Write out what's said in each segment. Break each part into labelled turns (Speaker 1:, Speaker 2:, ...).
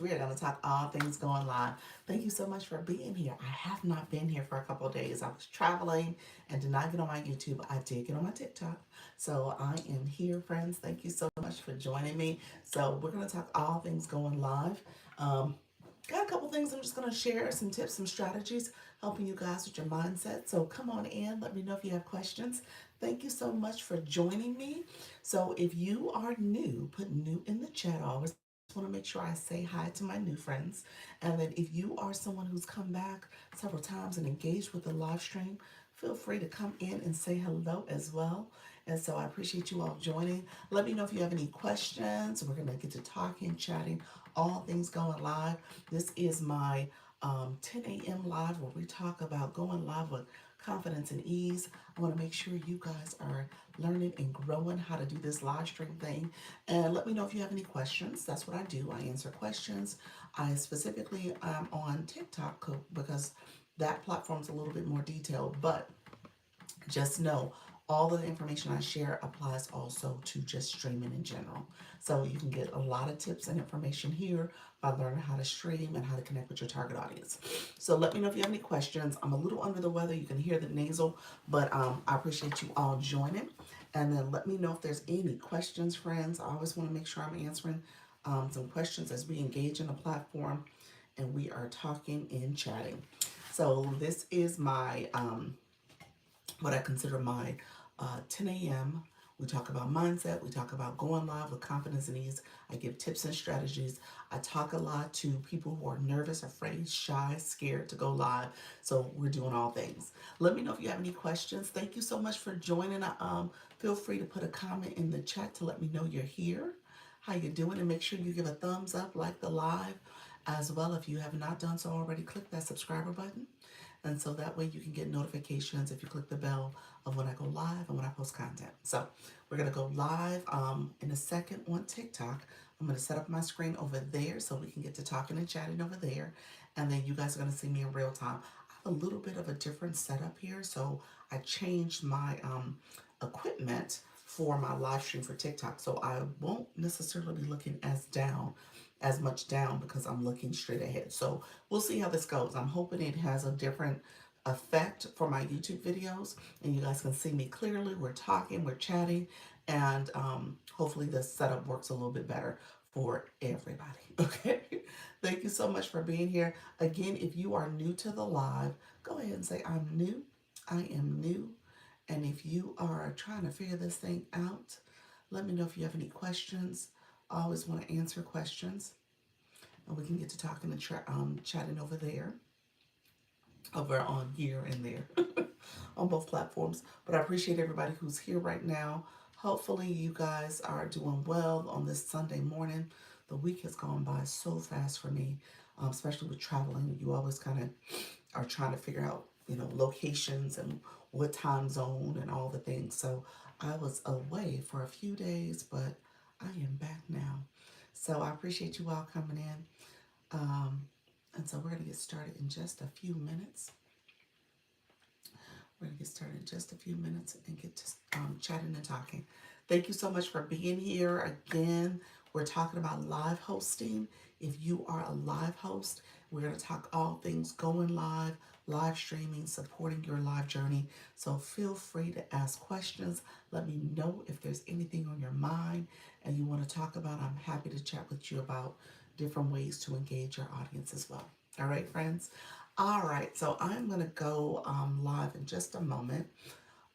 Speaker 1: We are going to talk all things going live. Thank you so much for being here. I have not been here for a couple of days. I was traveling and did not get on my YouTube. I did get on my TikTok. So I am here, friends. Thank you so much for joining me. So we're going to talk all things going live. Um, Got a couple things I'm just going to share, some tips, some strategies, helping you guys with your mindset. So come on in. Let me know if you have questions. Thank you so much for joining me. So if you are new, put new in the chat. I always want to make sure I say hi to my new friends. And then if you are someone who's come back several times and engaged with the live stream, feel free to come in and say hello as well. And so I appreciate you all joining. Let me know if you have any questions. We're going to get to talking, chatting, all things going live. This is my 10 a.m. live where we talk about going live with confidence and ease. I want to make sure you guys are learning and growing how to do this live stream thing. And let me know if you have any questions. That's what I do. I answer questions. I specifically am on TikTok because that platform's a little bit more detailed, but just know all of the information I share applies also to just streaming in general. So you can get a lot of tips and information here by learning how to stream and how to connect with your target audience. So let me know if you have any questions. I'm a little under the weather. You can hear the nasal, but I appreciate you all joining. And then let me know if there's any questions, friends. I always want to make sure I'm answering some questions as we engage in the platform and we are talking and chatting. So this is my what I consider my 10 a.m. We talk about mindset. We talk about going live with confidence and ease. I give tips and strategies. I talk a lot to people who are nervous, afraid, shy, scared to go live. So we're doing all things. Let me know if you have any questions. Thank you so much for joining. Feel free to put a comment in the chat to let me know you're here, how you're doing, and make sure you give a thumbs up, like the live as well. If you have not done so already, click that subscriber button. And so that way you can get notifications if you click the bell of when I go live and when I post content. So we're going to go live in a second on TikTok. I'm going to set up my screen over there so we can get to talking and chatting over there. And then you guys are going to see me in real time. I have a little bit of a different setup here. So I changed my equipment for my live stream for TikTok. So I won't necessarily be looking as much down because I'm looking straight ahead. So we'll see how this goes. I'm hoping it has a different effect for my YouTube videos and you guys can see me clearly. We're talking, we're chatting, and hopefully the setup works a little bit better for everybody. Okay. Thank you so much for being here. Again, if you are new to the live, go ahead and say, I'm new. I am new. And if you are trying to figure this thing out, let me know if you have any questions. I always want to answer questions. And we can get to talking and chatting over there, over on here and there, on both platforms. But I appreciate everybody who's here right now. Hopefully you guys are doing well on this Sunday morning. The week has gone by so fast for me, especially with traveling. You always kind of are trying to figure out, locations and what time zone and all the things. So I was away for a few days, but I am back now. So I appreciate you all coming in. And so we're going to get started in just a few minutes. We're going to get started in just a few minutes and get to chatting and talking. Thank you so much for being here. Again, we're talking about live hosting. If you are a live host, we're going to talk all things going live, live streaming, supporting your live journey. So feel free to ask questions. Let me know if there's anything on your mind and you want to talk about. I'm happy to chat with you about different ways to engage your audience as well. All right, friends. All right, so I'm going to go live in just a moment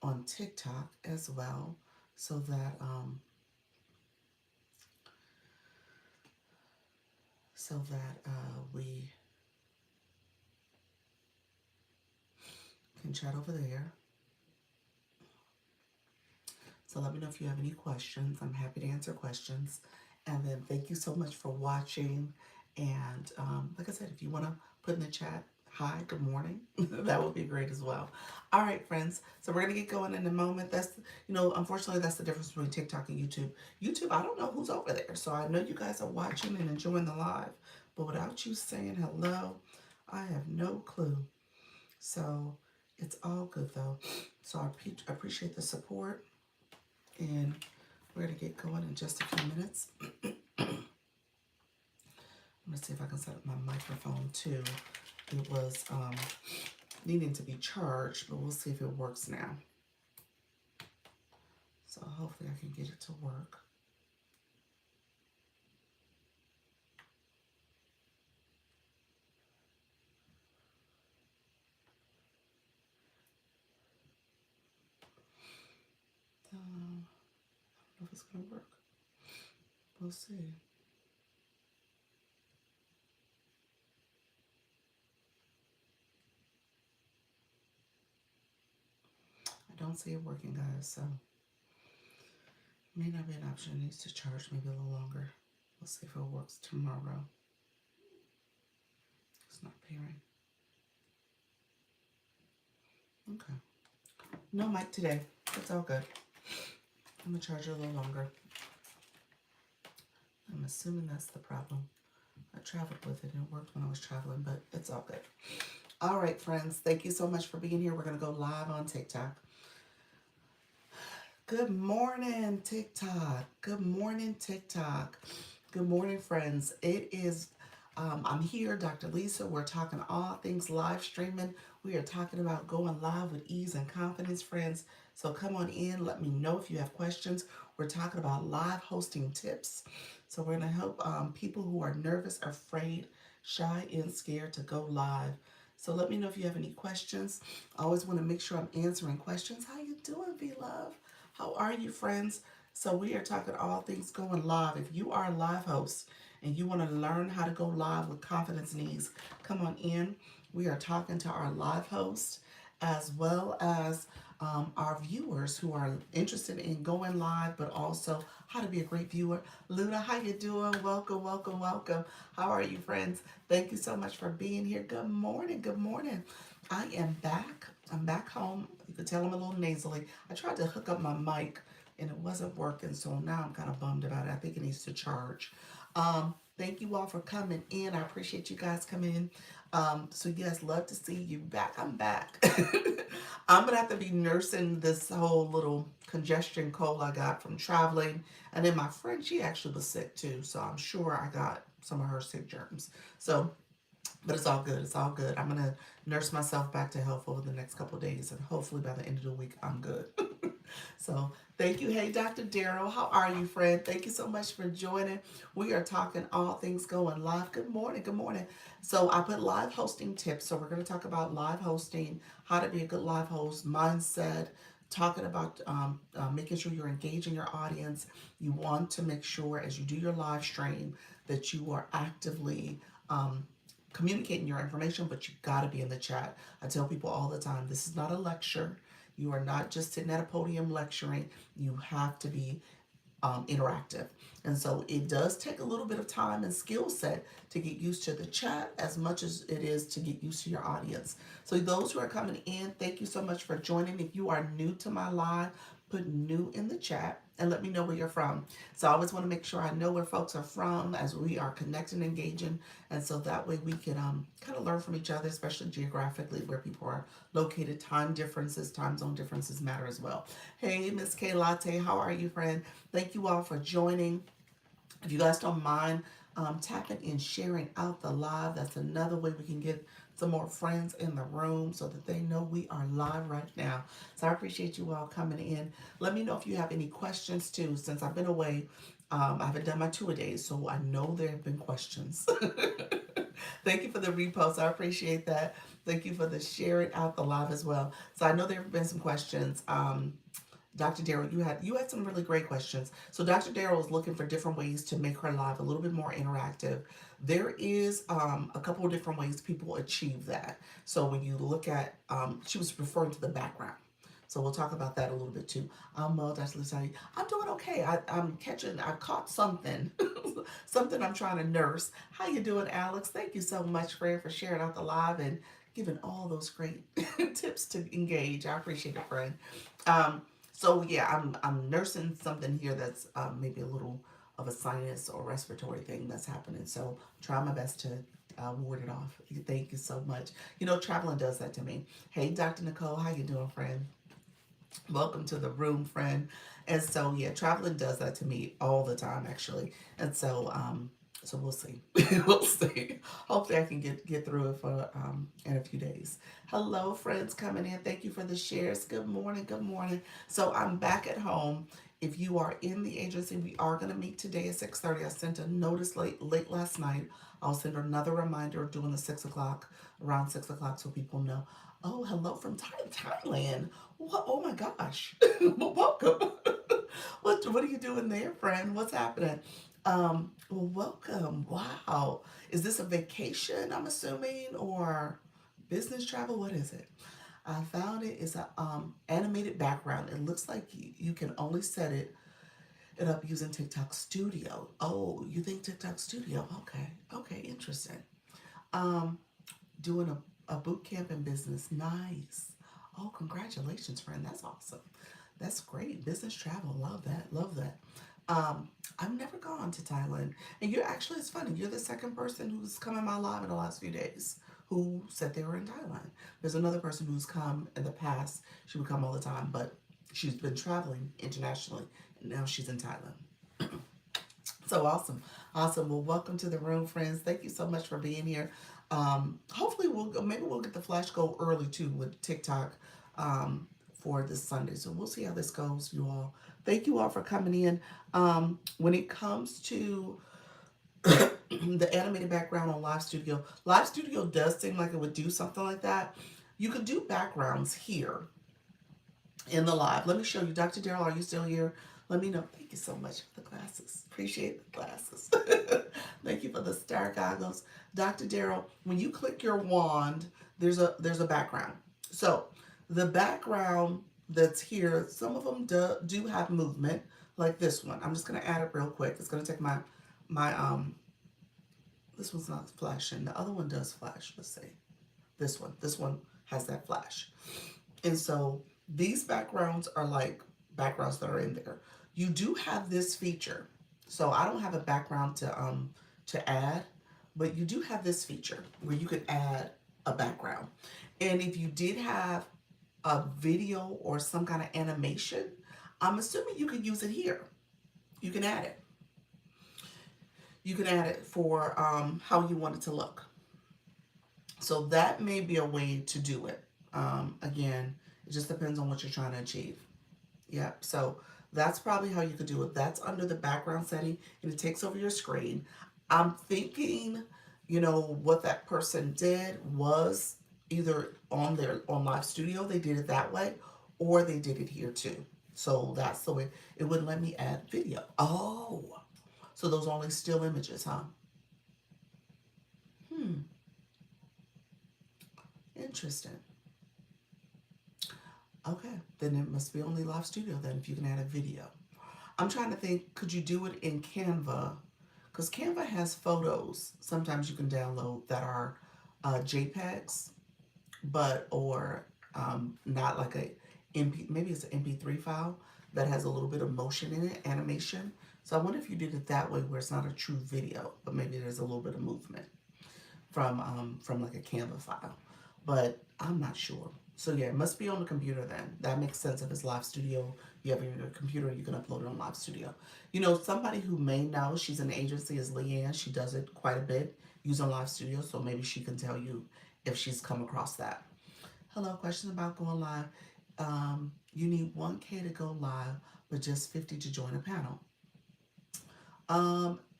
Speaker 1: on TikTok as well so that we can chat over there. So let me know if you have any questions. I'm happy to answer questions. And then thank you so much for watching. And like I said, if you want to put in the chat, hi, good morning, that would be great as well. All right, friends. So we're going to get going in a moment. That's, unfortunately, that's the difference between TikTok and YouTube. YouTube, I don't know who's over there. So I know you guys are watching and enjoying the live. But without you saying hello, I have no clue. So it's all good, though. So I appreciate the support. And we're going to get going in just a few minutes. Let me see if I can set up my microphone too. It was needing to be charged, but we'll see if it works now. So hopefully I can get it to work. I don't know if it's going to work. We'll see. I don't see it working, guys, so may not be an option. It needs to charge maybe a little longer. We'll see if it works tomorrow. It's not appearing. Okay. No mic today. It's all good. I'm going to charge it a little longer. I'm assuming that's the problem. I traveled with it and it worked when I was traveling, but it's all good. All right, friends. Thank you so much for being here. We're going to go live on TikTok. Good morning, TikTok. Good morning, TikTok. Good morning, friends. It is, I'm here, Dr. Lisa. We're talking all things live streaming. We are talking about going live with ease and confidence, friends. So come on in. Let me know if you have questions. We're talking about live hosting tips. So we're going to help people who are nervous, afraid, shy, and scared to go live. So let me know if you have any questions. I always want to make sure I'm answering questions. How you doing, V-Love? How are you, friends? So we are talking all things going live. If you are a live host and you want to learn how to go live with confidence and ease, come on in. We are talking to our live hosts as well as our viewers who are interested in going live, but also how to be a great viewer. Luna, how you doing? Welcome, welcome, welcome. How are you, friends? Thank you so much for being here. Good morning, good morning. I am back. I'm back home. You can tell I'm a little nasally. I tried to hook up my mic and it wasn't working, so now I'm kind of bummed about it. I think it needs to charge. Thank you all for coming in. I appreciate you guys coming in. So yes, love to see you back. I'm back. I'm gonna have to be nursing this whole little congestion cold I got from traveling. And then my friend, she actually was sick too. So I'm sure I got some of her sick germs. So but it's all good. It's all good. I'm gonna nurse myself back to health over the next couple of days, and hopefully by the end of the week, I'm good. So thank you. Hey, Dr. Darrell, how are you, friend? Thank you so much for joining. We are talking all things going live. Good morning. Good morning. So I put live hosting tips. So we're going to talk about live hosting, how to be a good live host, mindset. Talking about making sure you're engaging your audience. You want to make sure as you do your live stream that you are actively communicating your information, but you got to be in the chat. I tell people all the time, this is not a lecture. You are not just sitting at a podium lecturing. You have to be interactive. And so it does take a little bit of time and skill set to get used to the chat as much as it is to get used to your audience. So those who are coming in, thank you so much for joining. If you are new to my live, put new in the chat and let me know where you're from. So I always want to make sure I know where folks are from as we are connecting and engaging. And so that way we can kind of learn from each other, especially geographically where people are located. Time differences, time zone differences matter as well. Hey, Miss K Latte, how are you, friend? Thank you all for joining. If you guys don't mind tapping and sharing out the live, that's another way we can get some more friends in the room so that they know we are live right now. So I appreciate you all coming in. Let me know if you have any questions too. Since I've been away, I haven't done my two-a-days, so I know there have been questions. Thank you for the repost. I appreciate that. Thank you for the sharing out the live as well. So I know there have been some questions. Dr. Darrell, you had some really great questions. So Dr. Darrell is looking for different ways to make her live a little bit more interactive. There is a couple of different ways people achieve that. So when you look at, she was referring to the background. So we'll talk about that a little bit too. Well, Dr. Lisa, I'm doing okay. I caught something, something I'm trying to nurse. How you doing, Alex? Thank you so much, friend, for sharing out the live and giving all those great tips to engage. I appreciate it, friend. Um, so yeah, I'm nursing something here that's maybe a little of a sinus or respiratory thing that's happening. So try my best to ward it off. Thank you so much. You know, traveling does that to me. Hey, Dr. Nicole, how you doing, friend? Welcome to the room, friend. And so yeah, traveling does that to me all the time, actually. And so So we'll see. We'll see. Hopefully, I can get through it for in a few days. Hello, friends coming in. Thank you for the shares. Good morning. Good morning. So I'm back at home. If you are in the agency, we are going to meet today at 6:30. I sent a notice late last night. I'll send another reminder doing the 6 o'clock around 6 o'clock so people know. Oh, hello from Thailand. What? Oh my gosh. Welcome. What are you doing there, friend? What's happening? Well, welcome. Wow. Is this a vacation, I'm assuming, or business travel? What is it? I found it is a animated background. It looks like you can only set it up using TikTok Studio. Oh, you think TikTok Studio? Okay. Okay, interesting. Um, doing a boot camp in business. Nice. Oh, congratulations, friend. That's awesome. That's great. Business travel. Love that. Love that. I've never gone to Thailand. And you're actually, it's funny, you're the second person who's come in my live in the last few days who said they were in Thailand. There's another person who's come in the past. She would come all the time, but she's been traveling internationally and now she's in Thailand. So awesome. Awesome. Well, welcome to the room, friends. Thank you so much for being here. Hopefully maybe we'll get the flash go early too with TikTok for this Sunday. So we'll see how this goes, you all. Thank you all for coming in. When it comes to the animated background on Live Studio does seem like it would do something like that. You could do backgrounds here in the live. Let me show you. Dr. Daryl, are you still here? Let me know. Thank you so much for the glasses. Appreciate the glasses. Thank you for the star goggles. Dr. Daryl, when you click your wand, there's a background. So the background that's here, some of them do have movement, like this one. I'm just gonna add it real quick. It's gonna take my this one's not flashing. The other one does flash. Let's see. This one has that flash. And so these backgrounds are like backgrounds that are in there. You do have this feature. So I don't have a background to add, but you do have this feature where you can add a background. And if you did have a video or some kind of animation, I'm assuming you could use it here. You can add it. You can add it for how you want it to look. So that may be a way to do it. Again, it just depends on what you're trying to achieve. Yep. So that's probably how you could do it. That's under the background setting and it takes over your screen. I'm thinking, what that person did was either on Live Studio, they did it that way, or they did it here too. So that's the way it wouldn't let me add video. Oh, so those are only still images, huh? Hmm, interesting. Okay, then it must be only Live Studio then if you can add a video. I'm trying to think, could you do it in Canva? Because Canva has photos sometimes you can download that are JPEGs, but or not like a MP, maybe it's an MP3 file that has a little bit of motion in it, animation. So I wonder if you did it that way where it's not a true video, but maybe there's a little bit of movement from like a Canva file, but I'm not sure. So yeah, it must be on the computer then. That makes sense if it's Live Studio. You have your computer, you can upload it on Live Studio. Somebody who may know, she's an agency, is Leanne. She does it quite a bit using Live Studio, so maybe she can tell you if she's come across that. Hello, question about going live. You need 1K to go live, but just 50 to join a panel.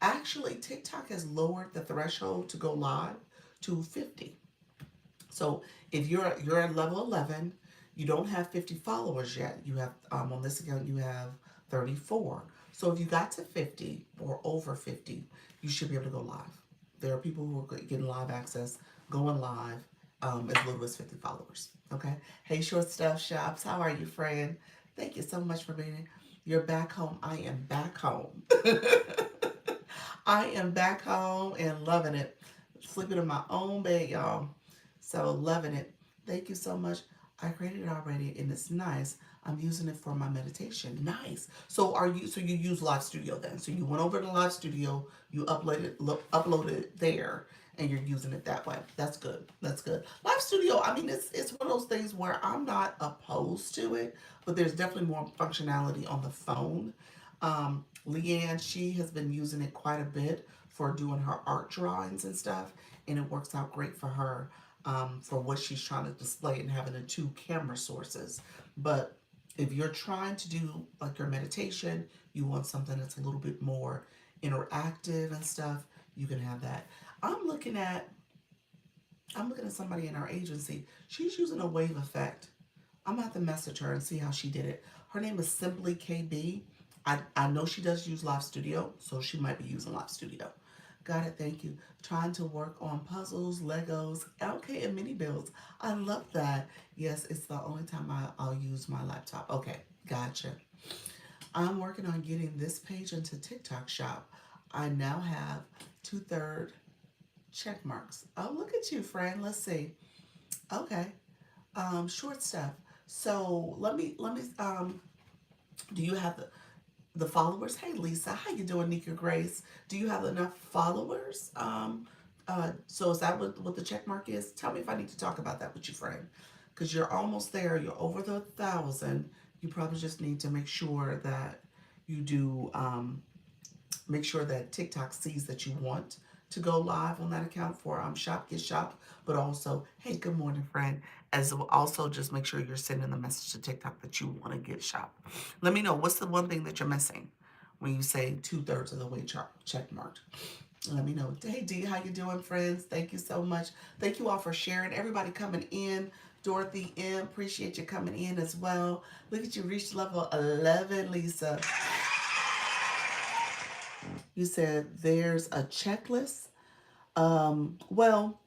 Speaker 1: Actually, TikTok has lowered the threshold to go live to 50. So if you're at level 11, you don't have 50 followers yet. You have on this account you have 34. So if you got to 50 or over 50, you should be able to go live. There are people who are getting live access, going live as little as 50 followers. Okay. Hey, Short Stuff Shops, how are you, friend? Thank you so much for being here. You're back home. I am back home. I am back home and loving it. Sleeping in my own bed, y'all. So loving it. Thank you so much. I created it already and it's nice. I'm using it for my meditation. Nice. So you use Live Studio then. So you went over to Live Studio, you uploaded it there and you're using it that way. That's good. That's good. Live Studio, I mean it's one of those things where I'm not opposed to it, but there's definitely more functionality on the phone. Leanne, she has been using it quite a bit for doing her art drawings and stuff, and it works out great for her for what she's trying to display and having the two camera sources. But if you're trying to do like your meditation, you want something that's a little bit more interactive and stuff, you can have that. I'm looking at I'm looking at somebody in our agency. She's using a wave effect. I'm gonna have to message her and see how she did it. Her name is Simply KB. I know she does use Live Studio, so she might be using Live Studio. Got it, thank you. Trying to work on puzzles, Legos, okay, and mini builds. I love that. Yes, it's the only time I'll use my laptop. Okay, gotcha. I'm working on getting this page into TikTok Shop. I now have two-third check marks. Oh, look at you, friend. Let's see. Okay. Short stuff. So let me do you have the followers? Hey Lisa, how you doing, Nika Grace? Do you have enough followers? So is that what the check mark is? Tell me if I need to talk about that with you, friend. Because you're almost there, you're over the 1,000. You probably just need to make sure that you do make sure that TikTok sees that you want to go live on that account for Shop Get Shop, but also, hey, good morning, friend. As also, just make sure you're sending the message to TikTok that you want to get shop. Let me know what's the one thing that you're missing when you say two-thirds of the way check marked. Let me know. Hey D, how you doing, friends? Thank you so much. Thank you all for sharing. Everybody coming in. Dorothy M, appreciate you coming in as well. Look at you, reached level 11, Lisa. You said there's a checklist. Well,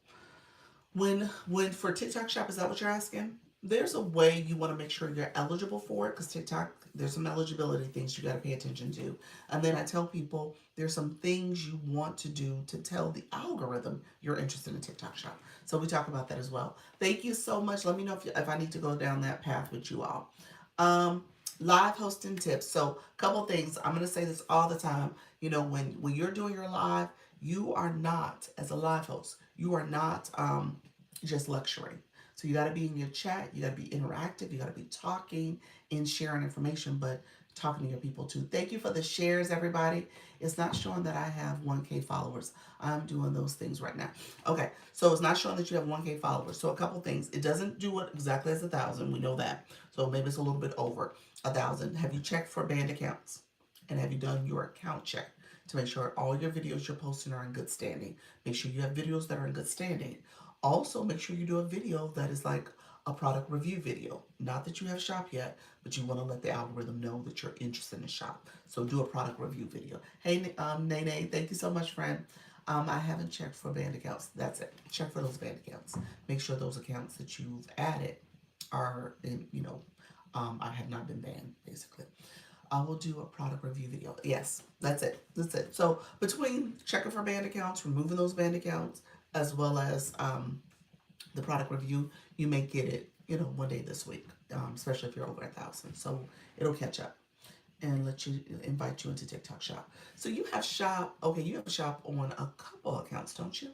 Speaker 1: when for TikTok Shop, is that what you're asking? There's a way you want to make sure you're eligible for it because TikTok, there's some eligibility things you got to pay attention to. And then I tell people there's some things you want to do to tell the algorithm you're interested in TikTok Shop. So we talk about that as well. Thank you so much. Let me know if I need to go down that path with you all. Um, Live hosting tips. So a couple things. I'm going to say this all the time. You know, when you're doing your live, you are not, as a live host, you are not just lecturing. So you got to be in your chat, you got to be interactive, you got to be talking and sharing information, but talking to your people too. Thank you for the shares, everybody. It's not showing that I have 1K followers. I'm doing those things right now. Okay, so it's not showing that you have 1K followers. So a couple things. It doesn't do it exactly as 1,000. We know that. So maybe it's a little bit over 1,000. Have you checked for banned accounts? And have you done your account check to make sure all your videos you're posting are in good standing? Make sure you have videos that are in good standing. Also, make sure you do a video that is like a product review video. Not that you have shop yet, but you want to let the algorithm know that you're interested in shop. So do a product review video. Hey, Nene, thank you so much, friend. I haven't checked for banned accounts. That's it. Check for those banned accounts. Make sure those accounts that you've added are in, I have not been banned, basically. I will do a product review video. Yes, that's it. That's it. So between checking for banned accounts, removing those banned accounts, as well as the product review, you may get it, one day this week, especially if you're over 1,000. So it'll catch up and let you invite you into TikTok Shop. So you have shop. Okay, you have a shop on a couple accounts, don't you?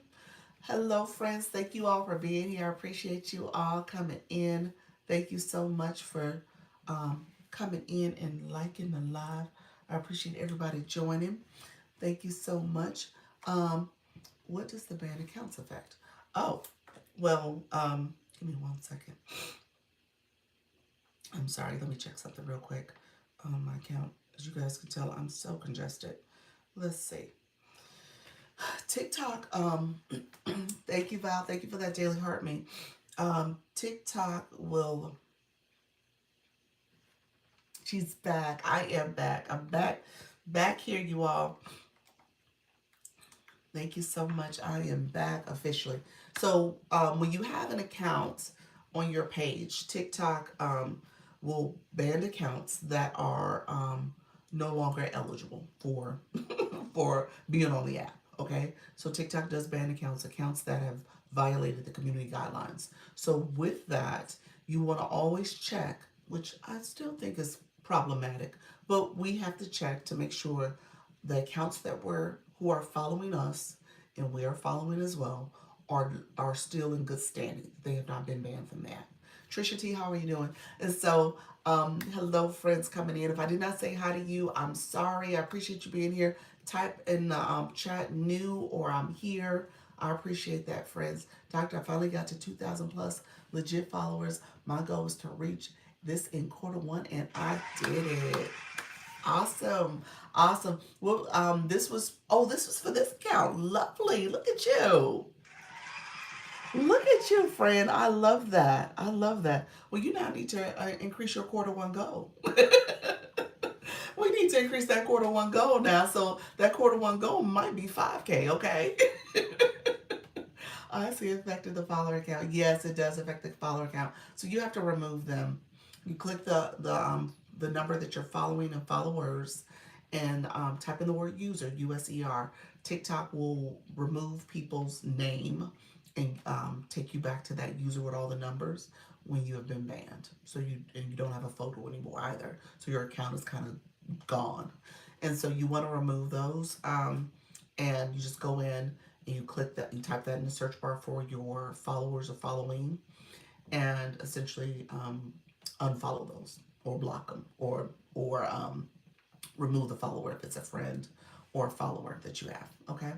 Speaker 1: Hello, friends. Thank you all for being here. I appreciate you all coming in. Thank you so much for coming in and liking the live. I appreciate everybody joining. Thank you so much. What does the banned accounts affect? Oh, well, give me 1 second. I'm sorry. Let me check something real quick on my account. As you guys can tell, I'm so congested. Let's see. TikTok, thank you, Val. Thank you for that daily heart me. TikTok will, she's back. I am back. I'm back here, you all. Thank you so much. I am back officially. So when you have an account on your page, TikTok will ban accounts that are no longer eligible for for being on the app. Okay, so TikTok does ban accounts that have violated the community guidelines. So with that, you want to always check, which I still think is problematic, but we have to check to make sure the accounts who are following us and we are following as well are still in good standing. They have not been banned from that. Trisha T, how are you doing? And so, hello, friends coming in. If I did not say hi to you, I'm sorry. I appreciate you being here. type in the chat new or I'm here. I appreciate that, friends. Doctor, I finally got to 2,000 plus legit followers. My goal is to reach this in quarter 1, and I did it. Awesome. Awesome. Well, this was for this account. Lovely. Look at you. Look at you, friend. I love that. I love that. Well, you now need to increase your quarter 1 goal. We need to increase that quarter 1 goal now. So that quarter 1 goal might be 5K, okay? I see it affected the follower account. Yes, it does affect the follower account. So you have to remove them. You click the number that you're following and followers, and type in the word user, USER. TikTok will remove people's name and take you back to that user with all the numbers when you have been banned. So you don't have a photo anymore either. So your account is kind of gone, and so you want to remove those. And you just go in and you click that. You type that in the search bar for your followers or following, and essentially unfollow those or block them or remove the follower if it's a friend or a follower that you have. Okay,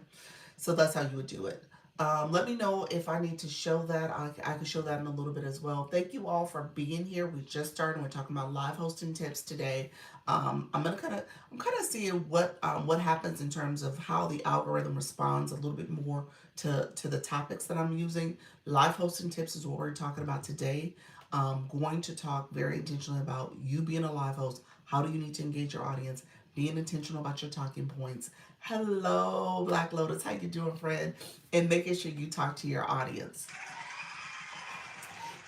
Speaker 1: so that's how you would do it. Let me know if I need to show that. I can show that in a little bit as well. Thank you all for being here. We just started. We're talking about live hosting tips today. I'm kind of seeing what happens in terms of how the algorithm responds a little bit more to the topics that I'm using. Live hosting tips is what we're talking about today. Going to talk very intentionally about you being a live host. How do you need to engage your audience? Being intentional about your talking points. Hello, Black Lotus. How you doing, friend? And making sure you talk to your audience.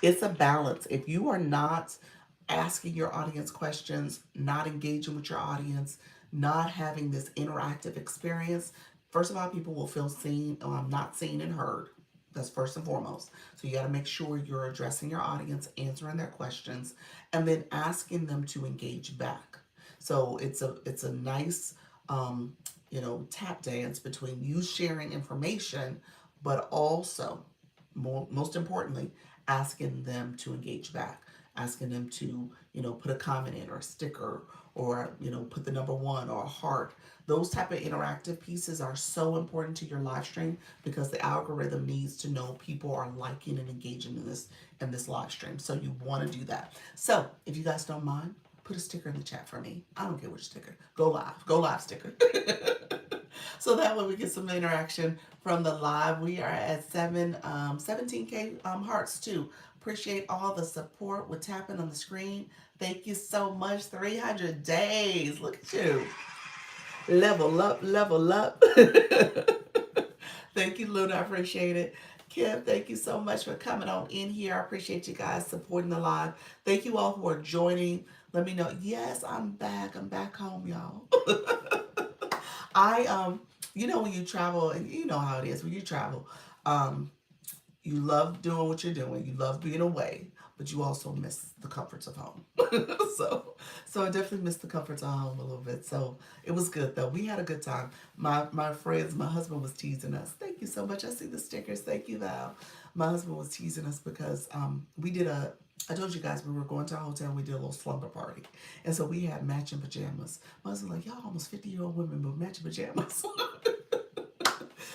Speaker 1: It's a balance. If you are not asking your audience questions, not engaging with your audience, not having this interactive experience, first of all, people will feel seen, not seen and heard. That's first and foremost. So you got to make sure you're addressing your audience, answering their questions, and then asking them to engage back. So it's a nice tap dance between you sharing information, but also most importantly, asking them to engage back, asking them to, put a comment in or a sticker or, put the number 1 or a heart. Those type of interactive pieces are so important to your live stream because the algorithm needs to know people are liking and engaging in this live stream. So you want to do that. So if you guys don't mind, put a sticker in the chat for me. I don't care which sticker. Go live sticker. So that way we get some interaction from the live. We are at 17K hearts too. Appreciate all the support with tapping on the screen. Thank you so much. 300 days. Look at you. Level up, level up. Thank you, Luna. I appreciate it. Kim, thank you so much for coming on in here. I appreciate you guys supporting the live. Thank you all who are joining. Let me know. Yes, I'm back. I'm back home, y'all. When you travel, and you know how it is when you travel, you love doing what you're doing. You love being away, but you also miss the comforts of home. so, so I definitely missed the comforts of home a little bit. So it was good though. We had a good time. My friends, my husband was teasing us. Thank you so much. I see the stickers. Thank you, Val. My husband was teasing us because we did a. I told you guys we were going to a hotel and we did a little slumber party. And so we had matching pajamas. My husband was like, y'all almost 50-year-old women with matching pajamas.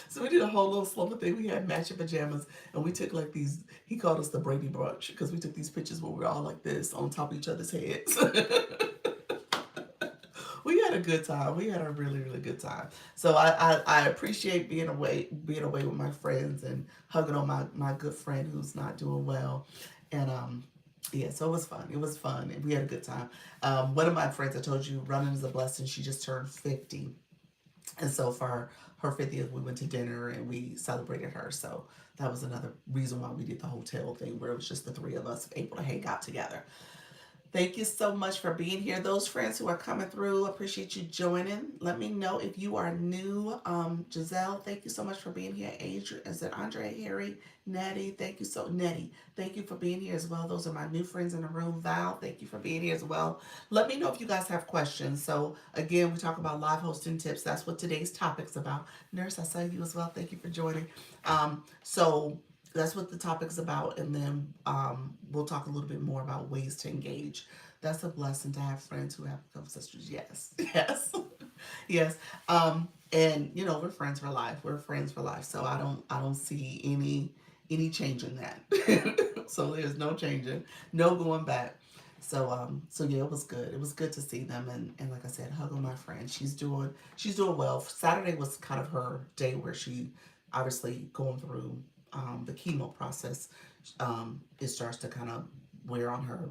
Speaker 1: So we did a whole little slumber thing. We had matching pajamas, and we took like these. He called us the Brady Brunch because we took these pictures where we were all like this on top of each other's heads. We had a good time. We had a really, really good time. So I appreciate being away with my friends and hugging on my good friend who's not doing well, and yeah, so it was fun. It was fun, and we had a good time. One of my friends, I told you, running is a blessing. She just turned 50. And so for her 50th, we went to dinner and we celebrated her. So that was another reason why we did the hotel thing where it was just the 3 of us able to hang out together. Thank you so much for being here. Those friends who are coming through, appreciate you joining. Let me know if you are new. Giselle, thank you so much for being here. Adrian, is it Andre, Harry, Nettie? Nettie, thank you for being here as well. Those are my new friends in the room. Val, thank you for being here as well. Let me know if you guys have questions. So again, we talk about live hosting tips. That's what today's topic's about. Nurse, I saw you as well. Thank you for joining. So that's what the topic's about, and then we'll talk a little bit more about ways to engage. That's a blessing to have friends who have become sisters. Yes, yes. Yes. And you know, we're friends for life. We're friends for life. So I don't see any change in that. So there's no changing, no going back. So yeah, it was good. It was good to see them, and like I said, hug on my friend. She's doing well. Saturday was kind of her day where she obviously going through the chemo process. It starts to kind of wear on her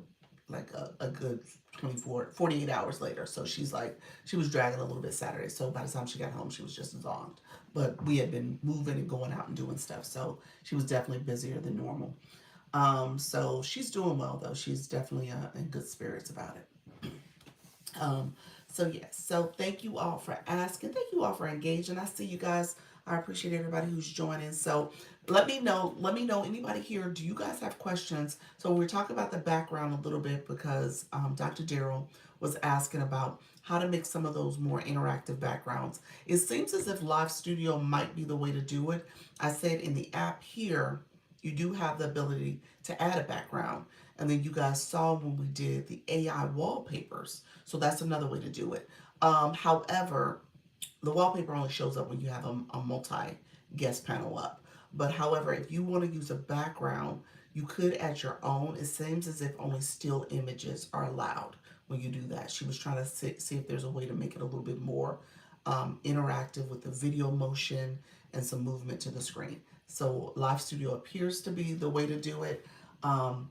Speaker 1: like a good 24, 48 hours later. So she's like, she was dragging a little bit Saturday. So by the time she got home, she was just zonked. But we had been moving and going out and doing stuff. So she was definitely busier than normal. So she's doing well though. She's definitely in good spirits about it. Um, so yes, so thank you all for asking. Thank you all for engaging. I see you guys. I appreciate everybody who's joining. So let me know anybody here. Do you guys have questions? So we're talking about the background a little bit because Dr. Darrell was asking about how to make some of those more interactive backgrounds. It seems as if Live Studio might be the way to do it. I said in the app here, you do have the ability to add a background. And then you guys saw when we did the AI wallpapers. So that's another way to do it. However, the wallpaper only shows up when you have a multi guest panel up. But however, if you want to use a background, you could add your own. It seems as if only still images are allowed when you do that. She was trying to see if there's a way to make it a little bit more interactive with the video motion and some movement to the screen. So Live Studio appears to be the way to do it. Um,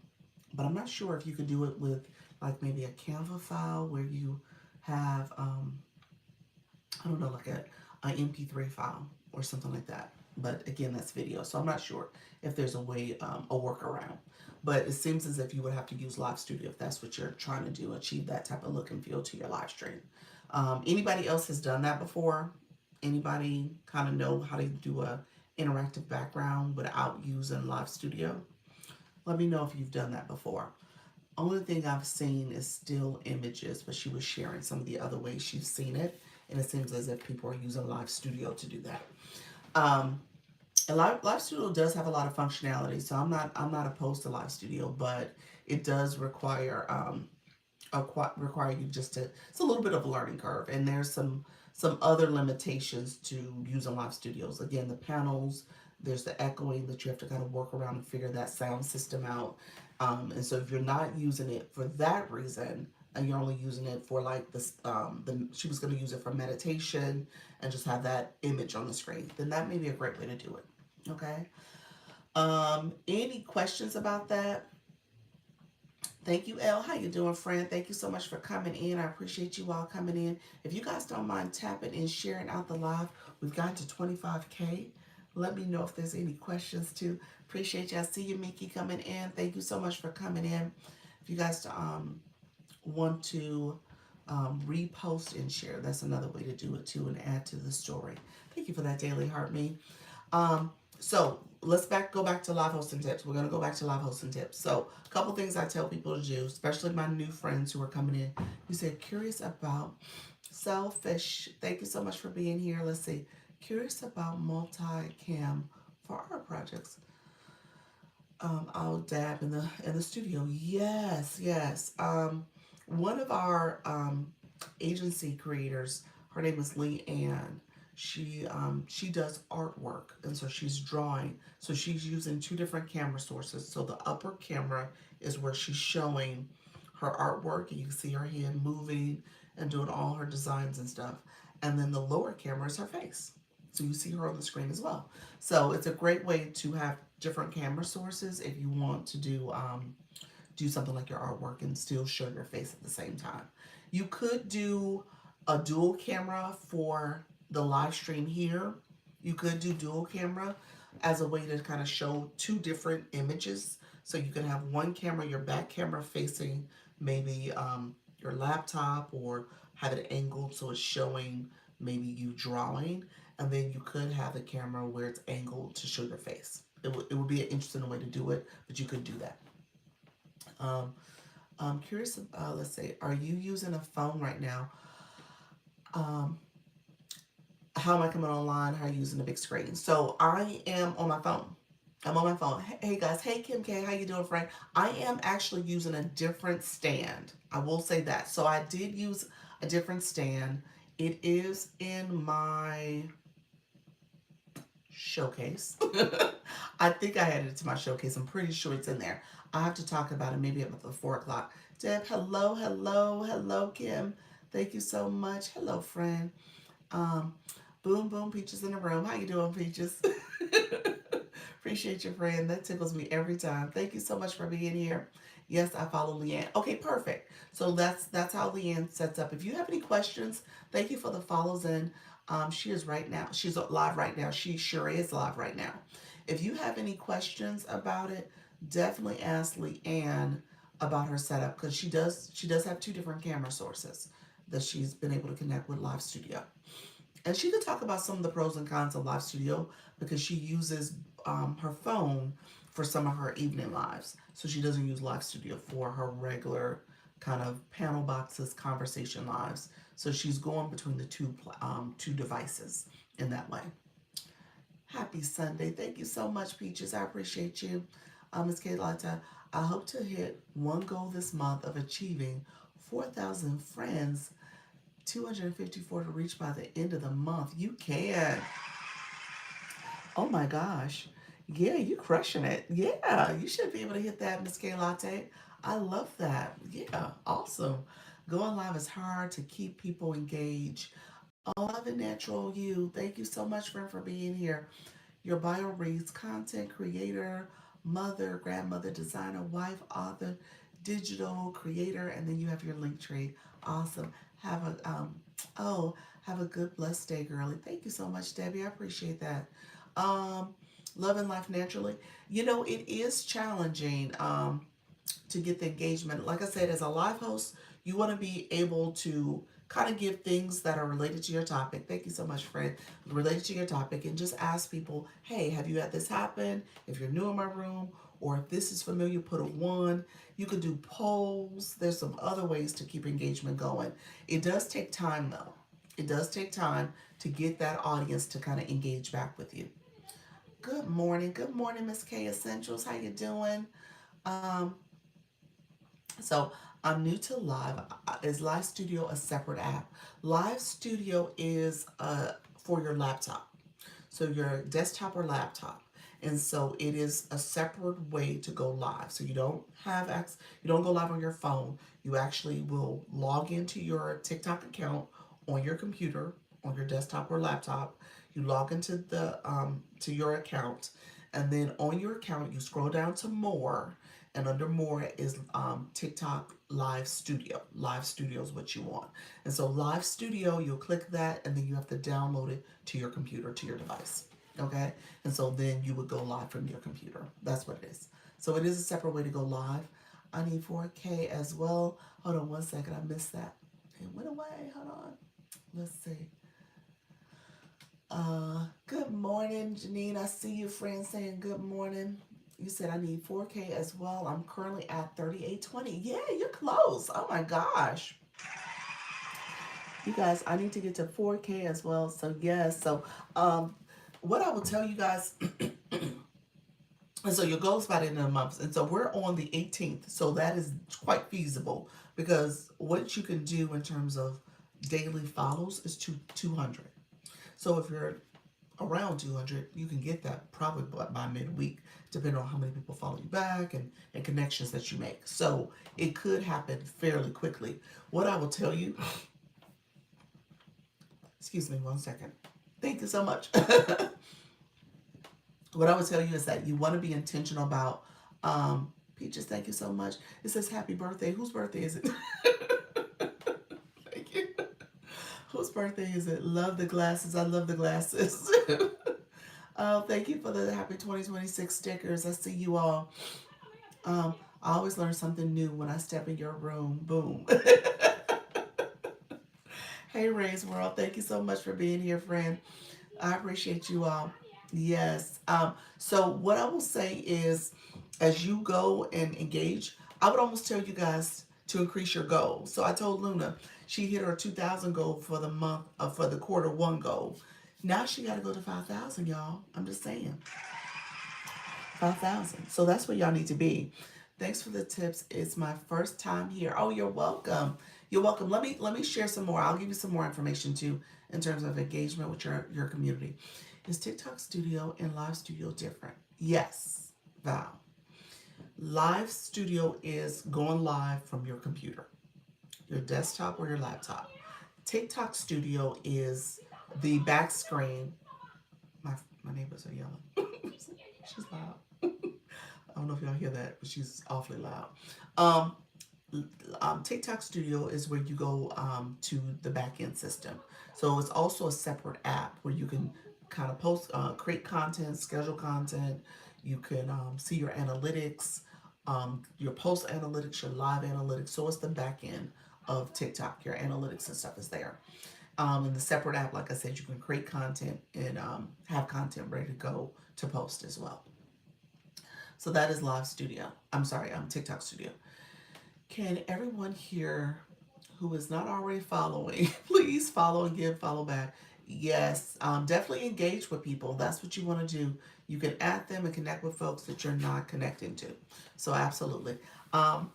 Speaker 1: but I'm not sure if you could do it with like maybe a Canva file where you have I don't know, like a MP3 file or something like that. But again, that's video, so I'm not sure if there's a way, a workaround. But it seems as if you would have to use Live Studio if that's what you're trying to do, achieve that type of look and feel to your live stream. Anybody else has done that before? Anybody kind of know how to do a interactive background without using Live Studio? Let me know if you've done that before. Only thing I've seen is still images, but she was sharing some of the other ways she's seen it, and it seems as if people are using Live Studio to do that. Um, and Live Studio does have a lot of functionality, so I'm not opposed to Live Studio, but it does require you just to, it's a little bit of a learning curve, and there's some other limitations to using Live Studios. Again, the panels, there's the echoing that you have to kind of work around and figure that sound system out. And so if you're not using it for that reason, and you're only using it for like this, she was going to use it for meditation and just have that image on the screen, then that may be a great way to do it. Okay. Any questions about that? Thank you, Elle. How you doing, friend? Thank you so much for coming in. I appreciate you all coming in. If you guys don't mind tapping and sharing out the live, we've gotten to 25K. Let me know if there's any questions too. Appreciate you. I see you, Mickey, coming in. Thank you so much for coming in. If you guys want to repost and share, that's another way to do it too, and add to the story. Thank you for that, Daily Heart Me. So let's go back to live hosting tips. We're gonna go back to live hosting tips. So a couple things I tell people to do, especially my new friends who are coming in. You said curious about selfish. Thank you so much for being here. Let's see. Curious about multi-cam for art projects. I'll dab in the studio. Yes, yes. One of our agency creators, her name is Lee Ann. She does artwork, and so she's drawing. So she's using two different camera sources. So the upper camera is where she's showing her artwork, and you can see her hand moving and doing all her designs and stuff. And then the lower camera is her face. So you see her on the screen as well. So it's a great way to have different camera sources if you want to do something like your artwork and still show your face at the same time. You could do a dual camera for the live stream here. You could do dual camera as a way to kind of show two different images. So you can have one camera, your back camera facing maybe your laptop, or have it angled so it's showing maybe you drawing. And then you could have the camera where it's angled to show your face. It would be an interesting way to do it, but you could do that. Um, I'm curious, let's say, are you using a phone right now? Um, how am I coming online? How are you using the big screen? So I am on my phone. I'm on my phone. Hey guys, hey Kim K, how you doing, friend? I am actually using a different stand. I will say that. So I did use a different stand It is in my showcase. I think I added it to my showcase. I'm pretty sure it's in there. I have to talk about it maybe at the 4 o'clock. Deb, hello, hello, hello, Kim. Thank you so much. Hello, friend. Um, boom, boom, Peaches in the room. How you doing, Peaches? Appreciate your friend. That tickles me every time. Thank you so much for being here. Yes, I follow Leanne. Okay, perfect. So that's how Leanne sets up. If you have any questions, thank you for the follows in. She is right now. She's live right now. She sure is live right now. If you have any questions about it, definitely ask Leanne about her setup because she does have two different camera sources that she's been able to connect with Live Studio. And she could talk about some of the pros and cons of Live Studio because she uses her phone for some of her evening lives. So she doesn't use Live Studio for her regular kind of panel boxes, conversation lives. So she's going between the two devices in that way. Happy Sunday. Thank you so much, Peaches. I appreciate you. Ms. Kaylata, I hope to hit one goal this month of achieving 4,000 friends, 254 to reach by the end of the month. You can. Oh my gosh. Yeah, you crushing it. Yeah, you should be able to hit that, Miss K Latte. I love that. Yeah, awesome. Going live is hard to keep people engaged. Oh, love and natural you. Thank you so much, friend, for being here. Your bio reads content creator, mother, grandmother, designer, wife, author, digital creator, and then you have your link tree. Awesome. Have a oh, have a good blessed day, girly. Thank you so much, Debbie. I appreciate that. Um, Loving life naturally. You know, it is challenging. To get the engagement. Like I said, as a live host, you want to be able to kind of give things that are related to your topic. Thank you so much, Fred. Related to your topic, and just ask people, hey, have you had this happen? If you're new in my room, or if this is familiar, put a one. You could do polls. There's some other ways to keep engagement going. It does take time, though. It does take time to get that audience to kind of engage back with you. Good morning, Miss K Essentials. How you doing? Um, So I'm new to Live. Is Live Studio a separate app? Live Studio is for your laptop, so your desktop or laptop, and so it is a separate way to go live. So you don't have you don't go live on your phone. You actually will log into your TikTok account on your computer, on your desktop or laptop. You log into the to your account, and then on your account you scroll down to more, and under more is TikTok Live Studio. Live Studio is what you want. And so Live Studio, you'll click that and then you have to download it to your computer, to your device. Okay? And so then you would go live from your computer. That's what it is. So it is a separate way to go live. I need 4K as well. Hold on one second. I missed that. It went away. Hold on. Let's see. Good morning, Janine. I see you, friend, saying good morning. You said I need 4K as well. I'm currently at 3820. Yeah, you're close. Oh my gosh. You guys, I need to get to 4K as well. So yes. So what I will tell you guys, and so your goal is by the end of the month. And so we're on the 18th. So that is quite feasible because what you can do in terms of daily follows is 200. So if you're around 200, you can get that probably by midweek, depending on how many people follow you back and connections that you make. So it could happen fairly quickly. What I will tell you, excuse me one second. Thank you so much. What I would tell you is that you want to be intentional about, Peaches, thank you so much. It says happy birthday. Whose birthday is it? Thank you. Whose birthday is it? Love the glasses. I love the glasses. Oh, thank you for the happy 2026 stickers. I see you all. I always learn something new when I step in your room. Boom. Hey, Ray's World. Thank you so much for being here, friend. I appreciate you all. Yes. So what I will say is, as you go and engage, I would almost tell you guys to increase your goal. So I told Luna she hit her 2,000 goal for the month, for the quarter one goal. Now she got to go to 5,000, y'all. I'm just saying. 5,000. So that's where y'all need to be. Thanks for the tips. It's my first time here. Oh, you're welcome. You're welcome. Let me share some more. I'll give you some more information too in terms of engagement with your community. Is TikTok Studio and Live Studio different? Yes, Val. Live Studio is going live from your computer, your desktop or your laptop. TikTok Studio is the back screen. My my neighbors are yelling. She's loud. I don't know if y'all hear that, but she's awfully loud. Um, TikTok Studio is where you go to the back end system. So it's also a separate app where you can kind of create content, schedule content. You can see your analytics, your post analytics, your live analytics. So it's the back end of TikTok. Your analytics and stuff is there. In the separate app, like I said, you can create content and have content ready to go to post as well. So that is Live Studio. I'm sorry, TikTok Studio. Can everyone here who is not already following, please follow and give follow back? Yes, definitely engage with people. That's what you want to do. You can add them and connect with folks that you're not connecting to. So absolutely. Um,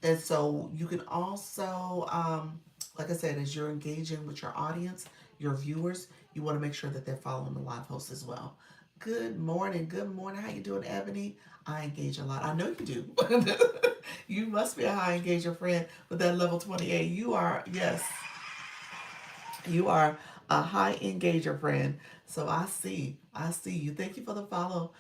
Speaker 1: and so you can also, like I said, as you're engaging with your audience, your viewers, you want to make sure that they're following the live host as well. Good morning. Good morning. How you doing, Ebony? I engage a lot. I know you do. You must be a high engager friend with that level 28. You are, yes, you are a high engager friend. So I see you. Thank you for the follow.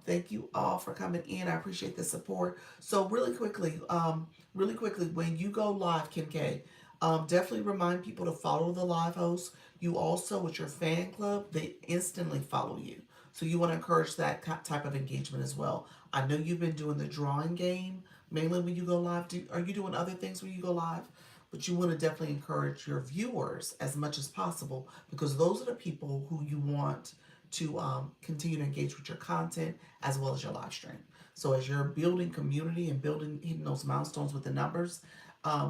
Speaker 1: Thank you all for coming in. I appreciate the support. So really quickly, when you go live, Kim K, definitely remind people to follow the live host. You also, with your fan club, they instantly follow you. So you want to encourage that type of engagement as well. I know you've been doing the drawing game mainly when you go live. Are you doing other things when you go live? But you want to definitely encourage your viewers as much as possible because those are the people who you want to continue to engage with your content as well as your live stream. So as you're building community and building hitting those milestones with the numbers,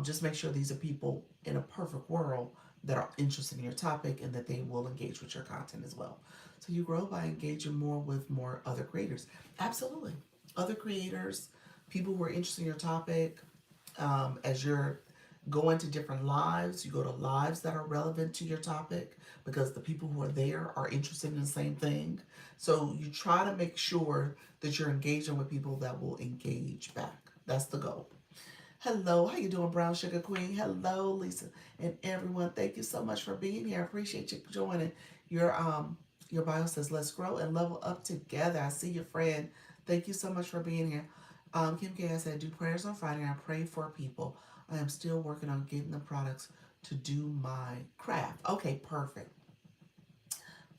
Speaker 1: just make sure these are people in a perfect world that are interested in your topic and that they will engage with your content as well. So you grow by engaging more with more other creators. Absolutely. Other creators, people who are interested in your topic, as you're going to different lives, you go to lives that are relevant to your topic because the people who are there are interested in the same thing. So you try to make sure that you're engaging with people that will engage back. That's the goal. Hello, how you doing, Brown Sugar Queen? Hello, Lisa, and everyone. Thank you so much for being here. I appreciate you joining. Your bio says, "Let's grow and level up together." I see your friend. Thank you so much for being here. Kim K said, "Do prayers on Friday. I pray for people. I am still working on getting the products to do my craft." Okay, perfect,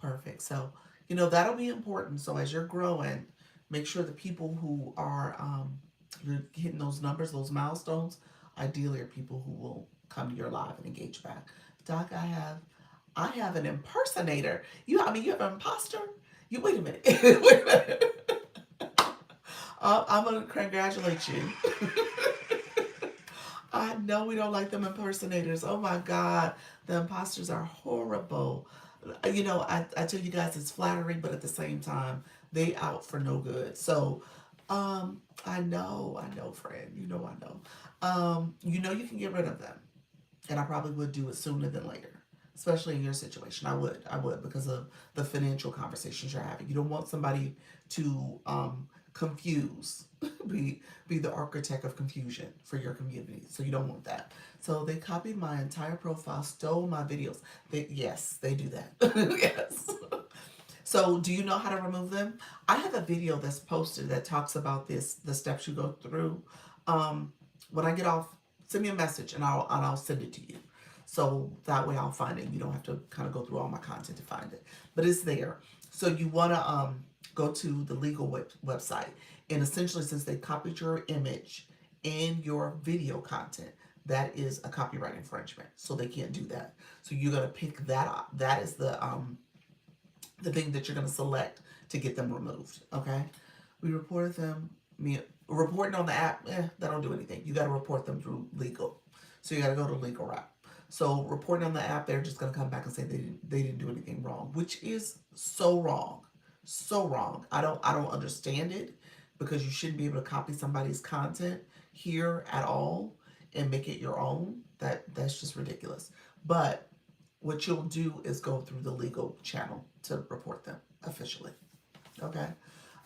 Speaker 1: perfect. So that'll be important. So as you're growing, make sure the people who are you're hitting those numbers, those milestones, ideally are people who will come to your live and engage back. Doc, I have an impersonator. You have an imposter. You wait a minute. Wait a minute. I'm gonna congratulate you. I know we don't like them impersonators. Oh my God, the imposters are horrible. I tell you guys it's flattering, but at the same time, they out for no good. So, I know, friend. I know. You can get rid of them, and I probably would do it sooner than later, especially in your situation. I would because of the financial conversations you're having. You don't want somebody to confuse, be the architect of confusion for your community. So you don't want that. So they copied my entire profile, stole my videos. Yes, they do that. Yes. So do you know how to remove them? I have a video that's posted that talks about the steps you go through. Um, when I get off, send me a message and I'll send it to you. So that way I'll find it. You don't have to kind of go through all my content to find it, but it's there. So you want to go to the legal website, and essentially, since they copied your image and your video content, that is a copyright infringement. So they can't do that. So you're gonna pick that up. That is the thing that you're going to select to get them removed. Okay, we reported them. Reporting on the app, that don't do anything. You got to report them through legal. So you got to go to legal route. So reporting on the app, they're just going to come back and say they didn't do anything wrong, which is so wrong, so wrong. I don't understand it because you shouldn't be able to copy somebody's content here at all and make it your own. That's just ridiculous. But what you'll do is go through the legal channel to report them officially. Okay.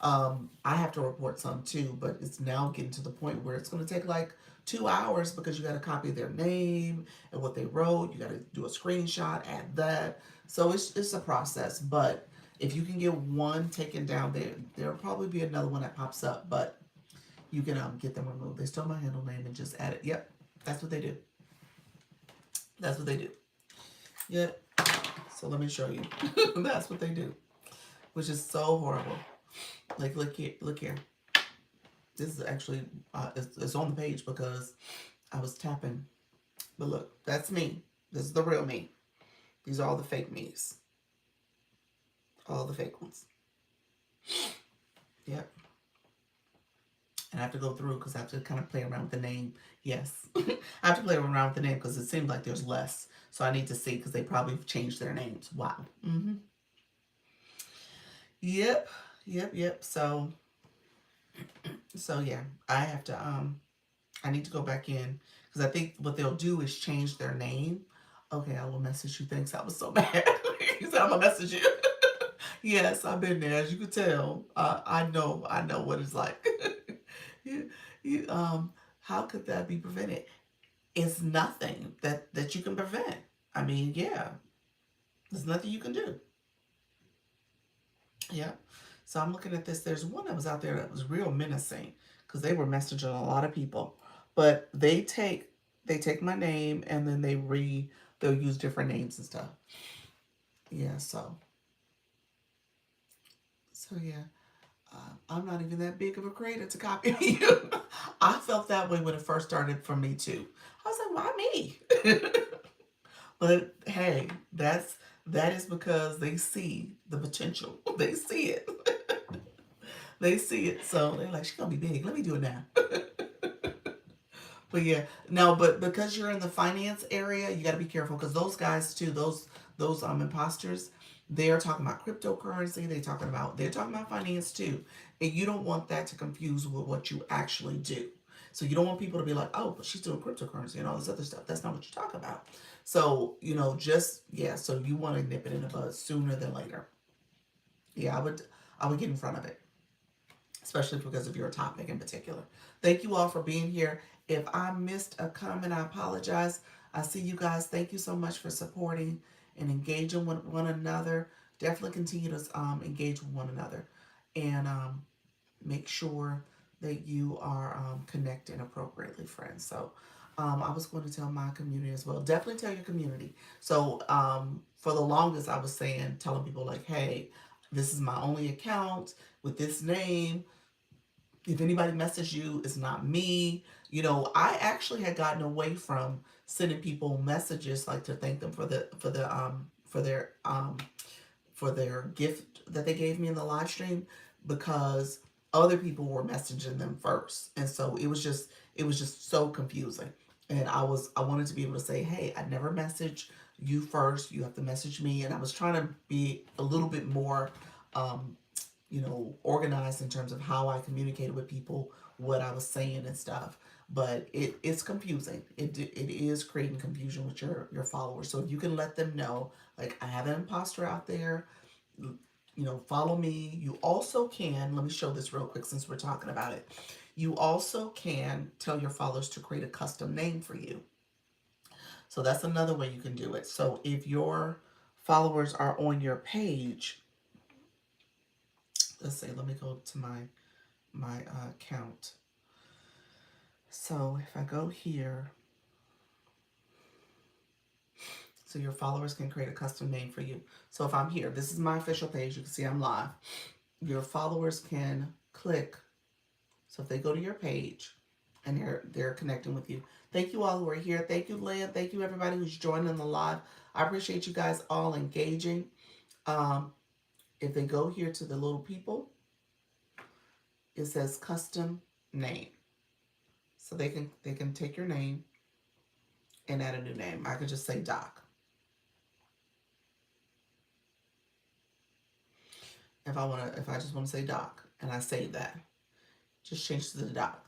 Speaker 1: I have to report some too, but it's now getting to the point where it's going to take like 2 hours because you got to copy their name and what they wrote. You got to do a screenshot, add that. So it's a process. But if you can get one taken down, there'll probably be another one that pops up. But you can get them removed. They stole my handle name and just add it. Yep, that's what they do. That's what they do. Yep. So let me show you. That's what they do, which is so horrible. Like look here, look here. This is actually it's on the page because I was tapping. But look, that's me. This is the real me. These are all the fake me's. All the fake ones. Yep. And I have to go through because I have to kind of play around with the name. Yes. I have to play around with the name because it seems like there's less. So I need to see because they probably have changed their names. Wow. Mm-hmm. Yep. Yep. Yep. So yeah, I have to I need to go back in because I think what they'll do is change their name. Okay, I will message you. Thanks. I was so mad. He said I'm gonna message you. Yes, I've been there, as you can tell. I know what it's like. you, how could that be prevented? It's nothing that you can prevent. I mean, yeah, there's nothing you can do. Yeah. So I'm looking at this. There's one that was out there that was real menacing because they were messaging a lot of people, but they take my name and then they'll use different names and stuff. Yeah. So yeah. I'm not even that big of a creator to copy you. I felt that way when it first started for me too. I was like, why me? But hey, that is because they see the potential. They see it. They see it. So they're like, she's gonna be big. Let me do it now. But yeah, no, but because you're in the finance area, you got to be careful because those guys too, those imposters, they're talking about cryptocurrency. They're talking about finance too, and you don't want that to confuse with what you actually do. So you don't want people to be like, oh, but she's doing cryptocurrency and all this other stuff. That's not what you're talking about. So just yeah. So you want to nip it in the bud sooner than later. Yeah, I would get in front of it, especially because of your topic in particular. Thank you all for being here. If I missed a comment, I apologize. I see you guys. Thank you so much for supporting and engaging with one another. Definitely continue to engage with one another and make sure that you are connecting appropriately, friends. So I was going to tell my community as well. Definitely tell your community. So for the longest, I was telling people like, hey, this is my only account with this name. If anybody messages you, it's not me. I actually had gotten away from sending people messages like to thank them for their gift that they gave me in the live stream because other people were messaging them first. And so it was just so confusing. And I wanted to be able to say, hey, I never message you first. You have to message me. And I was trying to be a little bit more organized in terms of how I communicated with people, what I was saying and stuff. But it's confusing. It is creating confusion with your followers. So if you can let them know, like, I have an imposter out there, follow me. You also can, let me show this real quick since we're talking about it. You also can tell your followers to create a custom name for you. So that's another way you can do it. So if your followers are on your page, let's say, let me go to my account. So if I go here, so your followers can create a custom name for you. So if I'm here, this is my official page. You can see I'm live. Your followers can click. So if they go to your page and they're connecting with you. Thank you all who are here. Thank you, Lynn. Thank you everybody who's joining the live. I appreciate you guys all engaging. If they go here to the little people, it says custom name. So they can take your name and add a new name. I could just say Doc. If I just want to say Doc and I save that. Just change to the doc.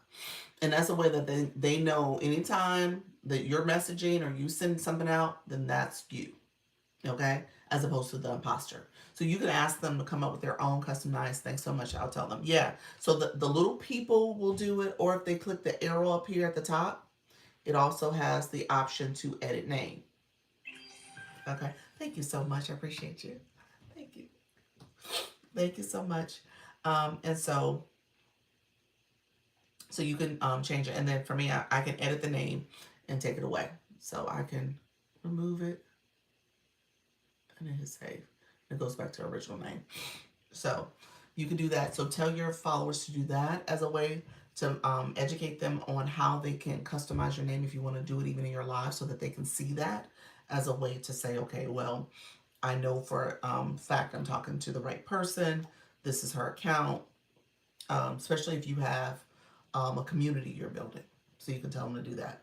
Speaker 1: And that's a way that they know anytime that you're messaging or you send something out, then that's you. Okay? As opposed to the imposter. So you can ask them to come up with their own customized thing. So much I'll tell them. Yeah. So the little people will do it, or if they click the arrow up here at the top, it also has the option to edit name. Okay. Thank you so much. I appreciate you. Thank you. Thank you so much. And so you can change it. And then for me, I can edit the name and take it away. So I can remove it and then hit save. It goes back to original name. So you can do that. So tell your followers to do that as a way to educate them on how they can customize your name if you want to do it even in your live, so that they can see that as a way to say, okay, well, I know for fact I'm talking to the right person. This is her account, especially if you have a community you're building. So you can tell them to do that.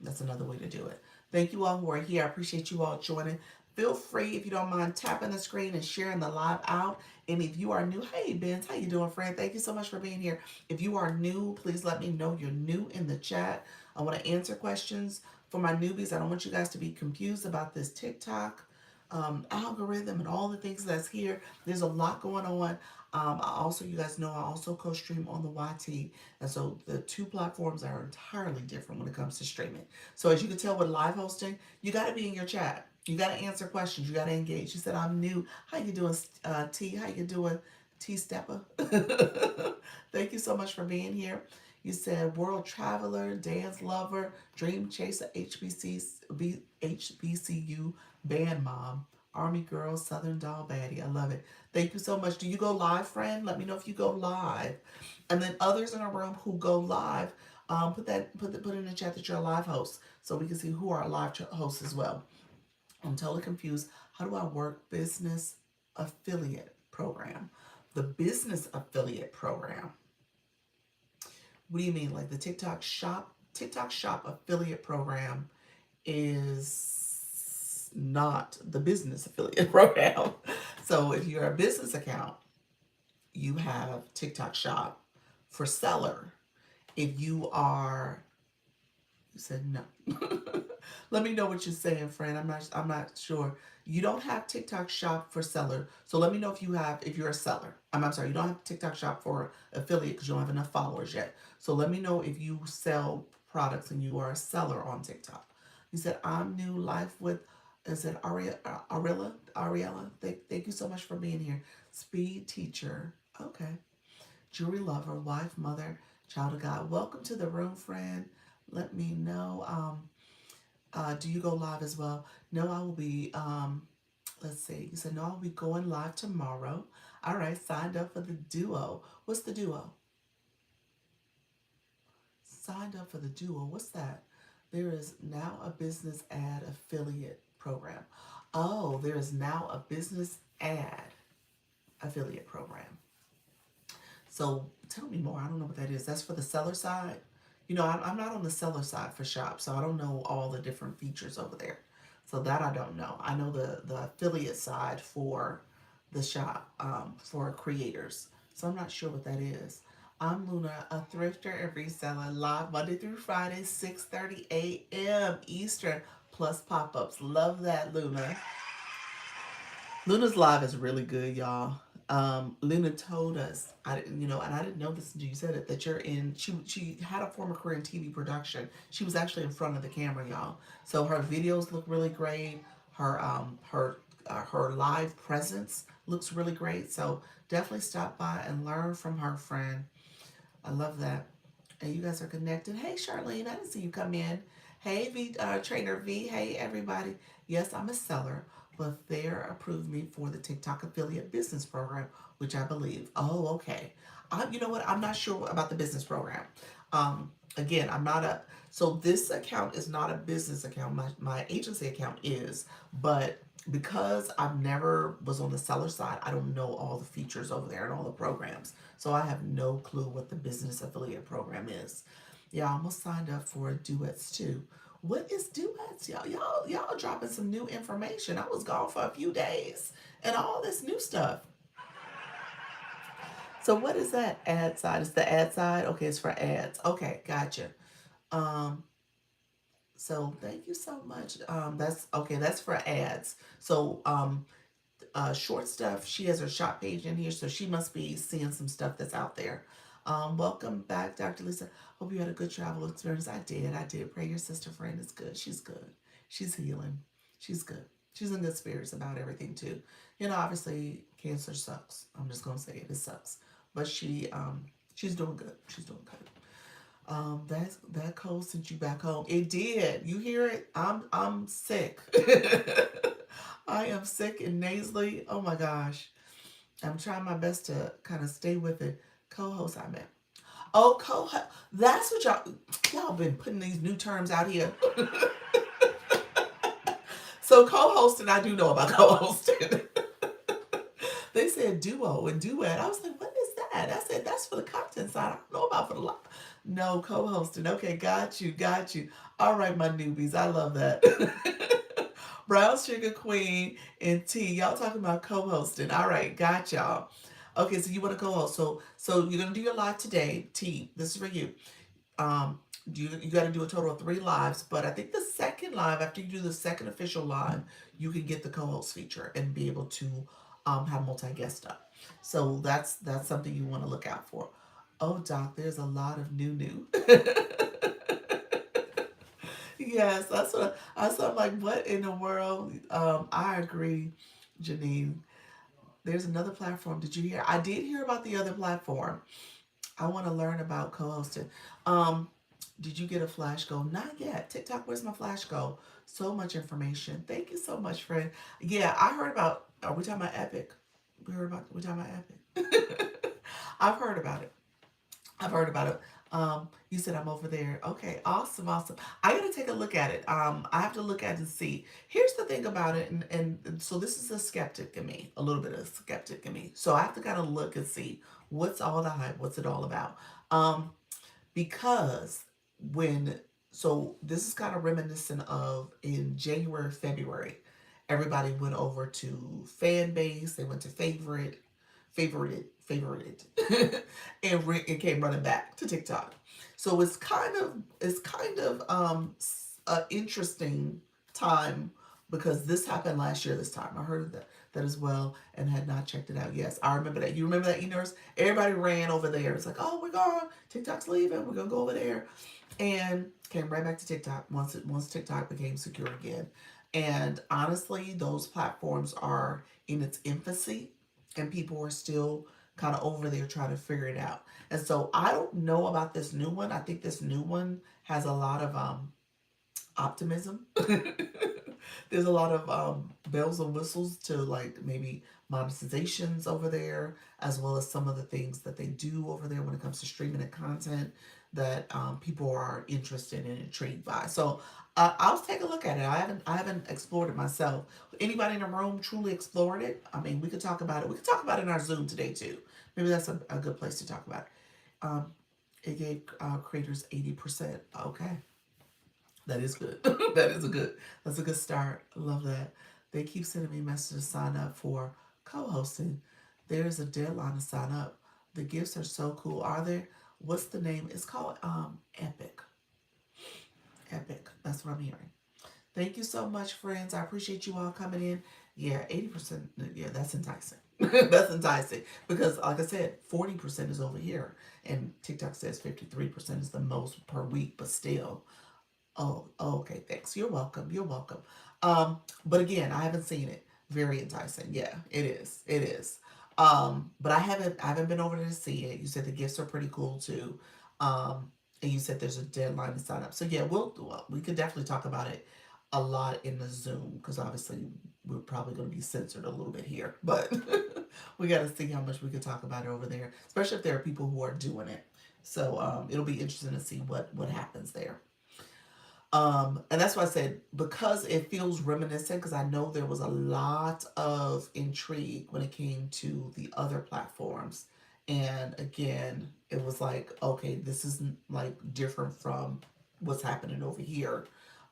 Speaker 1: That's another way to do it. Thank you all who are here. I appreciate you all joining. Feel free, if you don't mind, tapping the screen and sharing the live out. And if you are new, hey, Benz, how you doing, friend? Thank you so much for being here. If you are new, please let me know you're new in the chat. I want to answer questions for my newbies. I don't want you guys to be confused about this TikTok algorithm and all the things that's here. There's a lot going on. You guys know, I also co-stream on the YT. And so the two platforms are entirely different when it comes to streaming. So as you can tell with live hosting, you got to be in your chat. You got to answer questions. You got to engage. You said, I'm new. How you doing, T? How you doing, T Stepper? Thank you so much for being here. You said world traveler, dance lover, dream chaser, HBCU band mom, army girl, southern doll baddie. I love it. Thank you so much. Do you go live, friend? Let me know if you go live. And then others in our room who go live, put in the chat that you're a live host, so we can see who are live hosts as well. I'm totally confused. How do I work business affiliate program? The business affiliate program. What do you mean? Like the TikTok shop? TikTok shop affiliate program is not the business affiliate program. So if you're a business account, you have TikTok shop for seller. If you are, you said no. Let me know what you're saying, friend. I'm not sure. You don't have TikTok shop for seller. So let me know if you're a seller. I'm sorry, you don't have TikTok shop for affiliate because you don't have enough followers yet. So let me know if you sell products and you are a seller on TikTok. You said, I'm new life with, is it Ariella? Thank you so much for being here. Speed teacher. Okay. Jewelry lover, wife, mother, child of God. Welcome to the room, friend. Let me know. Do you go live as well? No, I will be, let's see. You said, no, I'll be going live tomorrow. All right, signed up for the duo. What's the duo? Signed up for the duo. What's that? There is now a business ad affiliate program. Oh, there is now a business ad affiliate program. So tell me more. I don't know what that is. That's for the seller side. You know, I'm not on the seller side for shop, so I don't know all the different features over there. So that I don't know. I know the affiliate side for the shop, for creators. So I'm not sure what that is. I'm Luna, a thrifter and reseller, live Monday through Friday, 6:30 a.m. Eastern, plus pop-ups. Love that, Luna. Luna's live is really good, y'all. Luna told us, and I didn't know this until you said it, that you're in. She had a former career in TV production. She was actually in front of the camera, y'all. So her videos look really great. Her live presence looks really great. So definitely stop by and learn from her, friend. I love that. And you guys are connected. Hey, Charlene, I didn't see you come in. Hey, Trainer V. Hey, everybody. Yes, I'm a seller, but Fair approved me for the TikTok affiliate business program, which I believe. Oh, okay. You know what? I'm not sure about the business program. Again, I'm not a. So this account is not a business account. My agency account is, but because I've never was on the seller side, I don't know all the features over there and all the programs. So I have no clue what the business affiliate program is. Yeah, I almost signed up for Duets too. What is Duets? Y'all dropping some new information. I was gone for a few days and all this new stuff. So what is that ad side? It's the ad side. Okay, it's for ads. Okay, gotcha. Um, so thank you so much. That's okay. That's for ads. So short stuff. She has her shop page in here, so she must be seeing some stuff that's out there. Welcome back, Dr. Lisa. Hope you had a good travel experience. I did. I did. Pray your sister friend is good. She's good. She's healing. She's good. She's in good spirits about everything too. You know, obviously cancer sucks. I'm just gonna say it. It sucks. But she's doing good. She's doing good. That cold sent you back home. It did. You hear it? I'm sick. I am sick and nasally. Oh my gosh. I'm trying my best to kind of stay with it. Co-host I meant. Oh, co-host. That's what y'all been putting these new terms out here. So co-hosting, I do know about co-hosting. They said duo and duet. I was like, what is that? I said, that's for the content side. I don't know about for the live. No, co-hosting. Okay, got you, got you. All right, my newbies. I love that. Brown Sugar Queen and T. Y'all talking about co-hosting. All right, got y'all. Okay, so you want to co-host. So you're gonna do your live today. T, this is for you. Um, you got to do a total of 3 lives, but I think the second live, after you do the second official live, you can get the co-host feature and be able to have multi-guest stuff. So that's something you want to look out for. Oh, Doc, there's a lot of new. Yes, that's what I saw. I'm like, what in the world? I agree, Janine. There's another platform. Did you hear? I did hear about the other platform. I want to learn about co-hosting. Um, did you get a flash go? Not yet. TikTok, where's my flash go? So much information. Thank you so much, friend. Yeah, I heard about. Are we talking about Epic? We talking about Epic. I've heard about it. I've heard about it. You said I'm over there. Okay, awesome, awesome. I gotta take a look at it. I have to look at it and see. Here's the thing about it, and so this is a skeptic in me, a little bit of a skeptic in me. So I have to kind of look and see what's all the hype, what's it all about. Um, because when this is kind of reminiscent of in January, February, everybody went over to fan base, they went to favorite and came running back to TikTok. So it's kind of an interesting time because this happened last year this time. I heard that as well and had not checked it out. Yes, I remember that. You remember that, e-nurse? Everybody ran over there. It's like, oh, we're gone. TikTok's leaving. We're gonna go over there, and came right back to TikTok once TikTok became secure again. And honestly, those platforms are in its infancy, and people are still kind of over there trying to figure it out. And so I don't know about this new one. I think this new one has a lot of optimism. There's a lot of bells and whistles to like maybe monetizations over there, as well as some of the things that they do over there when it comes to streaming and content that people are interested and intrigued by. So I'll take a look at it. I haven't explored it myself. Anybody in the room truly explored it? I mean, we could talk about it. We could talk about it in our Zoom today too. Maybe that's a good place to talk about it. Um, it gave creators 80%. Okay. That is good. That's a good start. I love that. They keep sending me messages to sign up for co-hosting. There's a deadline to sign up. The gifts are so cool. Are there? What's the name? It's called Epic. Epic. That's what I'm hearing. Thank you so much, friends. I appreciate you all coming in. Yeah, 80%. Yeah, that's enticing. That's enticing. Because, like I said, 40% is over here. And TikTok says 53% is the most per week, but still. Oh, okay, thanks. You're welcome. You're welcome. But again, I haven't seen it. Very enticing. Yeah, it is. It is. But I haven't been over there to see it. You said the gifts are pretty cool too. And you said there's a deadline to sign up. So yeah, we could definitely talk about it a lot in the Zoom because obviously we're probably going to be censored a little bit here, but we got to see how much we could talk about it over there, especially if there are people who are doing it. So it'll be interesting to see what happens there. And that's why I said because it feels reminiscent, because I know there was a lot of intrigue when it came to the other platforms. And again, it was like, okay, this isn't like different from what's happening over here.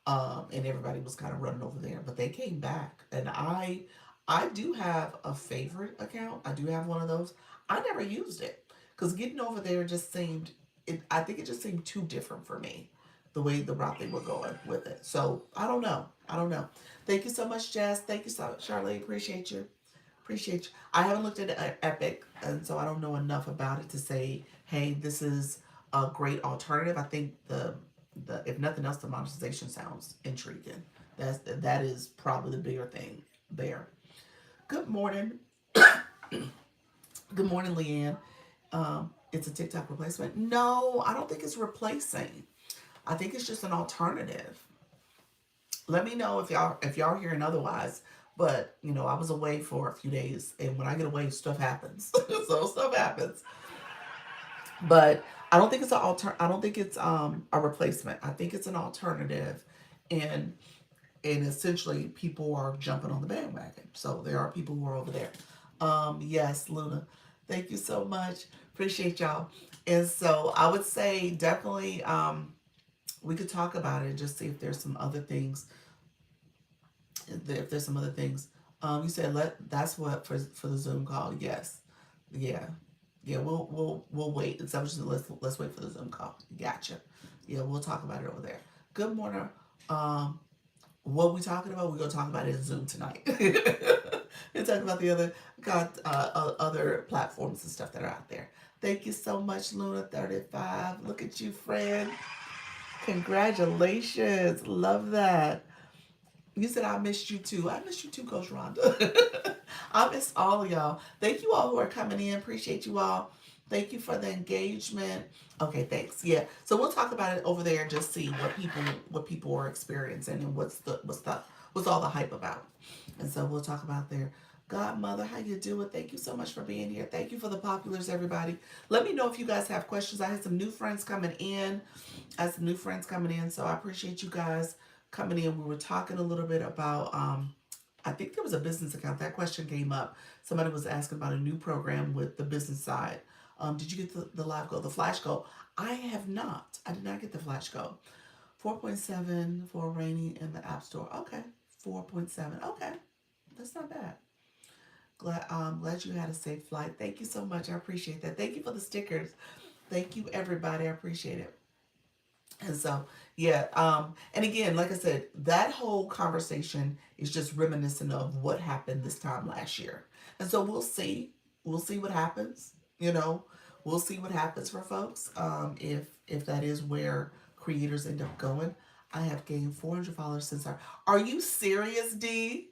Speaker 1: And everybody was kind of running over there, but they came back. And I do have a favorite account. I do have one of those. I never used it. because getting over there just seemed, I think it just seemed too different for me, the way the route they were going with it. So I don't know. I don't know. Thank you so much, Jess. Thank you so much, Charlotte. Appreciate you. Appreciate you. I haven't looked at Epic, and so I don't know enough about it to say, hey, this is a great alternative. I think the if nothing else, the monetization sounds intriguing. That is probably the bigger thing there. Good morning. Good morning, Leanne. It's a TikTok replacement. No, I don't think it's replacing. I think it's just an alternative. Let me know if y'all hearing otherwise. But I was away for a few days, and when I get away, stuff happens. So stuff happens. But I don't think it's I don't think it's a replacement. I think it's an alternative, and essentially people are jumping on the bandwagon. So there are people who are over there. Yes, Luna. Thank you so much. Appreciate y'all. And so I would say definitely we could talk about it and just see if there's some other things. If there's some other things. You said that's what for the Zoom call. Yes. Yeah. Yeah, we'll wait. So let's wait for the Zoom call. Gotcha. Yeah, we'll talk about it over there. Good morning. Um, what we talking about? We're gonna talk about it in Zoom tonight. We'll talk about the other platforms and stuff that are out there. Thank you so much, Luna35. Look at you, friend. Congratulations. Love that. You said I missed you too. I missed you too, Coach Rhonda. I miss all of y'all. Thank you all who are coming in. Appreciate you all. Thank you for the engagement. Okay, thanks. Yeah. So we'll talk about it over there and just see what people are experiencing and what's all the hype about. And so we'll talk about there. Godmother, how you doing? Thank you so much for being here. Thank you for the populars, everybody. Let me know if you guys have questions. I had some new friends coming in. So I appreciate you guys coming in. We were talking a little bit about I think there was a business account. That question came up. Somebody was asking about a new program with the business side. Did you get the live goal, the flash goal? I have not. I did not get the flash goal. 4.7 for rainy in the App Store. Okay. 4.7. Okay. That's not bad. Glad you had a safe flight. Thank you so much. I appreciate that. Thank you for the stickers. Thank you, everybody. I appreciate it. And so, yeah, and again, like I said, that whole conversation is just reminiscent of what happened this time last year. And so we'll see what happens. You know, we'll see what happens for folks. If that is where creators end up going. I have gained 400 followers since our. Are you serious, D?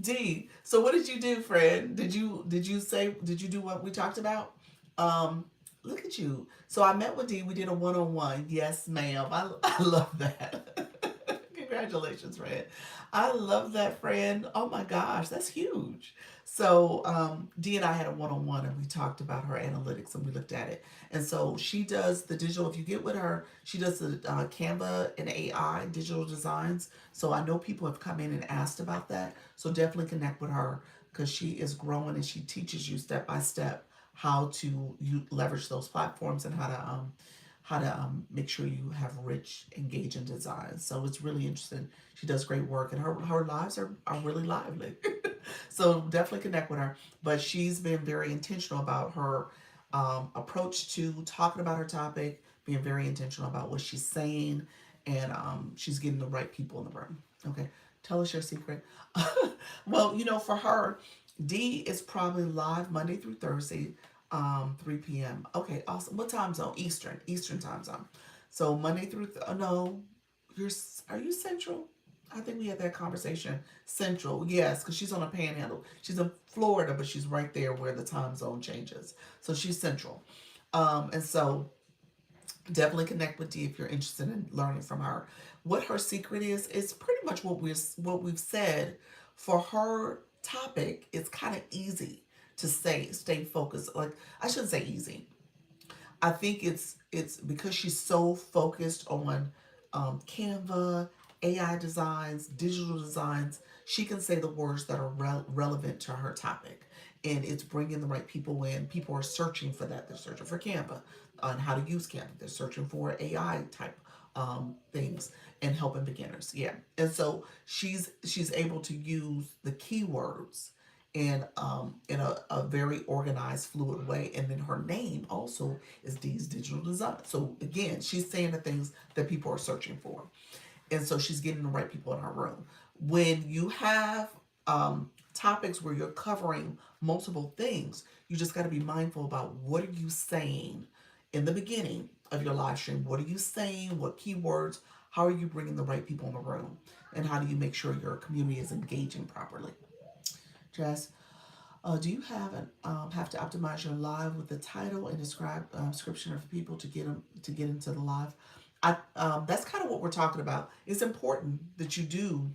Speaker 1: D. So what did you do, friend? Did you do what we talked about? Um, Look at you. So I met with D. We did a one-on-one. Yes, ma'am. I love that. Congratulations, friend. I love that, friend. Oh my gosh, that's huge. So D and I had a one-on-one, and we talked about her analytics, and we looked at it. And so she does the digital. If you get with her, she does the Canva and AI digital designs. So I know people have come in and asked about that. So definitely connect with her because she is growing and she teaches you step by step how to leverage those platforms and how to make sure you have rich, engaging designs. So it's really interesting. She does great work, and her lives are really lively. So definitely connect with her. But she's been very intentional about her approach to talking about her topic, being very intentional about what she's saying, and she's getting the right people in the room. Okay, tell us your secret. Well, for her, D is probably live Monday through Thursday, 3 p.m. Okay, awesome. What time zone? Eastern time zone. So Monday through no, you're are you Central? I think we had that conversation. Central, yes, because she's on a panhandle. She's in Florida, but she's right there where the time zone changes. So she's Central, and so definitely connect with Dee if you're interested in learning from her. What her secret is pretty much what we've said. For her topic, it's kind of easy to stay focused. Like, I shouldn't say easy. I think it's because she's so focused on Canva, AI designs, digital designs. She can say the words that are relevant to her topic, and it's bringing the right people in. People are searching for that. They're searching for Canva on how to use Canva. They're searching for AI type things and helping beginners. Yeah, and so she's able to use the keywords in a very organized, fluid way. And then her name also is Dee's Digital Design. So again, she's saying the things that people are searching for. And so she's getting the right people in her room. When you have topics where you're covering multiple things, you just got to be mindful about what are you saying in the beginning of your live stream. What are you saying? What keywords? How are you bringing the right people in the room? And how do you make sure your community is engaging properly? Jess, do you have to optimize your live with the title and describe description of people to get into the live? That's kind of what we're talking about. It's important that you do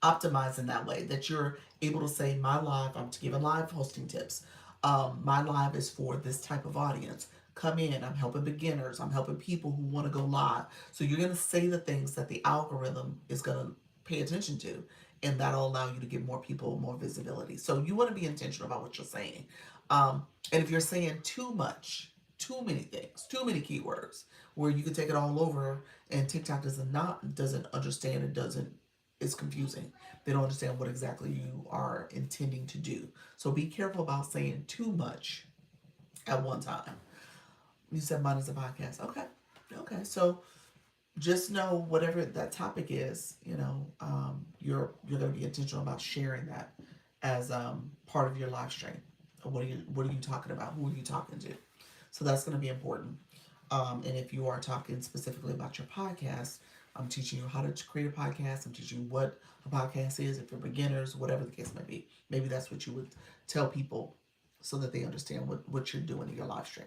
Speaker 1: optimize in that way, that you're able to say, my live, I'm giving live hosting tips. My live is for this type of audience. Come in, I'm helping beginners, I'm helping people who want to go live. So you're going to say the things that the algorithm is going to pay attention to, and that'll allow you to get more people, more visibility. So you want to be intentional about what you're saying. And if you're saying too much, too many things, too many keywords, where you can take it all over, and TikTok doesn't understand, it doesn't, it's confusing. They don't understand what exactly you are intending to do. So be careful about saying too much at one time. You said mine is a podcast. Okay. Okay. So just know whatever that topic is, you're going to be intentional about sharing that as part of your live stream. What are you talking about? Who are you talking to? So that's going to be important. And if you are talking specifically about your podcast, I'm teaching you how to create a podcast. I'm teaching you what a podcast is, if you're beginners, whatever the case may be. Maybe that's what you would tell people so that they understand what you're doing in your live stream.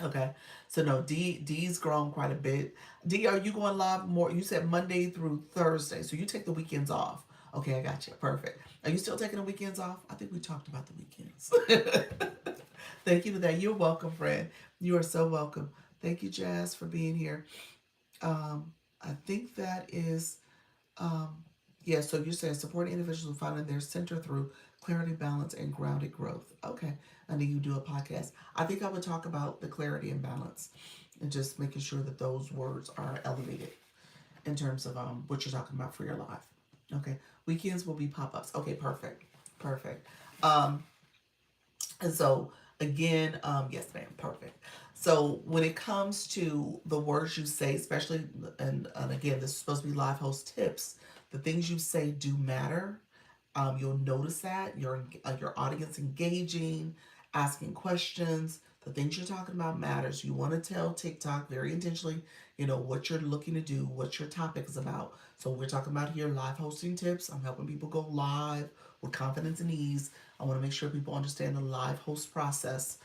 Speaker 1: Okay. So no, D's grown quite a bit. D, are you going live more? You said Monday through Thursday. So you take the weekends off. Okay, I got you. Perfect. Are you still taking the weekends off? I think we talked about the weekends. Thank you for that. You're welcome, friend. You are so welcome. Thank you, Jazz, for being here. I think that is, um, yeah, so you're saying supporting individuals finding their center through clarity, balance, and grounded growth. Okay. And then you do a podcast. I think I would talk about the clarity and balance and just making sure that those words are elevated in terms of what you're talking about for your life. Okay. Weekends will be pop ups. Okay. Perfect. Perfect. Um, and so, again, yes, ma'am, perfect. So, when it comes to the words you say, especially, and again, this is supposed to be live host tips, the things you say do matter. You'll notice that your audience engaging, asking questions. The things you're talking about matters. You want to tell TikTok very intentionally, what you're looking to do, what your topic is about. So we're talking about here live hosting tips. I'm helping people go live with confidence and ease. I want to make sure people understand the live host process,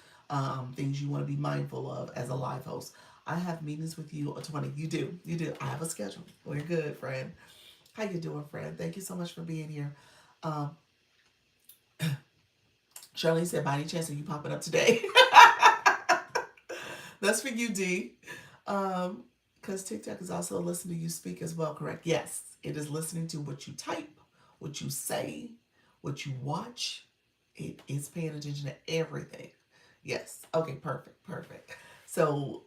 Speaker 1: things you want to be mindful of as a live host. I have meetings with you, 20. You do. I have a schedule. We're good, friend. How you doing, friend? Thank you so much for being here. Um, Charlene said, by any chance are you popping up today? That's for you, D. Because TikTok is also listening to you speak as well, correct? Yes, it is listening to what you type, what you say, what you watch. It is paying attention to everything. Yes. Okay, perfect, perfect. So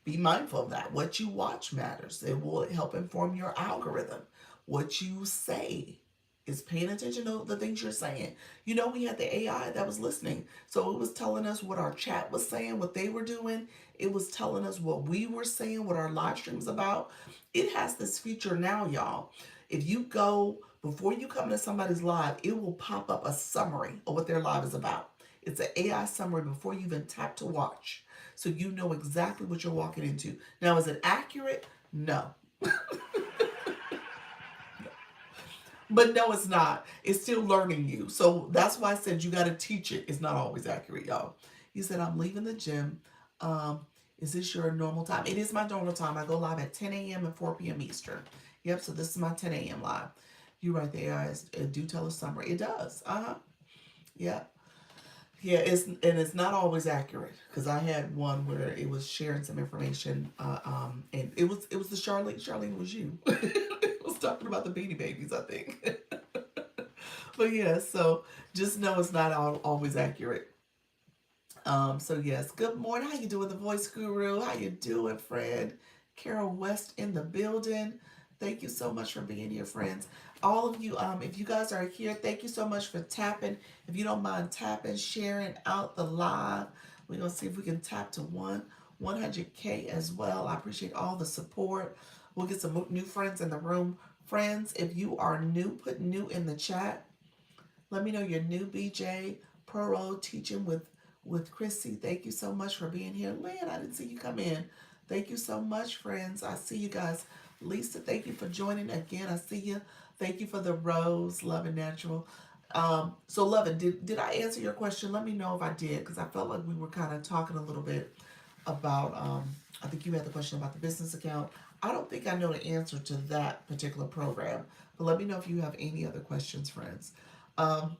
Speaker 1: be mindful of that. What you watch matters. It will help inform your algorithm. What you say is paying attention to the things you're saying. We had the AI that was listening. So it was telling us what our chat was saying, what they were doing. It was telling us what we were saying, what our live stream was about. It has this feature now, y'all. If you go, before you come into somebody's live, it will pop up a summary of what their live is about. It's an AI summary before you even tap to watch. So you know exactly what you're walking into. Now, is it accurate? No. But no, it's not. It's still learning you. So that's why I said you got to teach it. It's not always accurate, y'all. You said, I'm leaving the gym. Um, is this your normal time? It is my normal time. I go live at 10 a.m. and 4 p.m. Eastern. Yep, so this is my 10 a.m. live. You're right there. It do tell a summary. It does. Uh-huh. Yeah. Yeah, it's not always accurate because I had one where it was sharing some information, and it was the Charlene. Charlene was you. It was talking about the Beanie Babies, I think. But yeah, so just know it's not always accurate. So yes, good morning. How you doing, the voice guru? How you doing, Fred? Carol West in the building. Thank you so much for being here, friends. All of you, if you guys are here, thank you so much for tapping. If you don't mind tapping, sharing out the live, we're gonna see if we can tap to 100K as well. I appreciate all the support. We'll get some new friends in the room. Friends, if you are new, put new in the chat. Let me know you're new, BJ. Pro Road teaching with Chrissy. Thank you so much for being here. Lynn, I didn't see you come in. Thank you so much, friends. I see you guys. Lisa, thank you for joining again. I see you. Thank you for the rose, Love and Natural. So Lovin, did I answer your question? Let me know if I did, because I felt like we were kind of talking a little bit about I think you had the question about the business account. I don't think I know the answer to that particular program, but let me know if you have any other questions, friends. Um,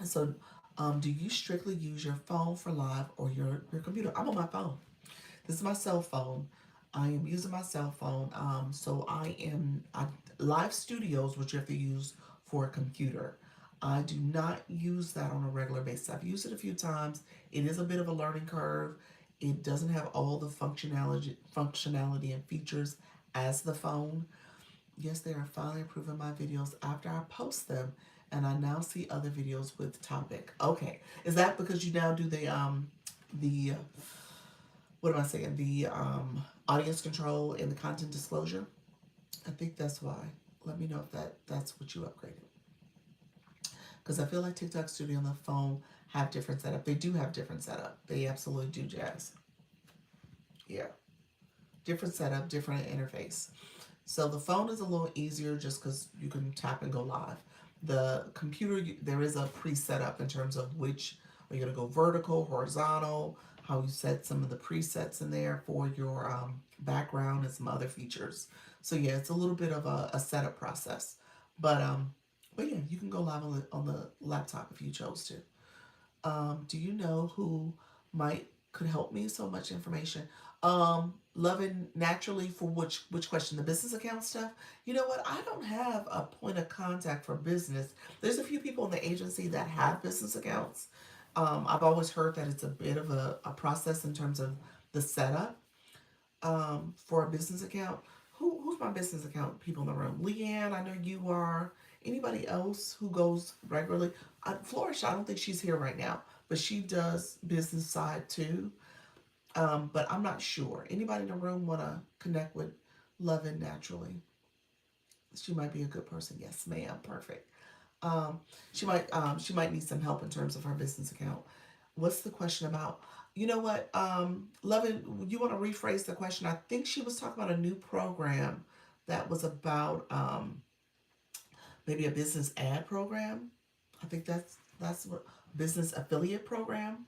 Speaker 1: so do you strictly use your phone for live or your computer? I'm on my phone. This is my cell phone. I am using my cell phone. So Live Studios, which you have to use for a computer. I do not use that on a regular basis. I've used it a few times. It is a bit of a learning curve. It doesn't have all the functionality and features as the phone. Yes, they are finally improving my videos after I post them, and I now see other videos with topic. Okay, is that because you now do the what am I saying? The audience control and the content disclosure? I think that's why. Let me know if that's what you upgraded. Because I feel like TikTok Studio on the phone have different setup. They do have different setup. They absolutely do, Jazz. Yeah, different setup, different interface. So the phone is a little easier just because you can tap and go live. The computer, there is a pre-setup in terms of which, are you going to go vertical, horizontal, how you set some of the presets in there for your background and some other features. So yeah, it's a little bit of a setup process. But yeah, you can go live on the laptop if you chose to. Do you know who might could help me? So much information. Loving naturally for which question? The business account stuff. You know what? I don't have a point of contact for business. There's a few people in the agency that have business accounts. I've always heard that it's a bit of a process in terms of the setup for a business account. Who's my business account people in the room? Leanne, I know you are. Anybody else who goes regularly? Flourish, I don't think she's here right now, but she does business side too. But I'm not sure. Anybody in the room want to connect with Lovin Naturally? She might be a good person. Yes, ma'am. Perfect. Um, she might need some help in terms of her business account. What's the question about? You know what, Lovin, you want to rephrase the question? I think she was talking about a new program that was about maybe a business ad program. I think that's what business affiliate program.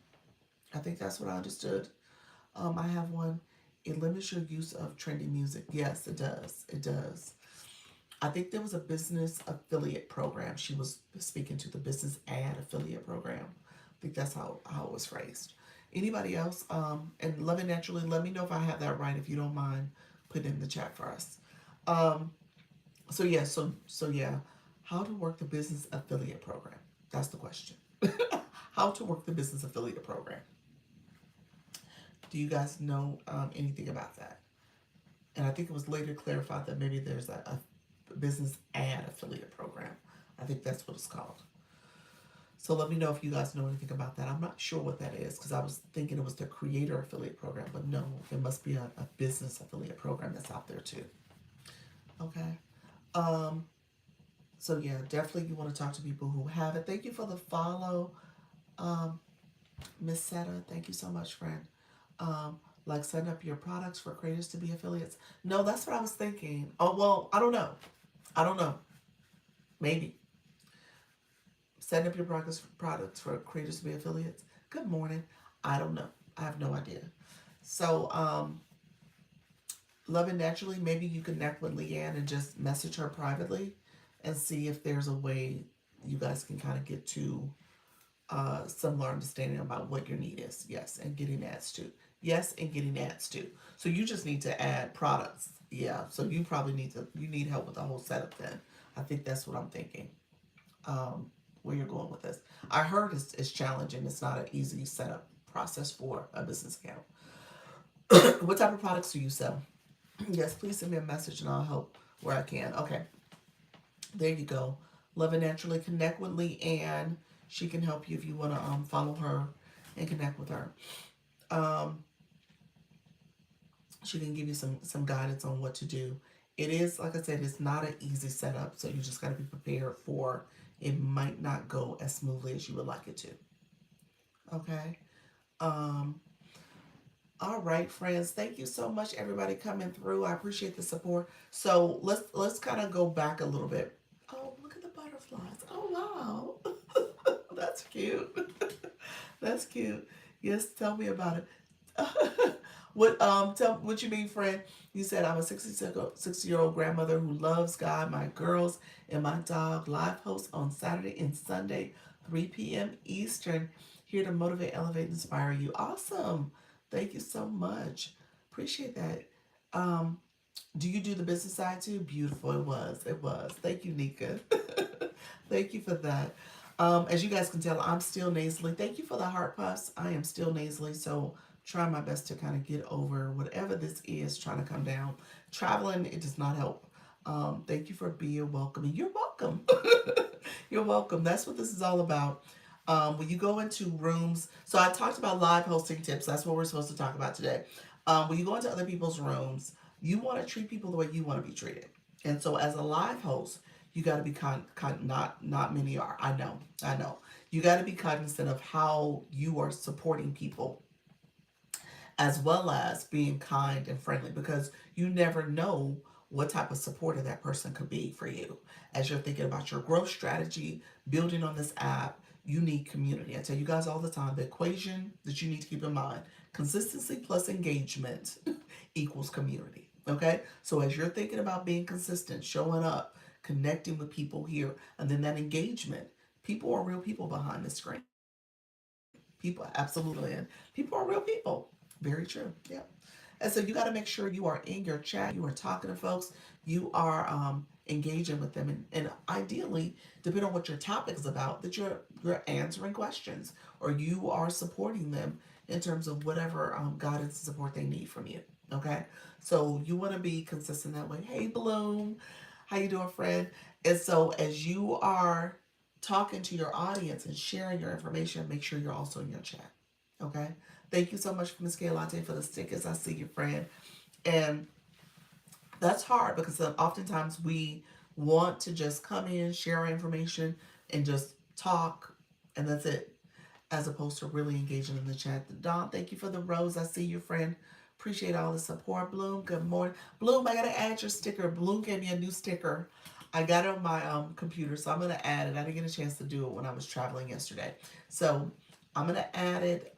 Speaker 1: I think that's what I understood. I have one. It limits your use of trendy music. Yes, it does. It does. I think there was a business affiliate program. She was speaking to the business ad affiliate program. I think that's how it was phrased. Anybody else? And Love It Naturally, let me know if I have that right, if you don't mind putting in the chat for us. Um, so yeah, how to work the business affiliate program? That's the question. How to work the business affiliate program? Do you guys know anything about that? And I think it was later clarified that maybe there's a business ad affiliate program. I think that's what it's called. So let me know if you guys know anything about that. I'm not sure what that is because I was thinking it was the creator affiliate program, but no, there must be a business affiliate program that's out there too. Okay. Um, so yeah, definitely you want to talk to people who have it. Thank you for the follow, um, Miss Seta. Thank you so much, friend. Like setting up your products for creators to be affiliates. No, that's what I was thinking. Oh well, I don't know. I don't know. Maybe setting up your products for creators to be affiliates. Good morning. I don't know. I have no idea. So, Love It Naturally, maybe you connect with Leanne and just message her privately and see if there's a way you guys can kind of get to similar understanding about what your need is. Yes, and getting ads too. Yes, and getting ads too. So you just need to add products. Yeah. So you need help with the whole setup then. I think that's what I'm thinking. Where you're going with this. I heard it's challenging. It's not an easy setup process for a business account. What type of products do you sell? Yes, please send me a message and I'll help where I can. Okay, there you go. Love and Naturally. Connect with Lee Ann. She can help you if you want to follow her and connect with her. Um, she can give you some guidance on what to do. It is, like I said, it's not an easy setup, so you just got to be prepared for it might not go as smoothly as you would like it to. Okay. Um, all right, friends. Thank you so much, everybody coming through. I appreciate the support. So let's kind of go back a little bit. Oh, look at the butterflies. Oh wow. That's cute. That's cute. Yes, tell me about it. Tell what you mean, friend. You said I'm a 60-year-old grandmother who loves God, my girls, and my dog. Live host on Saturday and Sunday, 3 p.m. Eastern. Here to motivate, elevate, inspire you. Awesome. Thank you so much. Appreciate that. Um, do you do the business side too? Beautiful. It was. It was. Thank you, Nika. Thank you for that. As you guys can tell, I'm still nasally. Thank you for the heart puffs. I am still nasally, so trying my best to kind of get over whatever this is trying to come down. Traveling, it does not help. Thank you for being welcoming. You're welcome. You're welcome. That's what this is all about. When you go into rooms, so I talked about live hosting tips. That's what we're supposed to talk about today. When you go into other people's rooms, you want to treat people the way you want to be treated. And so, as a live host, you got to be not many are. I know. You got to be cognizant of how you are supporting people, as well as being kind and friendly, because you never know what type of supporter that person could be for you as you're thinking about your growth strategy, building on this app. You need community. I tell you guys all the time, the equation that you need to keep in mind: consistency plus engagement equals community. Okay, so as you're thinking about being consistent, showing up, connecting with people here, and then that engagement, people are real people behind the screen. People absolutely, and people are real people. Very true. Yeah. And so you got to make sure you are in your chat, you are talking to folks, you are engaging with them, and ideally, depending on what your topic is about, that you're answering questions or you are supporting them in terms of whatever guidance and support they need from you. Okay, so you want to be consistent that way. Hey, Bloom, how you doing, friend? And so as you are talking to your audience and sharing your information, make sure you're also in your chat. Okay. Thank you so much, Miss K Latte, for the stickers. I see you, friend. And that's hard because oftentimes we want to just come in, share our information, and just talk, and that's it, as opposed to really engaging in the chat. Don, thank you for the rose. I see you, friend. Appreciate all the support. Bloom, good morning. Bloom, I gotta add your sticker. Bloom gave me a new sticker. I got it on my computer, so I'm gonna add it. I didn't get a chance to do it when I was traveling yesterday, so I'm gonna add it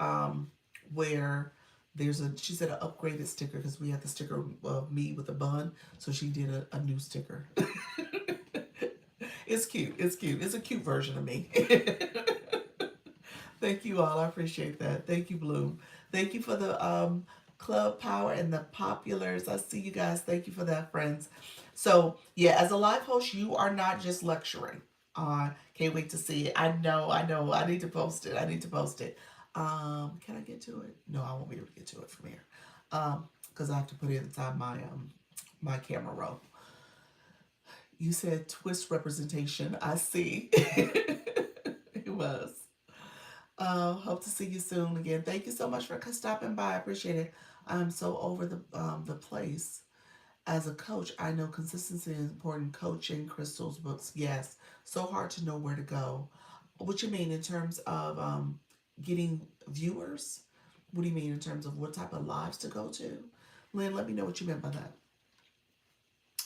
Speaker 1: where there's a. She said an upgraded sticker because we had the sticker of me with a bun, so she did a new sticker. It's cute. It's cute. It's a cute version of me. Thank you all. I appreciate that. Thank you, Bloom. Thank you for the club power and the populars. I see you guys. Thank you for that, friends. So yeah, as a live host, you are not just lecturing. Can't wait to see it. I know, I know. I need to post it. I need to post it. Can I get to it? No, I won't be able to get to it from here. Because I have to put it inside my camera roll. You said twist representation. I see. It was. Hope to see you soon again. Thank you so much for stopping by. I appreciate it. I'm so over the place. As a coach, I know consistency is important. Coaching, crystals, books, yes. So hard to know where to go. What you mean in terms of getting viewers? What do you mean in terms of what type of lives to go to? Lynn, let me know what you meant by that.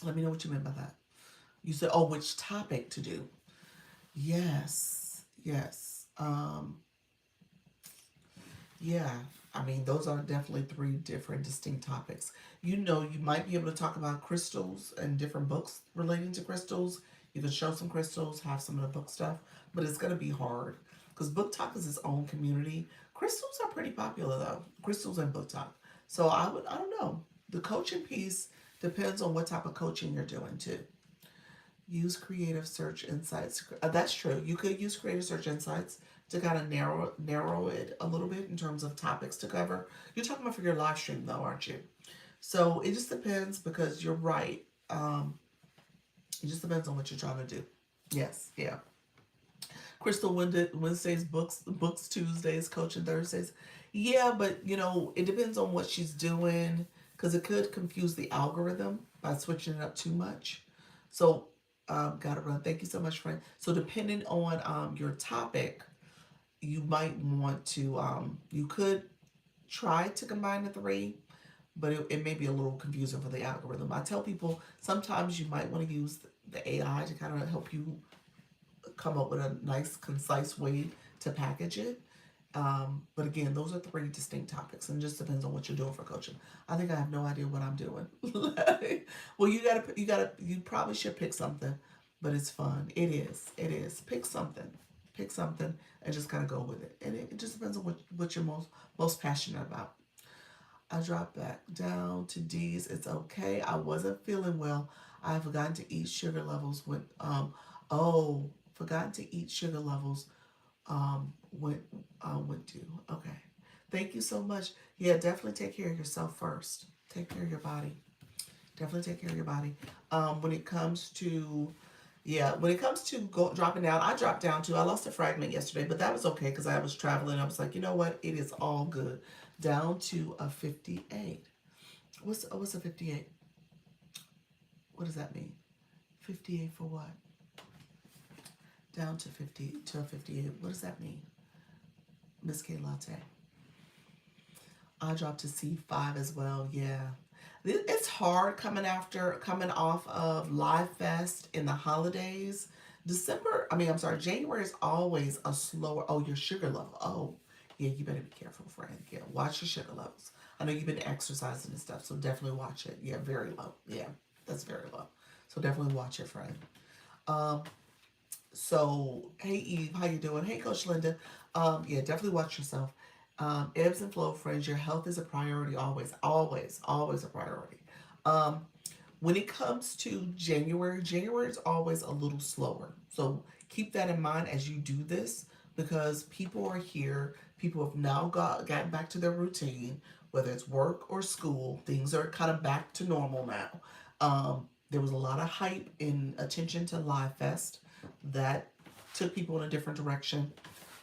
Speaker 1: Let me know what you meant by that. You said, oh, which topic to do? Yes, yes. Yeah, I mean, those are definitely three different distinct topics. You know, you might be able to talk about crystals and different books relating to crystals. You can show some crystals, have some of the book stuff, but it's going to be hard because Book Talk is its own community. Crystals are pretty popular though, crystals and Book Talk. So I don't know. The coaching piece depends on what type of coaching you're doing too. Use Creative Search Insights. That's true. You could use Creative Search Insights to kind of narrow it a little bit in terms of topics to cover. You're talking about for your live stream though, aren't you? So it just depends because you're right. It just depends on what you're trying to do. Yes, yeah. Crystal Wednesdays, books Tuesdays, coaching Thursdays. Yeah, but it depends on what she's doing because it could confuse the algorithm by switching it up too much. So, gotta run. Thank you so much, friend. So, depending on your topic, you might want to you could try to combine the three, but it may be a little confusing for the algorithm. I tell people sometimes you might want to use the AI to kind of help you come up with a nice, concise way to package it. But again, those are three distinct topics, and it just depends on what you're doing for coaching. I think I have no idea what I'm doing. Well, you probably should pick something, but it's fun. It is. Pick something, and just kind of go with it. And it just depends on what you're most passionate about. I dropped back down to D's. It's okay. I wasn't feeling well. I have forgotten to eat sugar levels when oh forgotten to eat sugar levels went went to. Okay. Thank you so much. Yeah, definitely take care of yourself first. Take care of your body. Definitely take care of your body. When it comes to when it comes to dropping down, I dropped down too. I lost a fragment yesterday, but that was okay because I was traveling. I was like, you know what? It is all good. Down to a 58. What's a 58? What does that mean? 58 for what? Down to 50 to a 58. What does that mean? Miss K Latte. I dropped to C5 as well. Yeah. It's hard coming off of Live Fest in the holidays. I'm sorry, January is always a slower. Oh, your sugar level. Oh, yeah, you better be careful, friend. Yeah, watch your sugar levels. I know you've been exercising and stuff, so definitely watch it. Yeah, very low. Yeah, that's very low. So definitely watch it, friend. Um, so, hey Eve, how you doing? Hey Coach Linda. Yeah, definitely watch yourself. Ebbs and flow, friends. Your health is a priority always, always, always a priority. Um, when it comes to January, January is always a little slower. So keep that in mind as you do this because people are here. People have now gotten back to their routine, whether it's work or school. Things are kind of back to normal now. There was a lot of hype and attention to Live Fest that took people in a different direction.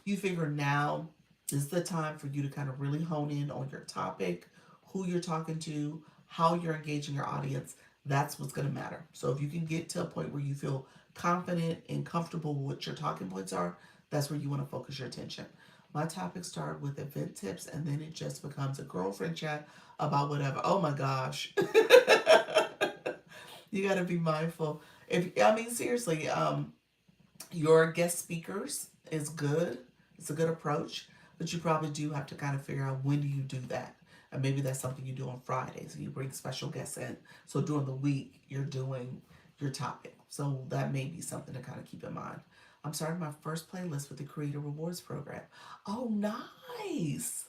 Speaker 1: You figure now is the time for you to kind of really hone in on your topic, who you're talking to, how you're engaging your audience. That's what's going to matter. So if you can get to a point where you feel confident and comfortable with what your talking points are, that's where you want to focus your attention. My topics start with event tips and then it just becomes a girlfriend chat about whatever. Oh my gosh. You got to be mindful. Seriously, your guest speakers is good. It's a good approach, but you probably do have to kind of figure out when do you do that. And maybe that's something you do on Fridays. You bring special guests in. So during the week, you're doing your topic. So that may be something to kind of keep in mind. I'm starting my first playlist with the Creator Rewards program. Oh, nice.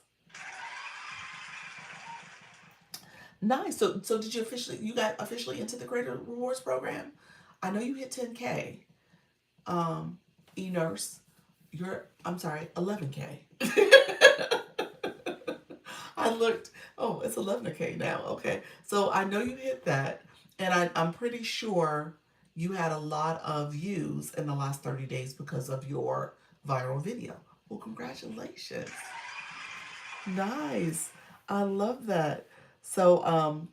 Speaker 1: Nice. So did you got officially into the Creator Rewards program? I know you hit 10K. E-nurse, I'm sorry, 11K. I looked, oh, it's 11K now. Okay. So I know you hit that. And I'm pretty sure you had a lot of views in the last 30 days because of your viral video. Well, congratulations. Nice. I love that. So,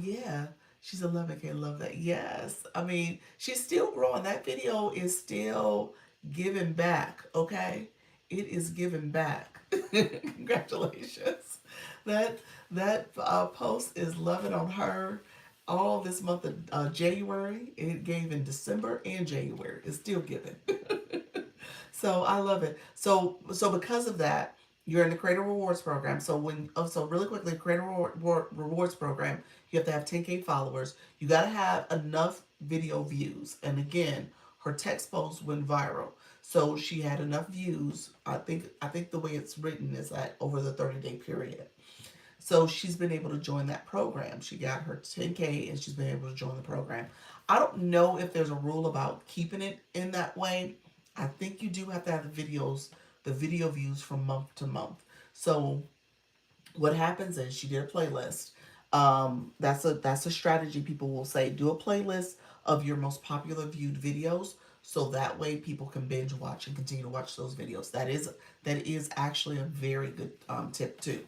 Speaker 1: yeah, she's 11K. Love that. Yes. I mean, she's still growing. That video is still giving back. Okay. It is giving back. Congratulations. That post is loving on her all this month of January. It gave in December and January. It's still giving. So I love it. So because of that, you're in the Creator Rewards program. So really quickly, Creator Rewards program, you have to have 10K followers. You got to have enough video views. And again, her text post went viral. So she had enough views. I think the way it's written is that over the 30-day period. So she's been able to join that program. She got her 10K and she's been able to join the program. I don't know if there's a rule about keeping it in that way. I think you do have to have the video views from month to month. So what happens is she did a playlist. That's a strategy. People will say, do a playlist of your most popular viewed videos, so that way people can binge watch and continue to watch those videos. That is actually a very good tip too,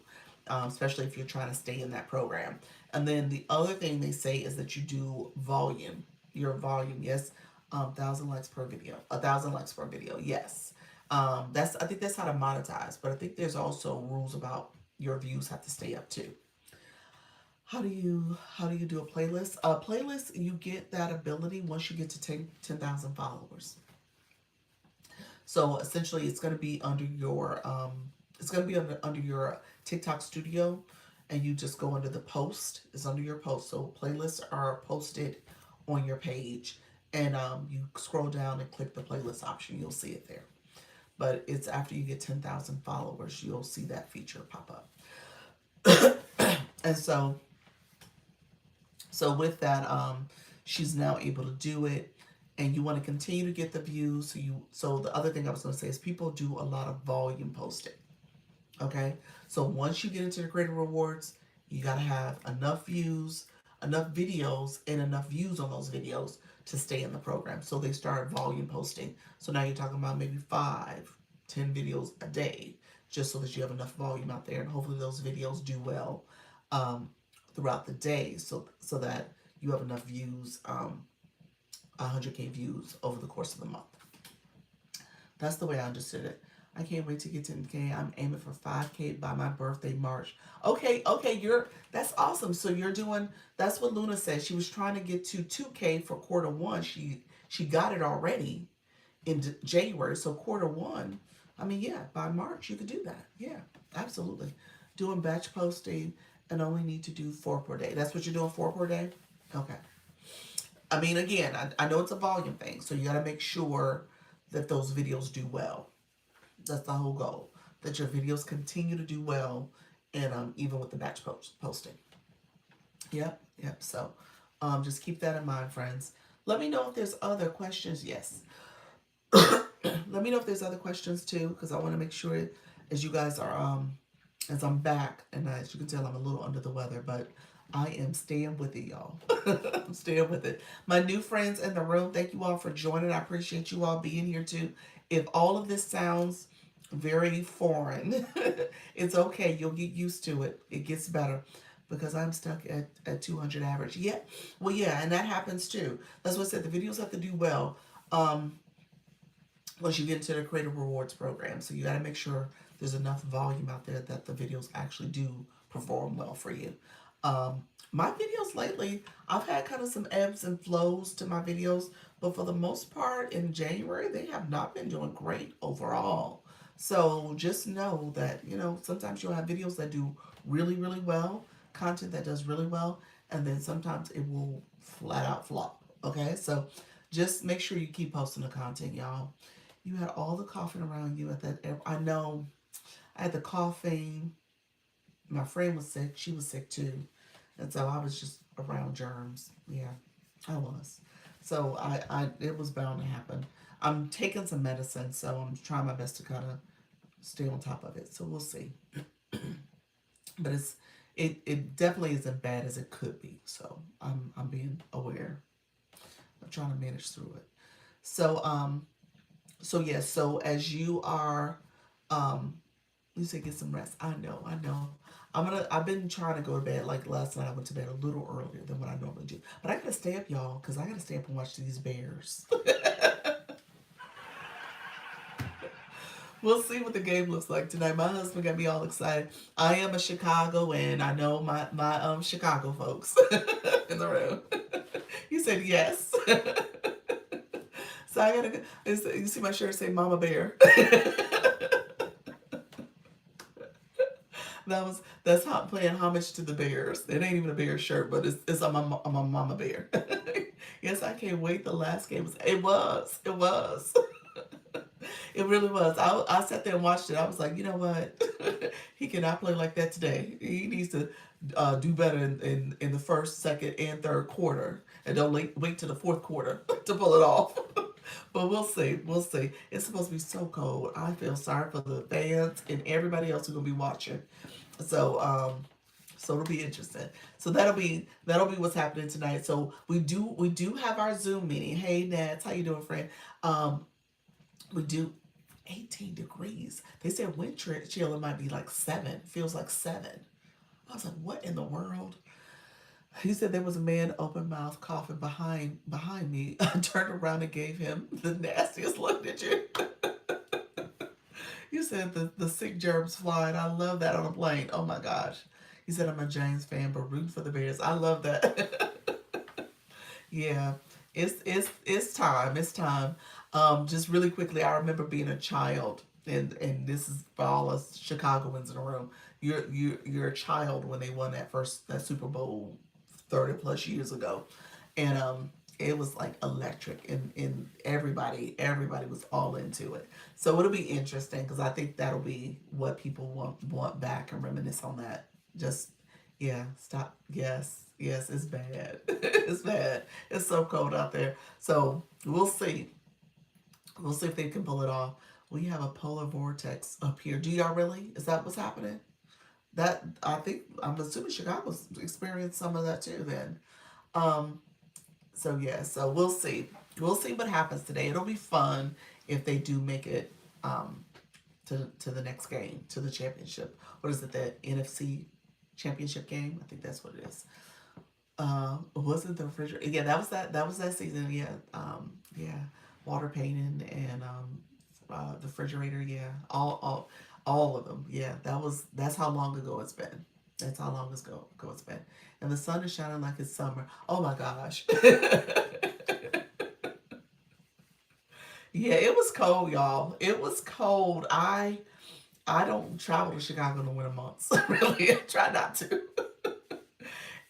Speaker 1: especially if you're trying to stay in that program. And then the other thing they say is that you do volume. Your volume, yes, 1,000 likes per video, 1,000 likes per video, yes. I think that's how to monetize, but I think there's also rules about your views have to stay up too. How do you do a playlist? A playlist, you get that ability once you get to 10,000 followers. So essentially, it's gonna be under your TikTok studio, and you just go under the post. It's under your post. So playlists are posted on your page, and you scroll down and click the playlist option. You'll see it there. But it's after you get 10,000 followers, you'll see that feature pop up. And so with that, she's now able to do it, and you want to continue to get the views. So the other thing I was going to say is people do a lot of volume posting. Okay, so once you get into the creator rewards, you got to have enough views, enough videos, and enough views on those videos to stay in the program. So they start volume posting. So now you're talking about maybe 5, 10 videos a day, just so that you have enough volume out there, and hopefully those videos do well um, throughout the day, so that you have enough views, 100K views over the course of the month. That's the way I understood it. I can't wait to get to 10K. I'm aiming for 5K by my birthday, March. Okay, that's awesome. So you're doing, that's what Luna said. She was trying to get to 2K for quarter one. She got it already in January. So quarter one, I mean, yeah, by March you could do that. Yeah, absolutely. Doing batch posting and only need to do 4 per day. That's what you're doing, 4 per day? Okay. I mean, again, I know it's a volume thing, so you got to make sure that those videos do well. That's the whole goal. That your videos continue to do well, and even with the batch posting. Yep. So, just keep that in mind, friends. Let me know if there's other questions. Yes. Let me know if there's other questions too, because I want to make sure as you guys are as I'm back, and as you can tell, I'm a little under the weather, but I am staying with it, y'all. I'm staying with it. My new friends in the room, thank you all for joining. I appreciate you all being here too. If all of this sounds very foreign, it's okay. You'll get used to it. It gets better because I'm stuck at 200 average. Yeah, well, yeah, and that happens too. That's what I said. The videos have to do well. Um, Once you get into the creative rewards program. So you got to make sure there's enough volume out there that the videos actually do perform well for you. My videos lately, I've had kind of some ebbs and flows to my videos, but for the most part in January, they have not been doing great overall. So just know that, sometimes you'll have videos that do really, really well, content that does really well, and then sometimes it will flat out flop. Okay, so just make sure you keep posting the content, y'all. You had all the coughing around you at that. I know I had the coughing. My friend was sick. She was sick too. And so I was just around germs. Yeah, I was. So it was bound to happen. I'm taking some medicine, so I'm trying my best to kind of stay on top of it. So we'll see. But it definitely isn't bad as it could be. So I'm being aware. I'm trying to manage through it. So yes, so as you are you say get some rest. I know. I've been trying to go to bed, like last night I went to bed a little earlier than what I normally do. But I gotta stay up, y'all, because I gotta stay up and watch these Bears. We'll see what the game looks like tonight. My husband got me all excited. I am a Chicago, and I know my Chicago folks in the room. He said yes. So I gotta go. You see my shirt say Mama Bear. That's how paying homage to the Bears. It ain't even a Bear shirt, but it's I'm a Mama Bear. Yes, I can't wait. The last game was. It really was. I sat there and watched it. I was like, you know what? He cannot play like that today. He needs to do better in the first, second, and third quarter, and don't wait to the fourth quarter to pull it off. But we'll see. We'll see. It's supposed to be so cold. I feel sorry for the fans and everybody else who's gonna be watching. So So it'll be interesting. So that'll be what's happening tonight. So we do have our Zoom meeting. Hey Nats, how you doing, friend? Um, we do 18 degrees. They said wind chill it might be like 7. Feels like 7. I was like, what in the world? He said there was a man open mouth coughing behind me. I turned around and gave him the nastiest look. Did you? You said the sick germs flying. I love that on a plane. Oh my gosh. He said I'm a James fan, but root for the Bears. I love that. Yeah, it's time. It's time. Just really quickly, I remember being a child, and this is for all us Chicagoans in the room. You're a child when they won that Super Bowl 30 plus years ago, and it was like electric, and everybody was all into it. So it'll be interesting because I think that'll be what people want back and reminisce on that. Just yeah, stop. Yes, yes, it's bad. It's bad. It's so cold out there. So we'll see. We'll see if they can pull it off. We have a polar vortex up here. Do y'all really? Is that what's happening? That I think I'm assuming Chicago's experienced some of that too. Then, um. So yeah. So we'll see. We'll see what happens today. It'll be fun if they do make it um to the next game, to the championship. What is it? The NFC championship game? I think that's what it is. Was it the refrigerator? Yeah, that was that season. Yeah, yeah, water painting and the refrigerator. Yeah, all of them. Yeah, that's how long ago it's been. That's how long ago it's been. And the sun is shining like it's summer. Oh my gosh. Yeah, it was cold, y'all. It was cold. I don't travel to Chicago in the winter months. Really, I try not to.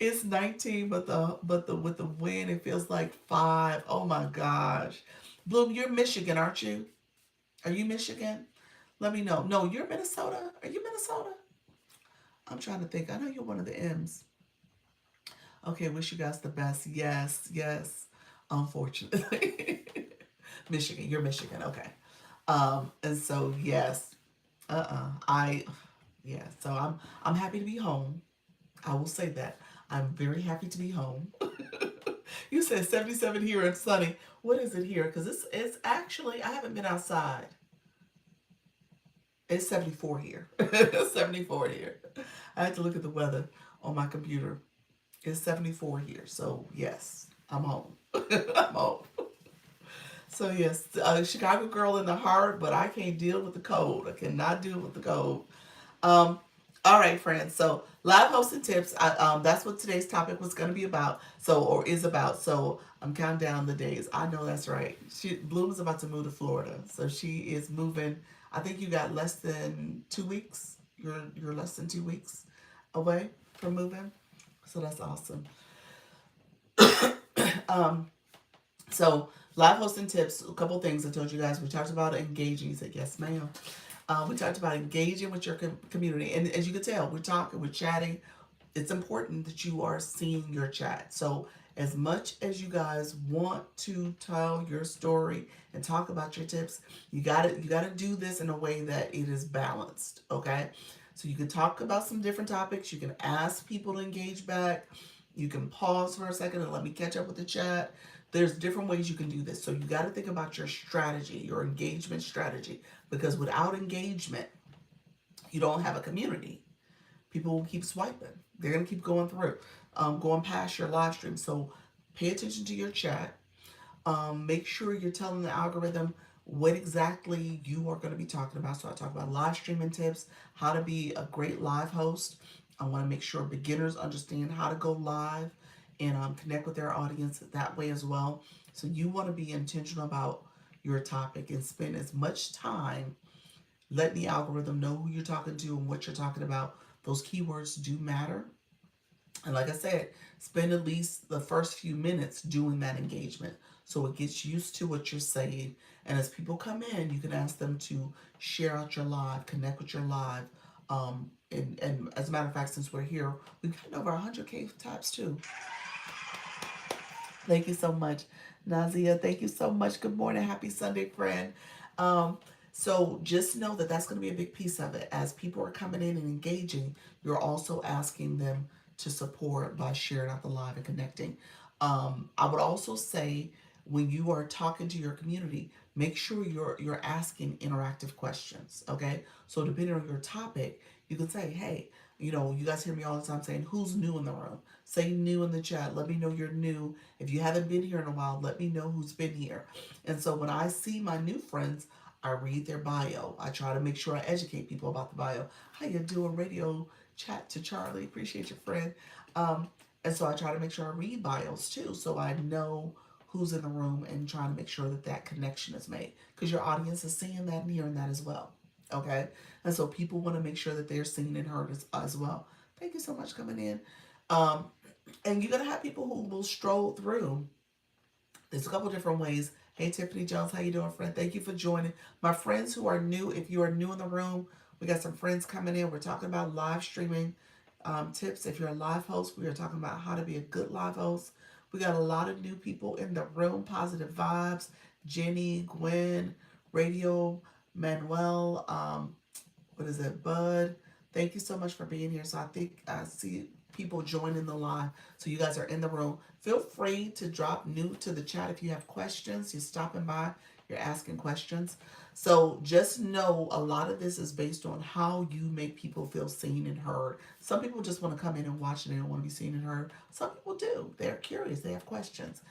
Speaker 1: It's 19, but the with the wind, it feels like 5. Oh my gosh. Bloom, you're Michigan, aren't you? Are you Michigan? Let me know. No, you're Minnesota. Are you Minnesota? I'm trying to think. I know you're one of the M's. Okay, wish you guys the best. Yes, yes. Unfortunately. Michigan. You're Michigan. Okay. And so yes. I yeah, so I'm happy to be home. I will say that. I'm very happy to be home. You said 77 here and sunny. What is it here? Because it's actually I haven't been outside. It's 74 here. 74 here. I had to look at the weather on my computer. It's 74 here. So yes, I'm home. I'm home. So yes, Chicago girl in the heart, but I can't deal with the cold. I cannot deal with the cold. Um, all right, friends. So live hosting tips. That's what today's topic was going to be about. So or is about. So I'm counting down the days. I know that's right. Bloom is about to move to Florida, so she is moving. I think you got less than 2 weeks. You're less than 2 weeks away from moving. So that's awesome. Um, so live hosting tips. A couple things I told you guys. We talked about engaging. You said yes, ma'am. We talked about engaging with your community, and as you can tell, we're talking, we're chatting. It's important that you are seeing your chat. So as much as you guys want to tell your story and talk about your tips, you got to do this in a way that it is balanced. Okay, so you can talk about some different topics. You can ask people to engage back. You can pause for a second and let me catch up with the chat. There's different ways you can do this. So you got to think about your strategy, your engagement strategy, because without engagement, you don't have a community. People will keep swiping. They're going to keep going through, going past your live stream. So pay attention to your chat. Make sure you're telling the algorithm what exactly you are going to be talking about. So I talk about live streaming tips, how to be a great live host. I want to make sure beginners understand how to go live and connect with their audience that way as well. So you want to be intentional about your topic and spend as much time letting the algorithm know who you're talking to and what you're talking about. Those keywords do matter. And like I said, spend at least the first few minutes doing that engagement so it gets used to what you're saying. And as people come in, you can ask them to share out your live, connect with your live. And as a matter of fact, since we're here, we've gotten over 100K taps too. Thank you so much, Nazia. Thank you so much. Good morning. Happy Sunday, friend. Um, So just know that that's going to be a big piece of it. As people are coming in and engaging, you're also asking them to support by sharing out the live and connecting. I would also say when you are talking to your community, make sure you're asking interactive questions. Okay, so depending on your topic, you can say, hey, you guys hear me all the time saying, who's new in the room? Say new in the chat. Let me know you're new. If you haven't been here in a while, let me know who's been here. And so when I see my new friends, I read their bio. I try to make sure I educate people about the bio. How you doing? Radio chat to Charlie. Appreciate your friend. Um, and so I try to make sure I read bios too, so I know who's in the room and trying to make sure that that connection is made because your audience is seeing that and hearing that as well. Okay, and so people want to make sure that they're seen and heard as well. Thank you so much for coming in. Um, and you're gonna have people who will stroll through. There's a couple different ways. Hey Tiffany Jones, how you doing, friend? Thank you for joining. My friends who are new, if you are new in the room, we got some friends coming in. We're talking about live streaming tips. If you're a live host, we are talking about how to be a good live host. We got a lot of new people in the room. Positive vibes. Jenny, Gwen, Radio, Manuel. What is it, Bud? Thank you so much for being here. So I think I see people joining the live. So you guys are in the room. Feel free to drop new to the chat if you have questions. You're stopping by, you're asking questions. So just know a lot of this is based on how you make people feel seen and heard. Some people just want to come in and watch and they don't want to be seen and heard. Some people do. They're curious. They have questions.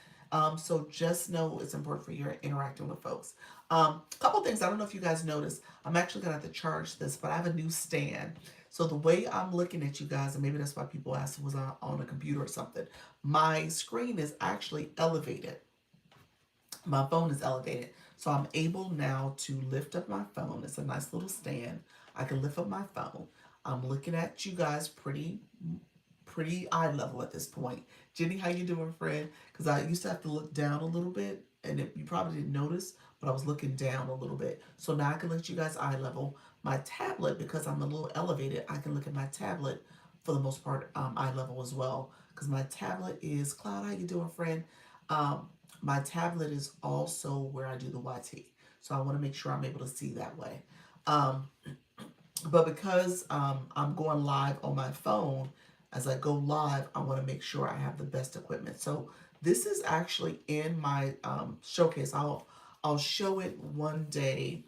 Speaker 1: So just know it's important for you interacting with folks. Couple things. I don't know if you guys noticed. I'm actually gonna have to charge this, but I have a new stand. So the way I'm looking at you guys, and maybe that's why people asked was on a computer or something. My screen is actually elevated. My phone is elevated. So I'm able now to lift up my phone. It's a nice little stand. I can lift up my phone. I'm looking at you guys pretty eye level at this point. Jenny, how you doing, friend? Because I used to have to look down a little bit, and you probably didn't notice, but I was looking down a little bit. So now I can look at you guys eye level. My tablet, because I'm a little elevated, I can look at my tablet for the most part eye level as well. Because my tablet is, Cloud, how you doing, friend? Um, my tablet is also where I do the YT. So I want to make sure I'm able to see that way. Um, but because I'm going live on my phone, as I go live, I want to make sure I have the best equipment. So this is actually in my showcase. I'll show it one day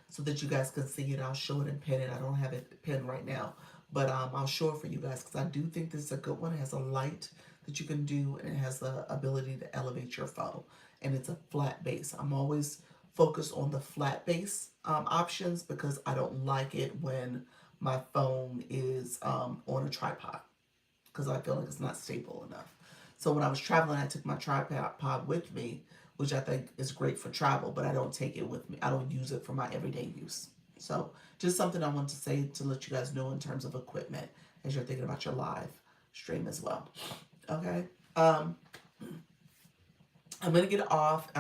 Speaker 1: so that you guys can see it. I'll show it and pin it. I don't have it pinned right now, but I'll show it for you guys because I do think this is a good one. It has a light that you can do, and it has the ability to elevate your phone, and it's a flat base. I'm always focused on the flat base options because I don't like it when my phone is on a tripod because I feel like it's not stable enough. So when I was traveling, I took my tripod with me, which I think is great for travel, but I don't take it with me. I don't use it for my everyday use. So just something I want to say to let you guys know in terms of equipment as you're thinking about your live stream as well. Okay. I'm going to get off.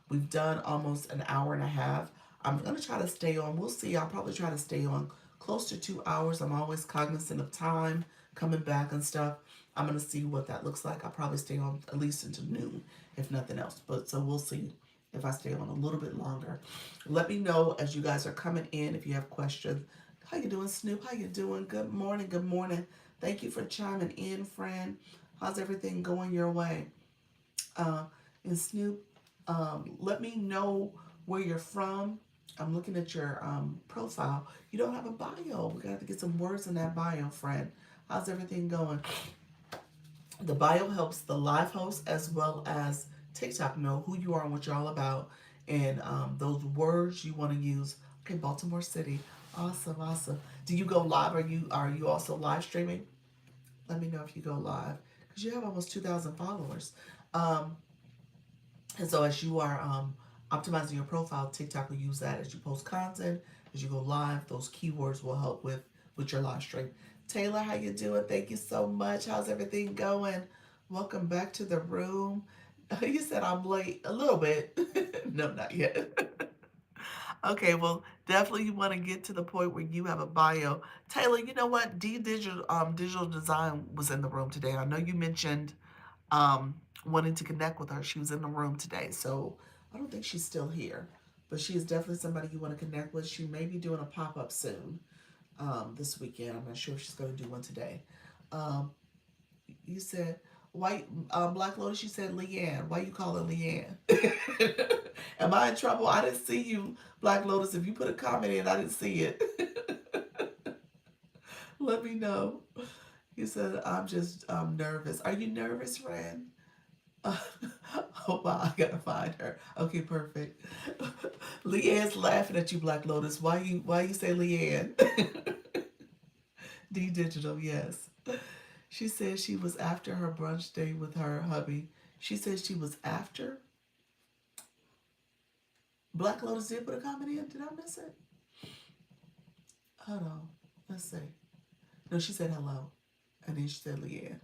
Speaker 1: We've done almost an hour and a half. I'm going to try to stay on. We'll see. I'll probably try to stay on close to 2 hours. I'm always cognizant of time, coming back and stuff. I'm going to see what that looks like. I'll probably stay on at least into noon, if nothing else. But so we'll see if I stay on a little bit longer. Let me know as you guys are coming in if you have questions. How you doing, Snoop? How you doing? Good morning. Good morning. Thank you for chiming in, friend. How's everything going your way? Uh, and Snoop, let me know where you're from. I'm looking at your profile. You don't have a bio. We got to get some words in that bio, friend. How's everything going? The bio helps the live host as well as TikTok know who you are and what you're all about, and those words you want to use. Okay, Baltimore City. Awesome, awesome. Do you go live? Are you also live streaming? Let me know if you go live because you have almost 2,000 followers. Um, and so as you are optimizing your profile, TikTok will use that as you post content, as you go live. Those keywords will help with your live stream. Taylor, how you doing? Thank you so much. How's everything going? Welcome back to the room. You said I'm late a little bit. No, not yet. Okay, well, definitely you want to get to the point where you have a bio. Taylor, you know what? D Digital Design was in the room today. I know you mentioned wanting to connect with her. She was in the room today, so I don't think she's still here. but she is definitely somebody you want to connect with. She may be doing a pop up soon, this weekend. I'm not sure if she's going to do one today. Um, you said white Black Lotus. You said Leanne. Why you call her Leanne? Am I in trouble? I didn't see you, Black Lotus. If you put a comment in, I didn't see it. Let me know. You said I'm just nervous. Are you nervous, friend? Oh wow, I gotta find her. Okay, perfect. Leanne's laughing at you, Black Lotus. Why you say Leanne? D Digital, yes. She said she was after her brunch date with her hubby. She said she was after. Black Lotus did put a comment in. Did I miss it? Hold on. Let's see. No, she said hello. And then she said Leanne.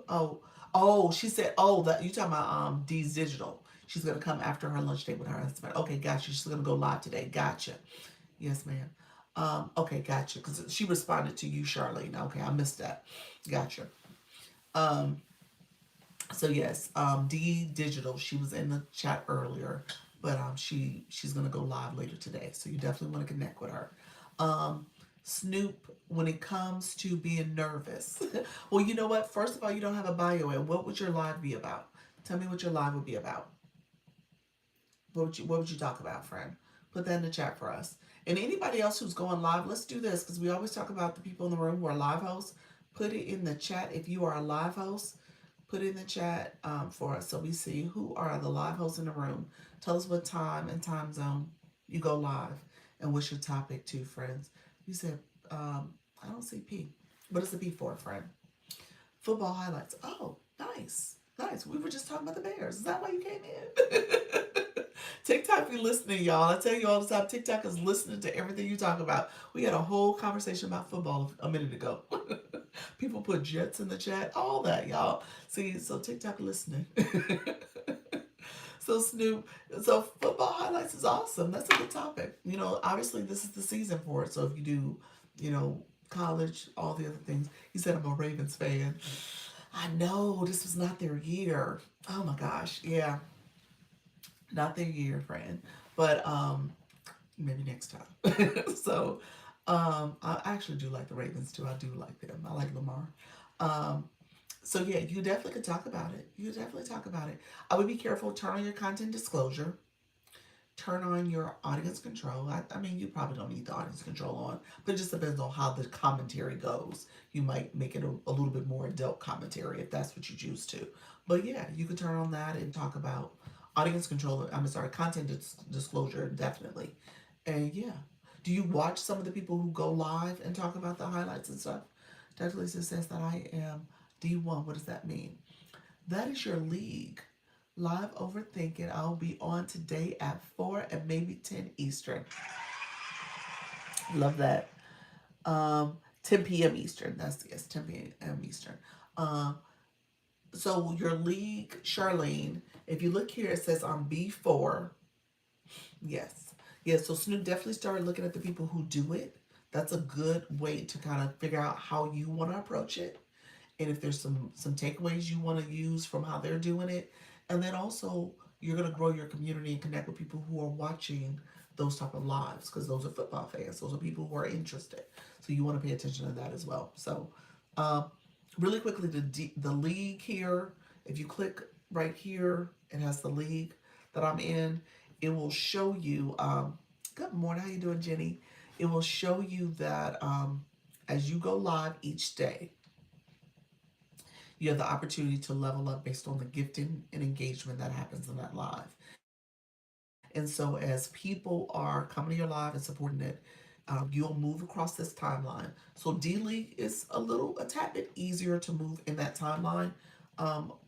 Speaker 1: Oh, oh, she said, oh, that you talking about D's Digital. She's gonna come after her lunch date with her husband. Okay, gotcha. She's gonna go live today. Gotcha. Yes, ma'am. Okay, gotcha. Because she responded to you, Charlene. Okay, I missed that. Gotcha. Um, so yes, D Digital. She was in the chat earlier, but she's gonna go live later today. So you definitely want to connect with her. Um, Snoop, when it comes to being nervous, well, you know what? First of all, you don't have a bio, and what would your live be about? Tell me what your live would be about. What would you talk about, friend? Put that in the chat for us. And anybody else who's going live, let's do this because we always talk about the people in the room who are live hosts. Put it in the chat if you are a live host. Put it in the chat for us so we see who are the live hosts in the room. Tell us what time and time zone you go live and what's your topic too, friends. You said I don't see P. What is the P for, friend? Football highlights. Oh, nice. Nice. We were just talking about the Bears. Is that why you came in? TikTok be listening, y'all. I tell you all the time, TikTok is listening to everything you talk about. We had a whole conversation about football a minute ago. People put Jets in the chat, all that, y'all. See, so TikTok listening. So Snoop, so football highlights is awesome. That's a good topic. Obviously this is the season for it. So if you do, college, all the other things. You said I'm a Ravens fan. I know this was not their year. Oh my gosh, yeah, not their year, friend. But maybe next time. So I actually do like the Ravens too. I do like them. I like Lamar. Um, so yeah, you definitely could talk about it. You could definitely talk about it. I would be careful. Turn on your content disclosure. Turn on your audience control. I mean, you probably don't need the audience control on, but it just depends on how the commentary goes. You might make it a little bit more adult commentary if that's what you choose to. But yeah, you could turn on that and talk about audience control. I'm sorry, content disclosure, definitely. And yeah, do you watch some of the people who go live and talk about the highlights and stuff? Definitely says that I am D1. What does that mean? That is your league. Live Overthinking. I'll be on today at 4 and maybe 10 Eastern. Love that. 10 p.m. Eastern. That's yes, 10 p.m. Eastern. Um, so your league, Charlene, if you look here, it says on B4. Yes. Yeah, so Snoop definitely started looking at the people who do it. That's a good way to kind of figure out how you want to approach it. And if there's some takeaways you want to use from how they're doing it. And then also you're going to grow your community and connect with people who are watching those type of lives because those are football fans. Those are people who are interested. So you want to pay attention to that as well. So um, really quickly, the league here, if you click right here, it has the league that I'm in. It will show you, good morning, how you doing, Jenny? It will show you that as you go live each day, you have the opportunity to level up based on the gifting and engagement that happens in that live. And so as people are coming to your live and supporting it, you'll move across this timeline. So D League is a tad bit easier to move in that timeline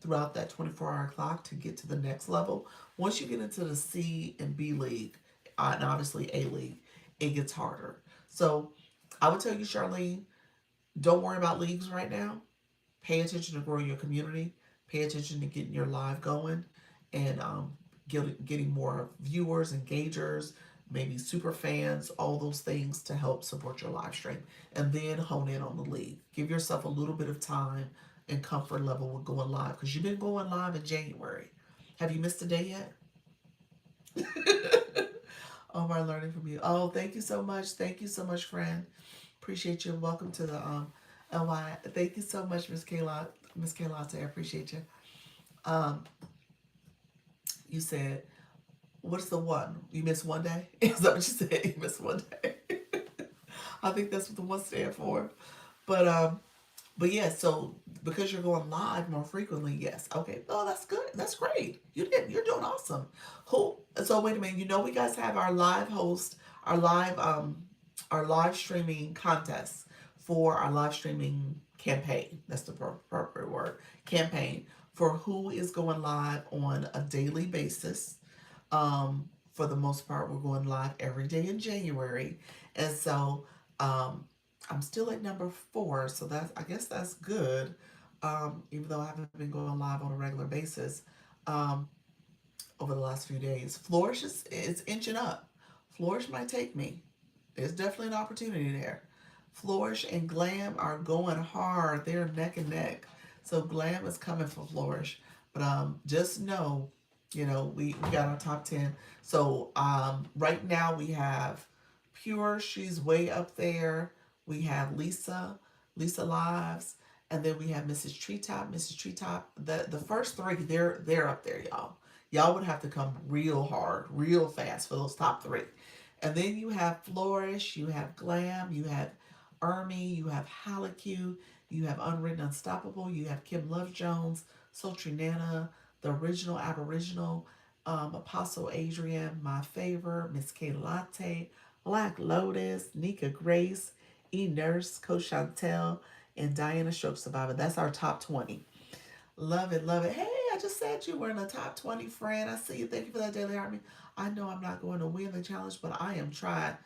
Speaker 1: throughout that 24-hour clock to get to the next level. Once you get into the C and B League, and obviously A League, it gets harder. So I would tell you, Charlene, don't worry about leagues right now. Pay attention to growing your community. Pay attention to getting your live going and getting more viewers, engagers, maybe super fans, all those things to help support your live stream. And then hone in on the league. Give yourself a little bit of time and comfort level with going live because you've been going live in January. Have you missed a day yet? Omar, learning from you. Oh, thank you so much. Thank you so much, friend. Appreciate you. Welcome to the LY. Thank you so much, Miss Kayla. Miss Kaylate, I appreciate you. Um, you said, what's the one? You missed one day? Is that what you said? You missed one day. I think that's what the one stand for. But but yeah, so because you're going live more frequently, yes. Okay. Oh, that's good. That's great. You're doing awesome. Who so wait a minute, we guys have our live host, our live streaming contest for our live streaming campaign. That's the appropriate word. Campaign for who is going live on a daily basis. For the most part, we're going live every day in January. And so I'm still at number 4, so that's I guess that's good. Even though I haven't been going live on a regular basis um, over the last few days. Flourish is inching up. Flourish might take me. There's definitely an opportunity there. Flourish and Glam are going hard. They're neck and neck. So Glam is coming for Flourish. But just know, we got our top 10. So right now we have Pure, she's way up there. We have Lisa Lives, and then we have Mrs. Treetop. Mrs. Treetop. The first three, they're up there, y'all. Y'all would have to come real hard, real fast for those top three. And then you have Flourish, you have Glam, you have Ermi, you have Halleck, you have Unwritten Unstoppable, you have Kim Love Jones, Sultry Nana, the original Aboriginal, Apostle Adrian, My Favor, Miss K Latte, Black Lotus, Nika Grace, E Nurse, Coach Chantel, and Diana Stroke Survivor. That's our top 20. Love it, love it. Hey, I just said you were in the top 20, friend. I see you. Thank you for that daily army. I know I'm not going to win the challenge, but I am trying.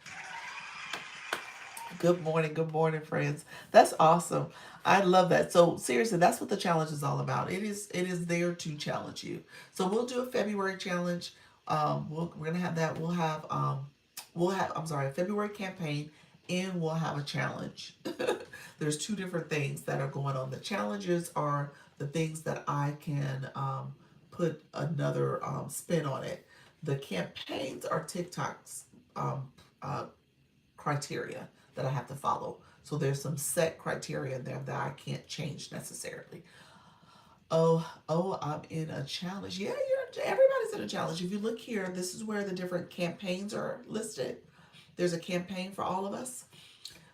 Speaker 1: Good morning, friends. That's awesome. I love that. So seriously, that's what the challenge is all about. It is there to challenge you. So we'll do a February challenge. We're gonna have that. We'll have I'm sorry, a February campaign, and we'll have a challenge. There's two different things that are going on. The challenges are the things that I can put another spin on it. The campaigns are TikTok's um, uh, criteria that I have to follow. So there's some set criteria there that I can't change necessarily. Oh, I'm in a challenge. Yeah, everybody's in a challenge. If you look here, this is where the different campaigns are listed. There's a campaign for all of us.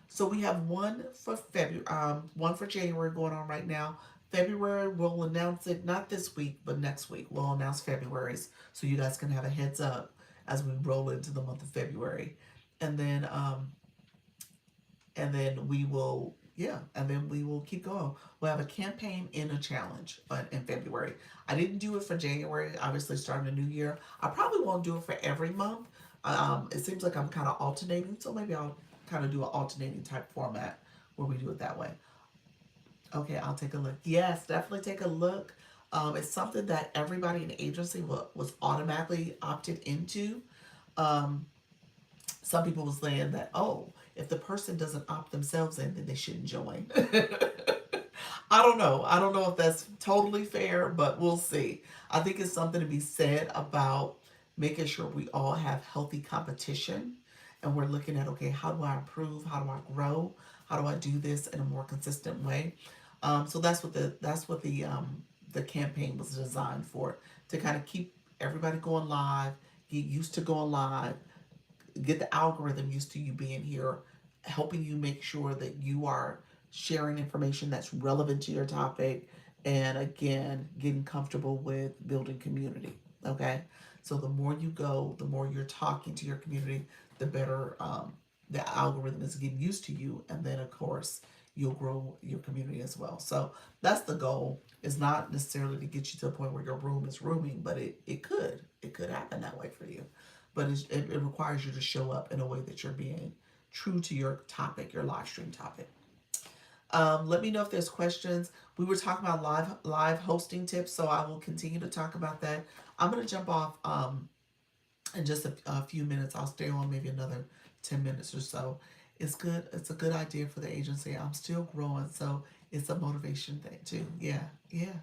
Speaker 1: So we have one for February, one for January going on right now. February, we'll announce it not this week, but next week. We'll announce February's so you guys can have a heads up as we roll into the month of February. And then we will, yeah, and then we will keep going. We'll have a campaign and a challenge in February. I didn't do it for January, obviously starting a new year. I probably won't do it for every month. It seems like I'm kind of alternating, so maybe I'll kind of do an alternating type format where we do it that way. Okay, I'll take a look. Yes, definitely take a look. It's something that everybody in the agency was automatically opted into. Um, some people was saying that, oh, if the person doesn't opt themselves in, then they shouldn't join. I don't know. I don't know if that's totally fair, but we'll see. I think it's something to be said about making sure we all have healthy competition, and we're looking at, okay, how do I improve? How do I grow? How do I do this in a more consistent way? So that's what the campaign was designed for, to kind of keep everybody going live, get used to going live, get the algorithm used to you being here, helping you make sure that you are sharing information that's relevant to your topic, and again, getting comfortable with building community. Okay, so the more you go, the more you're talking to your community, the better the algorithm is getting used to you, and then of course you'll grow your community as well. So that's the goal. It's not necessarily to get you to a point where your room is rooming, but it could happen that way for you. But it requires you to show up in a way that you're being true to your topic, your live stream topic. Let me know if there's questions. We were talking about live hosting tips, so I will continue to talk about that. I'm gonna jump off in just a few minutes. I'll stay on maybe another 10 minutes or so. It's good. It's a good idea for the agency. I'm still growing, so it's a motivation thing too. Yeah, yeah.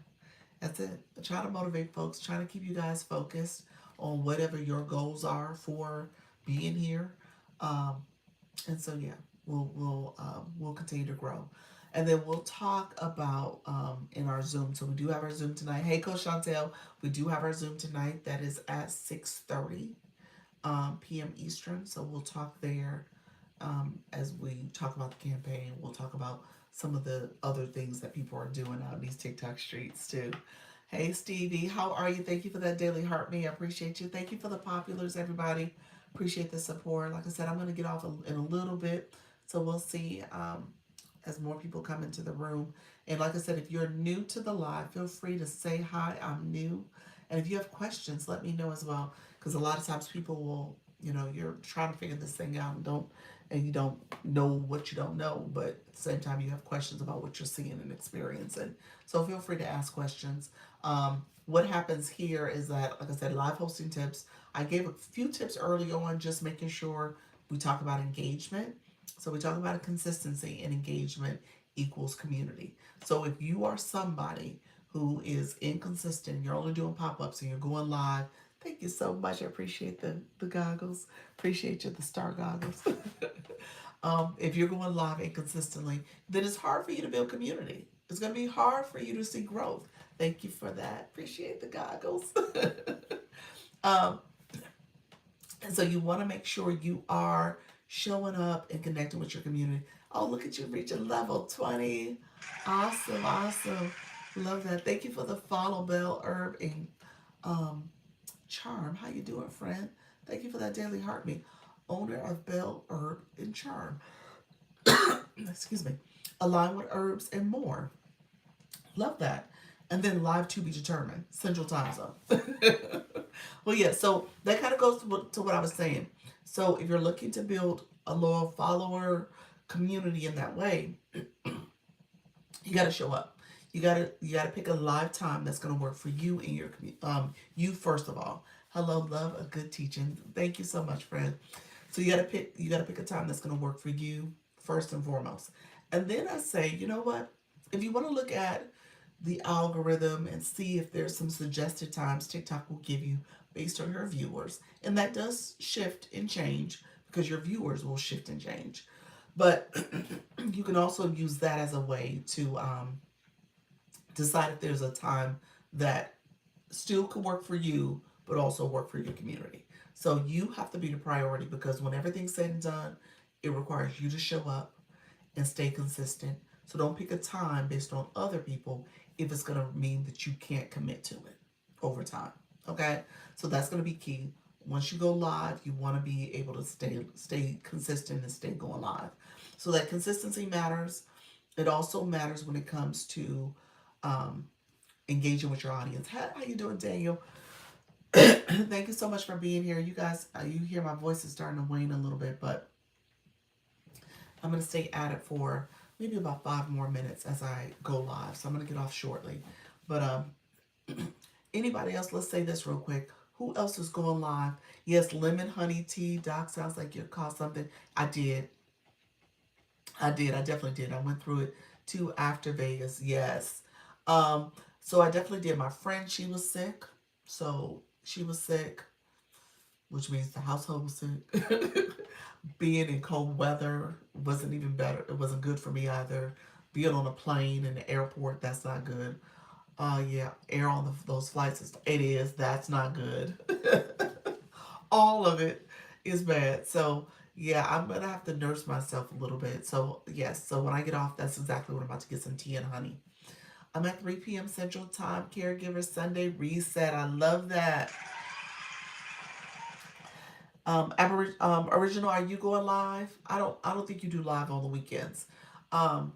Speaker 1: That's it. Try to motivate folks. Trying to keep you guys focused on whatever your goals are for being here. Um, and so yeah, we'll continue to grow, and then we'll talk about in our Zoom. So we do have our Zoom tonight. Hey, Coach Chantel, we do have our Zoom tonight. That is at 6:30 p.m. Eastern. So we'll talk there as we talk about the campaign. We'll talk about some of the other things that people are doing out in these TikTok streets too. Hey Stevie, how are you? Thank you for that daily heart me. I appreciate you. Thank you for the populars, everybody. Appreciate the support. Like I said, I'm going to get off in a little bit, so we'll see as more people come into the room. And like I said, if you're new to the live, feel free to say hi. I'm new, and if you have questions, let me know as well. Because a lot of times people will, you're trying to figure this thing out and you don't know what you don't know, but at the same time you have questions about what you're seeing and experiencing. So feel free to ask questions. What happens here is that, like I said, live hosting tips. I gave a few tips early on, just making sure we talk about engagement. So we talk about consistency, and engagement equals community. So if you are somebody who is inconsistent, you're only doing pop-ups and you're going live, thank you so much. I appreciate the goggles. Appreciate you, the star goggles. If you're going live inconsistently, then it's hard for you to build community. It's going to be hard for you to see growth. Thank you for that. Appreciate the goggles. um, and so you want to make sure you are showing up and connecting with your community. Oh, look at you reaching level 20. Awesome, awesome. Love that. Thank you for the follow, Bell, Herb, and um, Charm. How you doing, friend? Thank you for that daily heartbeat. Owner of Bell, Herb, and Charm. Excuse me. Align with herbs and more. Love that. And then live to be determined, Central Time Zone. Well, yeah, so that kind of goes to what I was saying. So if you're looking to build a loyal follower community in that way, you got to show up. You got to pick a live time that's going to work for you and your you first of all. Hello, love, a good teaching. Thank you so much, friend. So you got to pick a time that's going to work for you first and foremost. And then I say, you know what? If you want to look at the algorithm and see if there's some suggested times TikTok will give you based on your viewers, and that does shift and change because your viewers will shift and change. But you can also use that as a way to decide if there's a time that still could work for you, but also work for your community. So you have to be the priority because when everything's said and done, it requires you to show up and stay consistent. So don't pick a time based on other people if it's going to mean that you can't commit to it over time. Okay? So that's going to be key. Once you go live, you want to be able to stay consistent and stay going live. So that consistency matters. It also matters when it comes to um, engaging with your audience. How you doing, Daniel? Thank you so much for being here. You guys, you hear my voice is starting to wane a little bit, but I'm going to stay at it for maybe about 5 more minutes as I go live. So I'm going to get off shortly. But anybody else, let's say this real quick. Who else is going live? Yes, lemon honey tea. Doc, sounds like you called something. I did. I did. I definitely did. I went through it too after Vegas. Yes. So I definitely did. My friend, she was sick. So she was sick, which means the household was sick. Being in cold weather wasn't even better. It wasn't good for me either. Being on a plane in the airport, that's not good. Yeah, air on those flights, it is. That's not good. All of it is bad. So yeah, I'm gonna have to nurse myself a little bit. So yes, so when I get off, that's exactly what I'm about to get some tea and honey. I'm at 3 p.m. Central Time. Caregiver Sunday reset. I love that. Original, are you going live? I don't think you do live on the weekends. Um,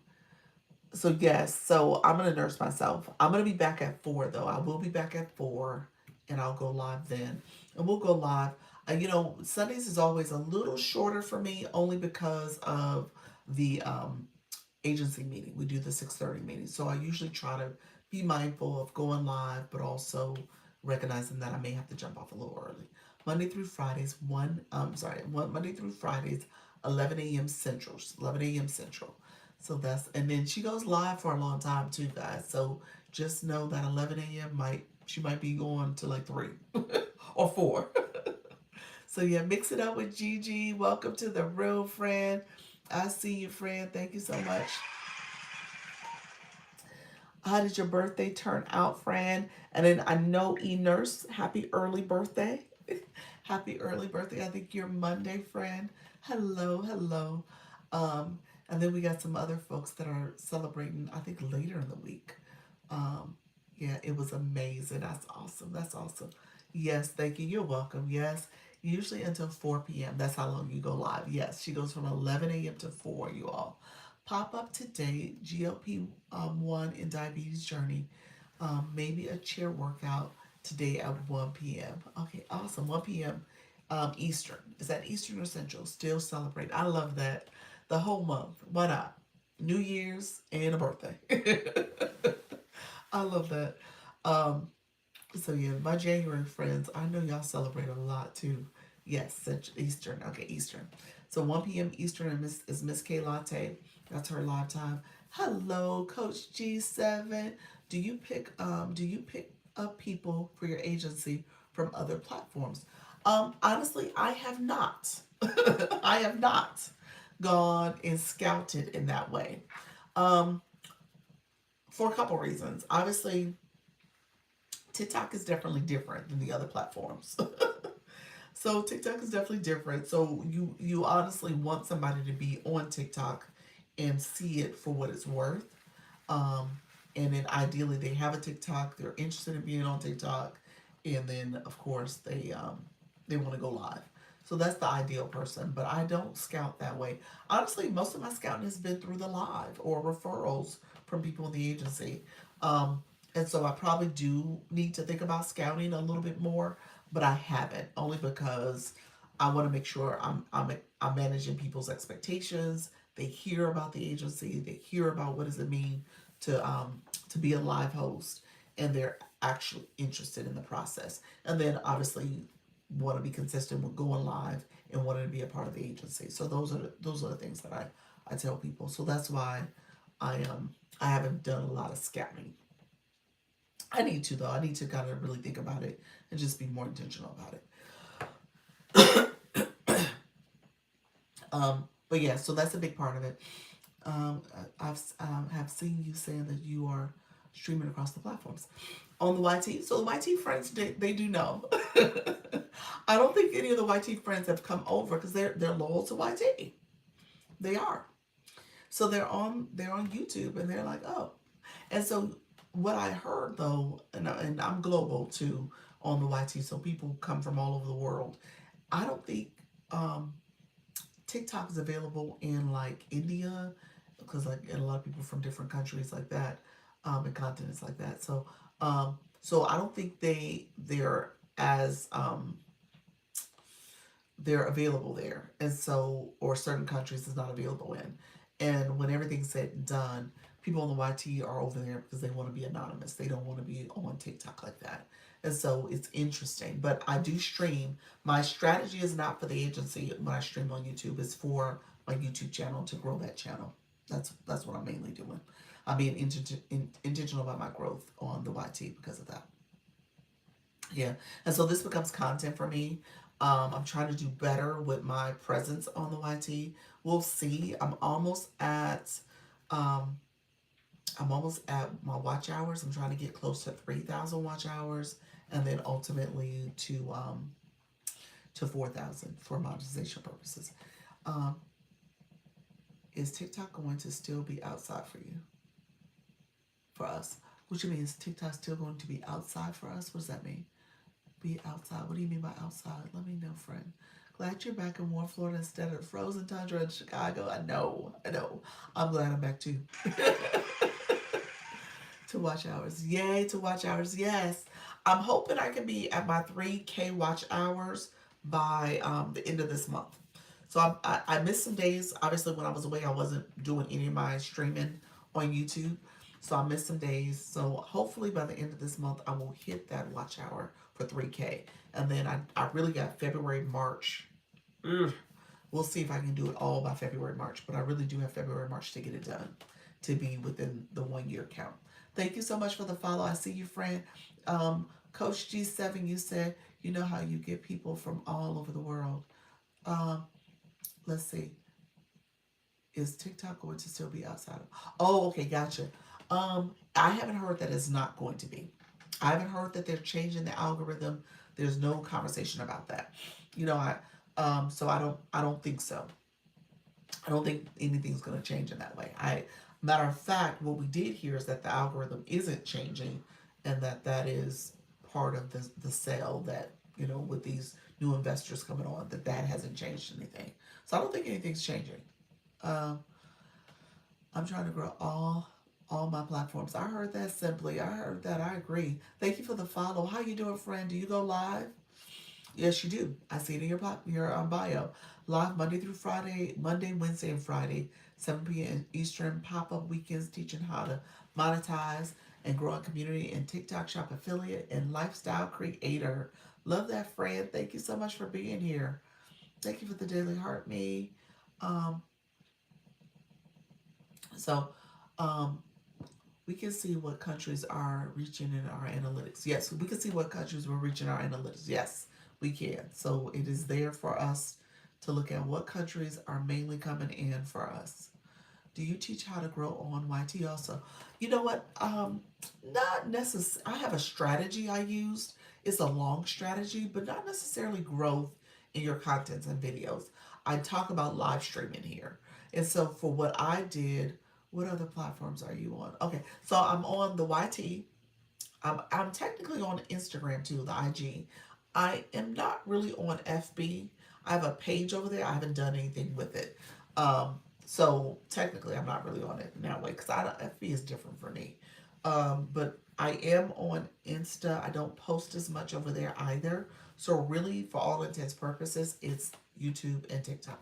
Speaker 1: so yes, so I'm gonna nurse myself. I'm gonna be back at 4 though. I will be back at 4, and I'll go live then, and we'll go live. Sundays is always a little shorter for me, only because of the agency meeting. We do the 6:30 meeting, so I usually try to be mindful of going live, but also recognizing that I may have to jump off a little early. Monday through Fridays, Monday through Fridays, 11 a.m. Central, 11 a.m. Central. So and then she goes live for a long time too, guys. So just know that 11 a.m. she might be going to like 3 or 4. So yeah, mix it up with Gigi. Welcome to the room, friend. I see you, friend. Thank you so much. How did your birthday turn out, friend? And then I know Nurse, happy early birthday. Happy early birthday. I think you're Monday, friend. Hello, hello. Um, and then we got some other folks that are celebrating, I think, later in the week. Um, yeah, it was amazing. That's awesome. That's awesome. Yes, thank you. You're welcome. Yes, usually until 4 p.m. That's how long you go live. Yes, she goes from 11 a.m. to 4, you all. Pop up today, GLP 1 in diabetes journey. Maybe a chair workout today at 1 p.m. Okay, awesome. 1 p.m. Eastern. Is that Eastern or Central? Still celebrate. I love that. The whole month. Why not? New Year's and a birthday. I love that. Um, so yeah, my January friends, I know y'all celebrate a lot too. Yes, Central, Eastern. Okay, Eastern. So 1 p.m. Eastern is Miss K Latte. That's her live time. Hello, Coach G7. Do you pick up people for your agency from other platforms? Honestly, I have not. I have not gone and scouted in that way. Um, for a couple reasons. Obviously, TikTok is definitely different than the other platforms. So TikTok is definitely different. So you honestly want somebody to be on TikTok and see it for what it's worth. Um, and then ideally they have a TikTok, they're interested in being on TikTok, and then of course they want to go live. So that's the ideal person, but I don't scout that way. Honestly, most of my scouting has been through the live or referrals from people in the agency. Um, and so I probably do need to think about scouting a little bit more, but I haven't only because I want to make sure I'm managing people's expectations. They hear about the agency, they hear about what does it mean to be a live host, and they're actually interested in the process. And then obviously want to be consistent with going live and wanting to be a part of the agency. So those are the things that I tell people. So that's why I haven't done a lot of scouting. I need to though. I need to kind of really think about it and just be more intentional about it. But yeah, so that's a big part of it. I've have seen you saying that you are streaming across the platforms on the YT. So the YT friends, they do know. I don't think any of the YT friends have come over because they're loyal to YT. They are. So they're on YouTube and they're like, oh. And so what I heard though, and I'm global too on the YT, so people come from all over the world. I don't think um, TikTok is available in like India because like and a lot of people from different countries like that, and continents like that. So I don't think they're available there, and so or certain countries is not available in. And when everything's said and done, people on the YT are over there because they want to be anonymous. They don't want to be on TikTok like that. And so it's interesting. But I do stream. My strategy is not for the agency when I stream on YouTube. It's for my YouTube channel to grow that channel. That's what I'm mainly doing. I'm being intentional about my growth on the YT because of that. Yeah. And so this becomes content for me. I'm trying to do better with my presence on the YT. We'll see. Um, I'm almost at my watch hours. I'm trying to get close to 3,000 watch hours, and then ultimately to 4,000 for monetization purposes. Um, is TikTok going to still be outside for you? For us? What you mean? Is TikTok still going to be outside for us? What does that mean? Be outside. What do you mean by outside? Let me know, friend. Glad you're back in warm Florida instead of frozen tundra in Chicago. I know. I know. I'm glad I'm back too. To watch hours. Yay, to watch hours. Yes. I'm hoping I can be at my 3K watch hours by the end of this month. So I missed some days. Obviously, when I was away, I wasn't doing any of my streaming on YouTube. So I missed some days. So hopefully by the end of this month, I will hit that watch hour for 3K. And then I really got February, March. Ugh. We'll see if I can do it all by February, March. But I really do have February, March to get it done to be within the 1 year count. Thank you so much for the follow. I see you, friend. Coach G7, you said you know how you get people from all over the world. Um, let's see. Is TikTok going to still be outside of? Oh, okay, gotcha. I haven't heard that it's not going to be. I haven't heard that they're changing the algorithm. There's no conversation about that. You know, so I don't think so. I don't think anything's going to change in that way. Matter of fact, what we did hear is that the algorithm isn't changing, and that is part of the sale that with these new investors coming on, that hasn't changed anything. So I don't think anything's changing. Um, I'm trying to grow all my platforms. I heard that simply. I heard that. I agree. Thank you for the follow. How you doing, friend? Do you go live? Yes, you do. I see it in your bio. Live Monday through Friday, Monday, Wednesday, and Friday, 7 p.m. Eastern. Pop up weekends teaching how to monetize and grow a community and TikTok shop affiliate and lifestyle creator. Love that, friend. Thank you so much for being here. Thank you for the daily heart, me. Um, so, um, we can see what countries are reaching in our analytics. Yes, we can see what countries we're reaching our analytics. Yes, we can. So it is there for us to look at what countries are mainly coming in for us. Do you teach how to grow on YT also? You know what? Not necessarily. I have a strategy I used. It's a long strategy, but not necessarily growth in your contents and videos. I talk about live streaming here. And so for what I did, what other platforms are you on? Okay, so I'm on the YT. I'm technically on Instagram too, the IG. I am not really on FB. I have a page over there. I haven't done anything with it. So technically, I'm not really on it in that way because FB is different for me. But I am on Insta. I don't post as much over there either. So really, for all intents purposes, it's YouTube and TikTok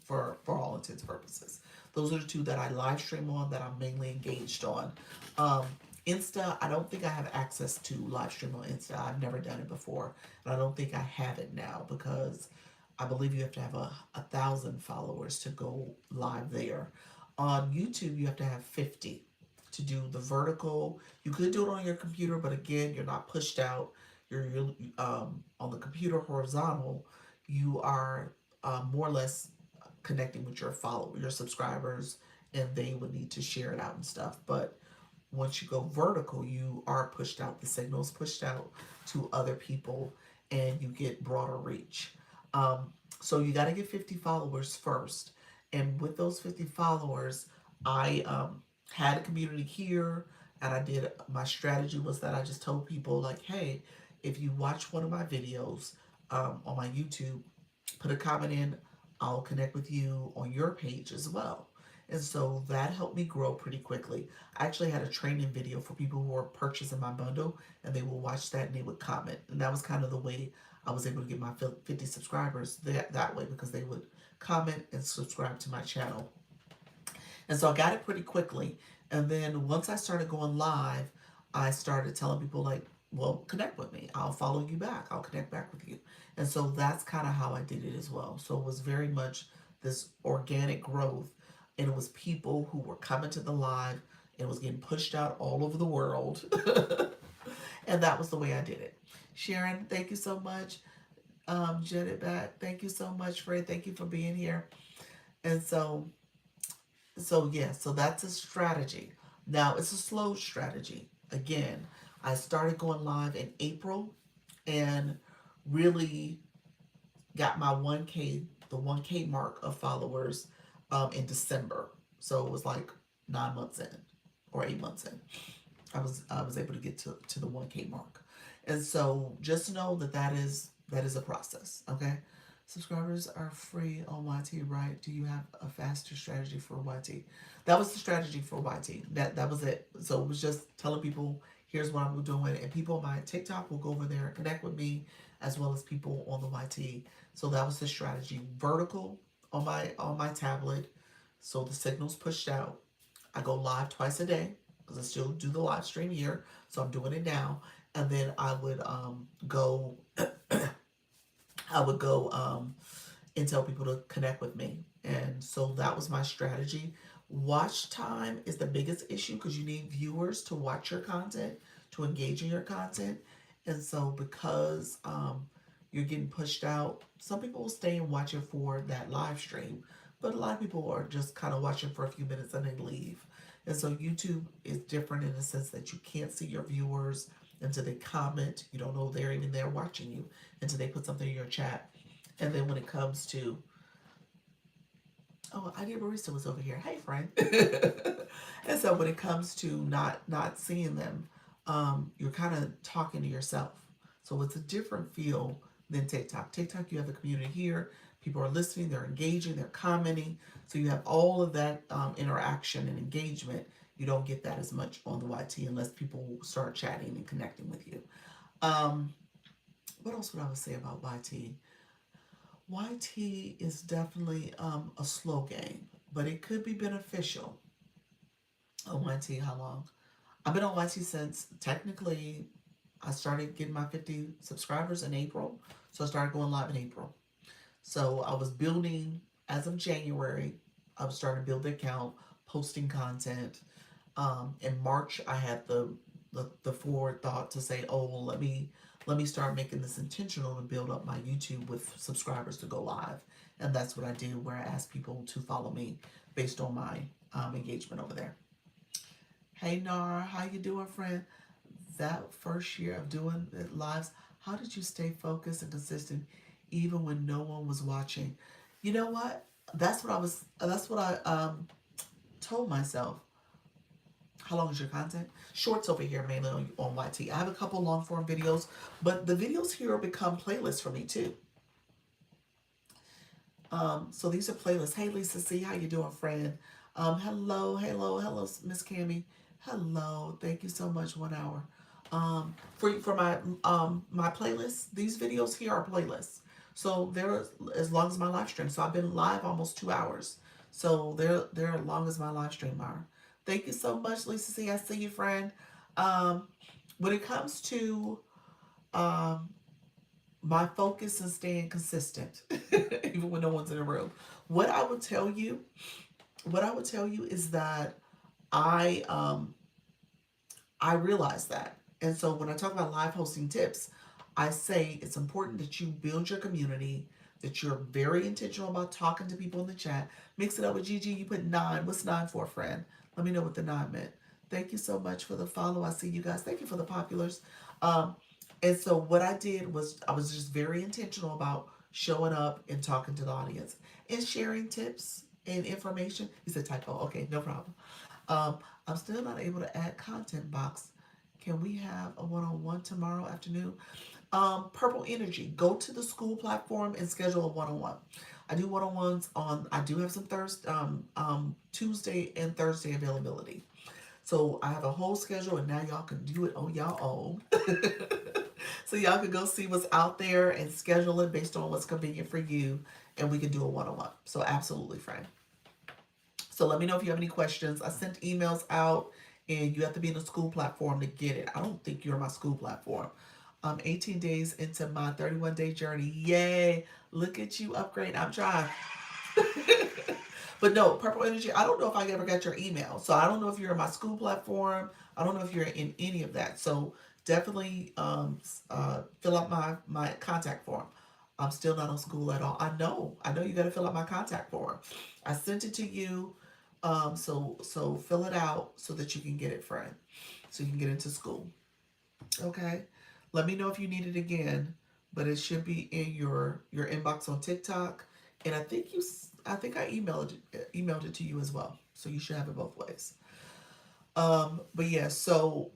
Speaker 1: for all intents purposes. Those are the two that I live stream on that I'm mainly engaged on. Um, Insta, I don't think I have access to live stream on Insta. I've never done it before, and I don't think I have it now because I believe you have to have a thousand followers to go live there. On YouTube, you have to have 50 to do the vertical. You could do it on your computer, but again, you're not pushed out. You're on the computer horizontal. You are more or less connecting with your your subscribers, and they would need to share it out and stuff. But once you go vertical, you are pushed out. The signal is pushed out to other people, and you get broader reach. So you got to get 50 followers first. And with those 50 followers, I had a community here, and I did my strategy was that I just told people, like, hey, if you watch one of my videos on my YouTube, put a comment in, I'll connect with you on your page as well. And so that helped me grow pretty quickly. I actually had a training video for people who were purchasing my bundle, and they would watch that and they would comment. And that was kind of the way I was able to get my 50 subscribers that way, because they would comment and subscribe to my channel. And so I got it pretty quickly. And then once I started going live, I started telling people, like, well, connect with me. I'll follow you back. I'll connect back with you. And so that's kind of how I did it as well. So it was very much this organic growth. And it was people who were coming to the live, and it was getting pushed out all over the world. And that was the way I did it. Sharon, thank you so much. Janet back, thank you so much, Fred. Thank you for being here. And so yeah, so that's a strategy. Now it's a slow strategy. Again, I started going live in April and really got my 1K, the 1K mark of followers in December. So it was like 9 months in or 8 months in. I was able to get to the 1K mark. And so just know that is a process, okay? Subscribers are free on YT, right? Do you have a faster strategy for YT? That was the strategy for YT. That was it. So it was just telling people, here's what I'm doing, and people on my TikTok will go over there and connect with me, as well as people on the YT. So that was the strategy. Vertical on my tablet, so the signal's pushed out. I go live twice a day because I still do the live stream here, so I'm doing it now. And then I would go and tell people to connect with me. And so that was my strategy. Watch time is the biggest issue because you need viewers to watch your content, to engage in your content. And so because you're getting pushed out, some people will stay and watch it for that live stream, but a lot of people are just kind of watching for a few minutes and then leave. And so YouTube is different in the sense that you can't see your viewers until they comment. You don't know they're even there watching you until they put something in your chat. And then when it comes to, oh, Idea Barista was over here. Hey, friend. And so when it comes to not seeing them, you're kind of talking to yourself. So it's a different feel than TikTok. TikTok, you have the community here. People are listening, they're engaging, they're commenting. So you have all of that interaction and engagement. You don't get that as much on the YT unless people start chatting and connecting with you. Um, what else would I would say about YT? YT is definitely a slow game, but it could be beneficial on YT. How long? I've been on YT since technically I started getting my 50 subscribers in April. So I started going live in April. So I was building as of January. I was starting to build the account, posting content. In March, I had the forward thought to say, oh, well, let me start making this intentional to build up my YouTube with subscribers to go live. And that's what I did, where I asked people to follow me based on my engagement over there. Hey Nara, how you doing, friend? That first year of doing it lives, how did you stay focused and consistent even when no one was watching? You know what? That's what I told myself. How long is your content? Shorts over here, mainly on YT. I have a couple long form videos, but the videos here become playlists for me too. So these are playlists. Hey Lisa C, how you doing, friend? Hello, Miss Cammy. Hello, thank you so much. 1 hour. For my playlist. These videos here are playlists. So they're as long as my live stream. So I've been live almost 2 hours. So they're as long as my live stream are. Thank you so much, Lisa C. I see you, friend. Um, when it comes to um, my focus and staying consistent, even when no one's in the room, what I would tell you, what I would tell you is that I I realize that. And so when I talk about live hosting tips, I say it's important that you build your community, that you're very intentional about talking to people in the chat. Mix it up with Gigi. You put nine. What's nine for, friend? Let me know what the nine meant. Thank you so much for the follow. I see you guys. Thank you for the populars. Um, and so what I did was I was just very intentional about showing up and talking to the audience and sharing tips and information. You said typo. Okay, no problem. Um, I'm still not able to add content box. Can we have a one-on-one tomorrow afternoon? Purple Energy. Go to the school platform and schedule a one-on-one. I do one-on-ones on. I do have some Thursday, Tuesday and Thursday availability. So I have a whole schedule, and now y'all can do it on y'all own. So y'all can go see what's out there and schedule it based on what's convenient for you, and we can do a one-on-one. So absolutely, friend. So let me know if you have any questions. I sent emails out, and you have to be in a school platform to get it. I don't think you're my school platform. 18 days into my 31-day journey. Yay! Look at you upgrade. I'm trying. But no, Purple Energy, I don't know if I ever got your email. So I don't know if you're in my school platform. I don't know if you're in any of that. So definitely fill out my contact form. I'm still not on school at all. I know you got to fill out my contact form. I sent it to you. So fill it out so that you can get it, friend. So you can get into school. Okay. Let me know if you need it again, but it should be in your inbox on TikTok. And I think I emailed it to you as well. So you should have it both ways. But yeah, so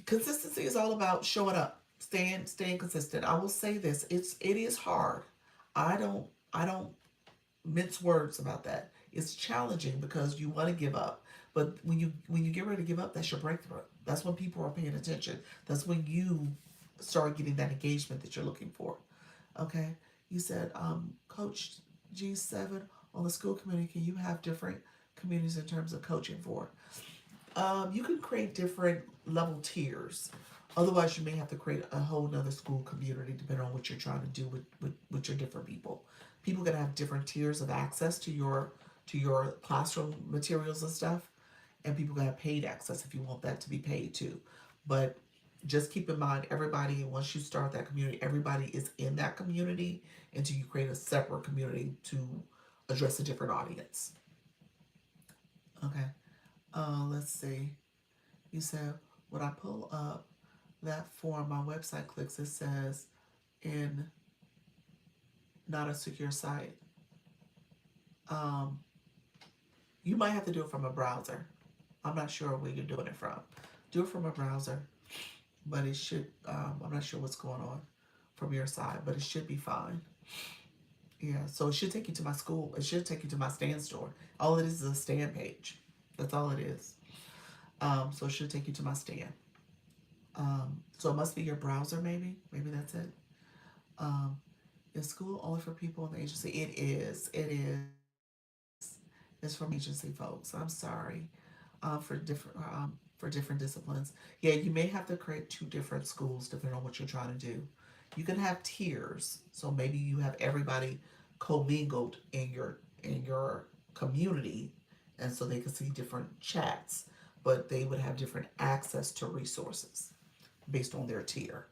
Speaker 1: consistency is all about showing up, staying consistent. I will say this, it is hard. I don't mince words about that. It's challenging because you want to give up. But when you get ready to give up, that's your breakthrough. That's when people are paying attention. That's when you start getting that engagement that you're looking for. Okay? You said, Coach G7 on the school community, can you have different communities in terms of coaching for? You can create different level tiers. Otherwise, you may have to create a whole nother school community depending on what you're trying to do with your different people. People are gonna have different tiers of access to your classroom materials and stuff, and people are gonna have paid access if you want that to be paid too. But Just keep in mind, everybody, once you start that community, everybody is in that community until you create a separate community to address a different audience. Okay. Let's see. You said, when I pull up that form, my website clicks, it says in not a secure site. Um, you might have to do it from a browser. I'm not sure where you're doing it from. Do it from a browser, but it should, I'm not sure what's going on from your side, but it should be fine. Yeah, so it should take you to my school. It should take you to my stand store. All it is a stand page. That's all it is. So it should take you to my stand. So it must be your browser, maybe. Maybe that's it. Um, is school only for people in the agency? It is. It is. It's for my agency folks. I'm sorry. For different disciplines. Yeah, you may have to create two different schools depending on what you're trying to do. You can have tiers, so maybe you have everybody commingled in your community, and so they can see different chats, but they would have different access to resources based on their tier.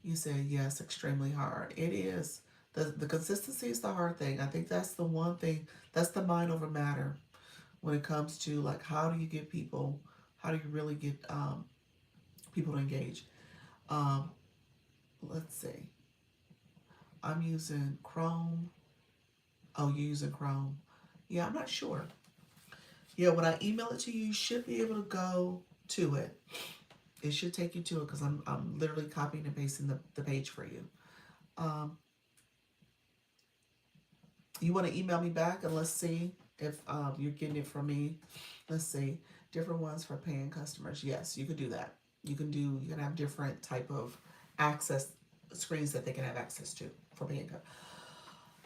Speaker 1: You said yes, extremely hard. It is. The consistency is the hard thing. I think that's the one thing, that's the mind over matter when it comes to like how do you get people, how do you really get people to engage. Um, let's see. I'm using Chrome. Oh, you're using Chrome. Yeah, I'm not sure. Yeah, when I email it to you, you should be able to go to it. It should take you to it because I'm literally copying and pasting the page for you. Um, you want to email me back and let's see if you're getting it from me. Let's see. Different ones for paying customers. Yes, you could do that. You can have different type of access screens that they can have access to for paying.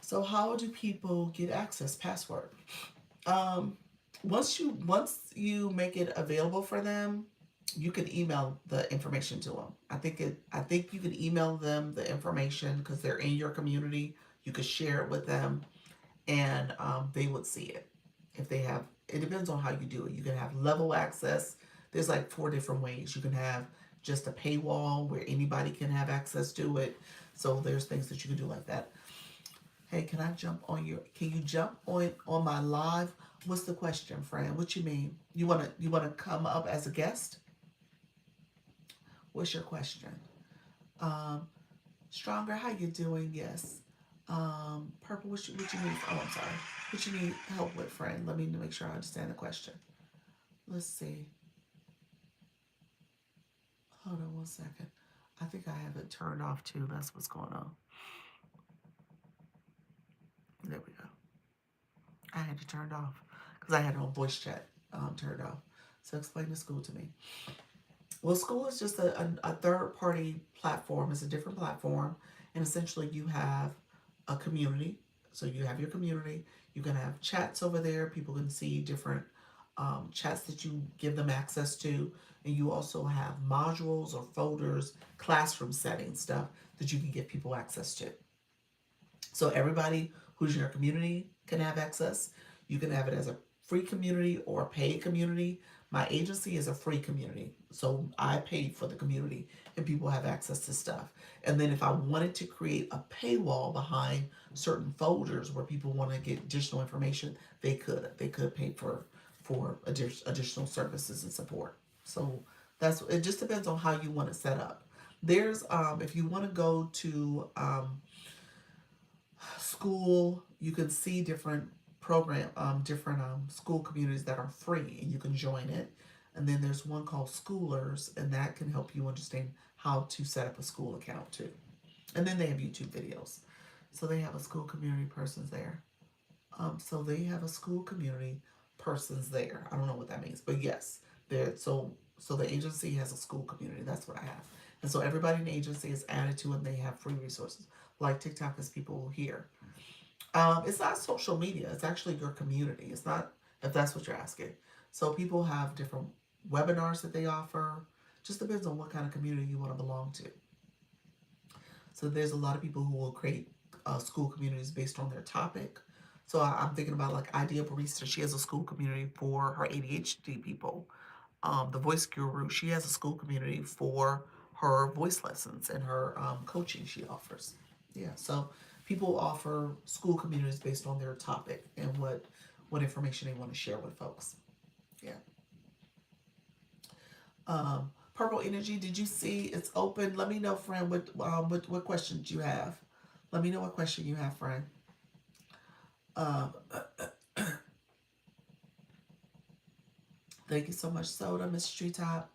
Speaker 1: So how do people get access? Password. Um, once you make it available for them, you can email the information to them. I think you can email them the information because they're in your community. You could share it with them, and they would see it. If they have, it depends on how you do it. You can have level access. There's like four different ways. You can have just a paywall where anybody can have access to it. So there's things that you can do like that. Hey, can I jump on your? Can you jump on my live? What's the question, friend? What you mean? You wanna come up as a guest? What's your question? Um, Stronger, how you doing? Yes. Purple, what you need? Oh, I'm sorry. What you need help with, friend? Let me make sure I understand the question. Let's see. Hold on one second. I think I have it turned off too. That's what's going on. There we go. I had it turned off because I had it on voice chat turned off. So explain the school to me. Well, school is just a third party platform. It's a different platform. And essentially, you have a community. So you have your community. You can have chats over there. People can see different chats that you give them access to. And you also have modules or folders, classroom setting stuff that you can give people access to. So everybody who's in your community can have access. You can have it as a free community or a paid community. My agency is a free community. So I paid for the community and people have access to stuff. And then if I wanted to create a paywall behind certain folders where people want to get additional information, they could. They could pay for additional services and support. So that's it just depends on how you want it set up. There's if you want to go to school, you can see different school communities that are free and you can join it. And then there's one called Schoolers, and that can help you understand how to set up a school account too. And then they have YouTube videos. So they have a school community persons there. So they have a school community persons there. I don't know what that means, but yes, there. So the agency has a school community. That's what I have. And so everybody in the agency is added to it, and they have free resources like TikTok, as people here. It's not social media. It's actually your community. It's not, if that's what you're asking. So people have different webinars that they offer. Just depends on what kind of community you want to belong to. So there's a lot of people who will create school communities based on their topic. So I'm thinking about like Idea Barista. She has a school community for her ADHD people. the Voice Guru, she has a school community for her voice lessons and her coaching she offers. Yeah, so people offer school communities based on their topic and what information they want to share with folks. Yeah. Purple Energy, did you see it's open? Let me know, friend, what questions you have. Let me know what question you have, friend. Um, Thank you so much, Soda, Miss Treetop.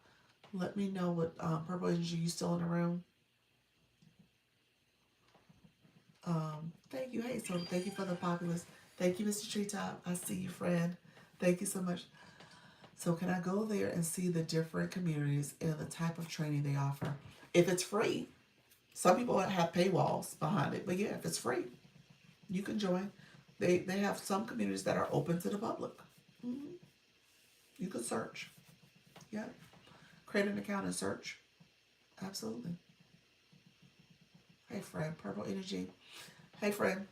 Speaker 1: Let me know what Purple Energy, you still in the room? Thank you. Hey, Soda, thank you for the populace. Thank you, Mr. Treetop. I see you, friend. Thank you so much. So can I go there and see the different communities and the type of training they offer? If it's free, some people have paywalls behind it, but yeah, if it's free, you can join. They have some communities that are open to the public. Hmm. You can search. Yeah, create an account and search. Absolutely. Hey, friend, Purple Energy. Hey, friend.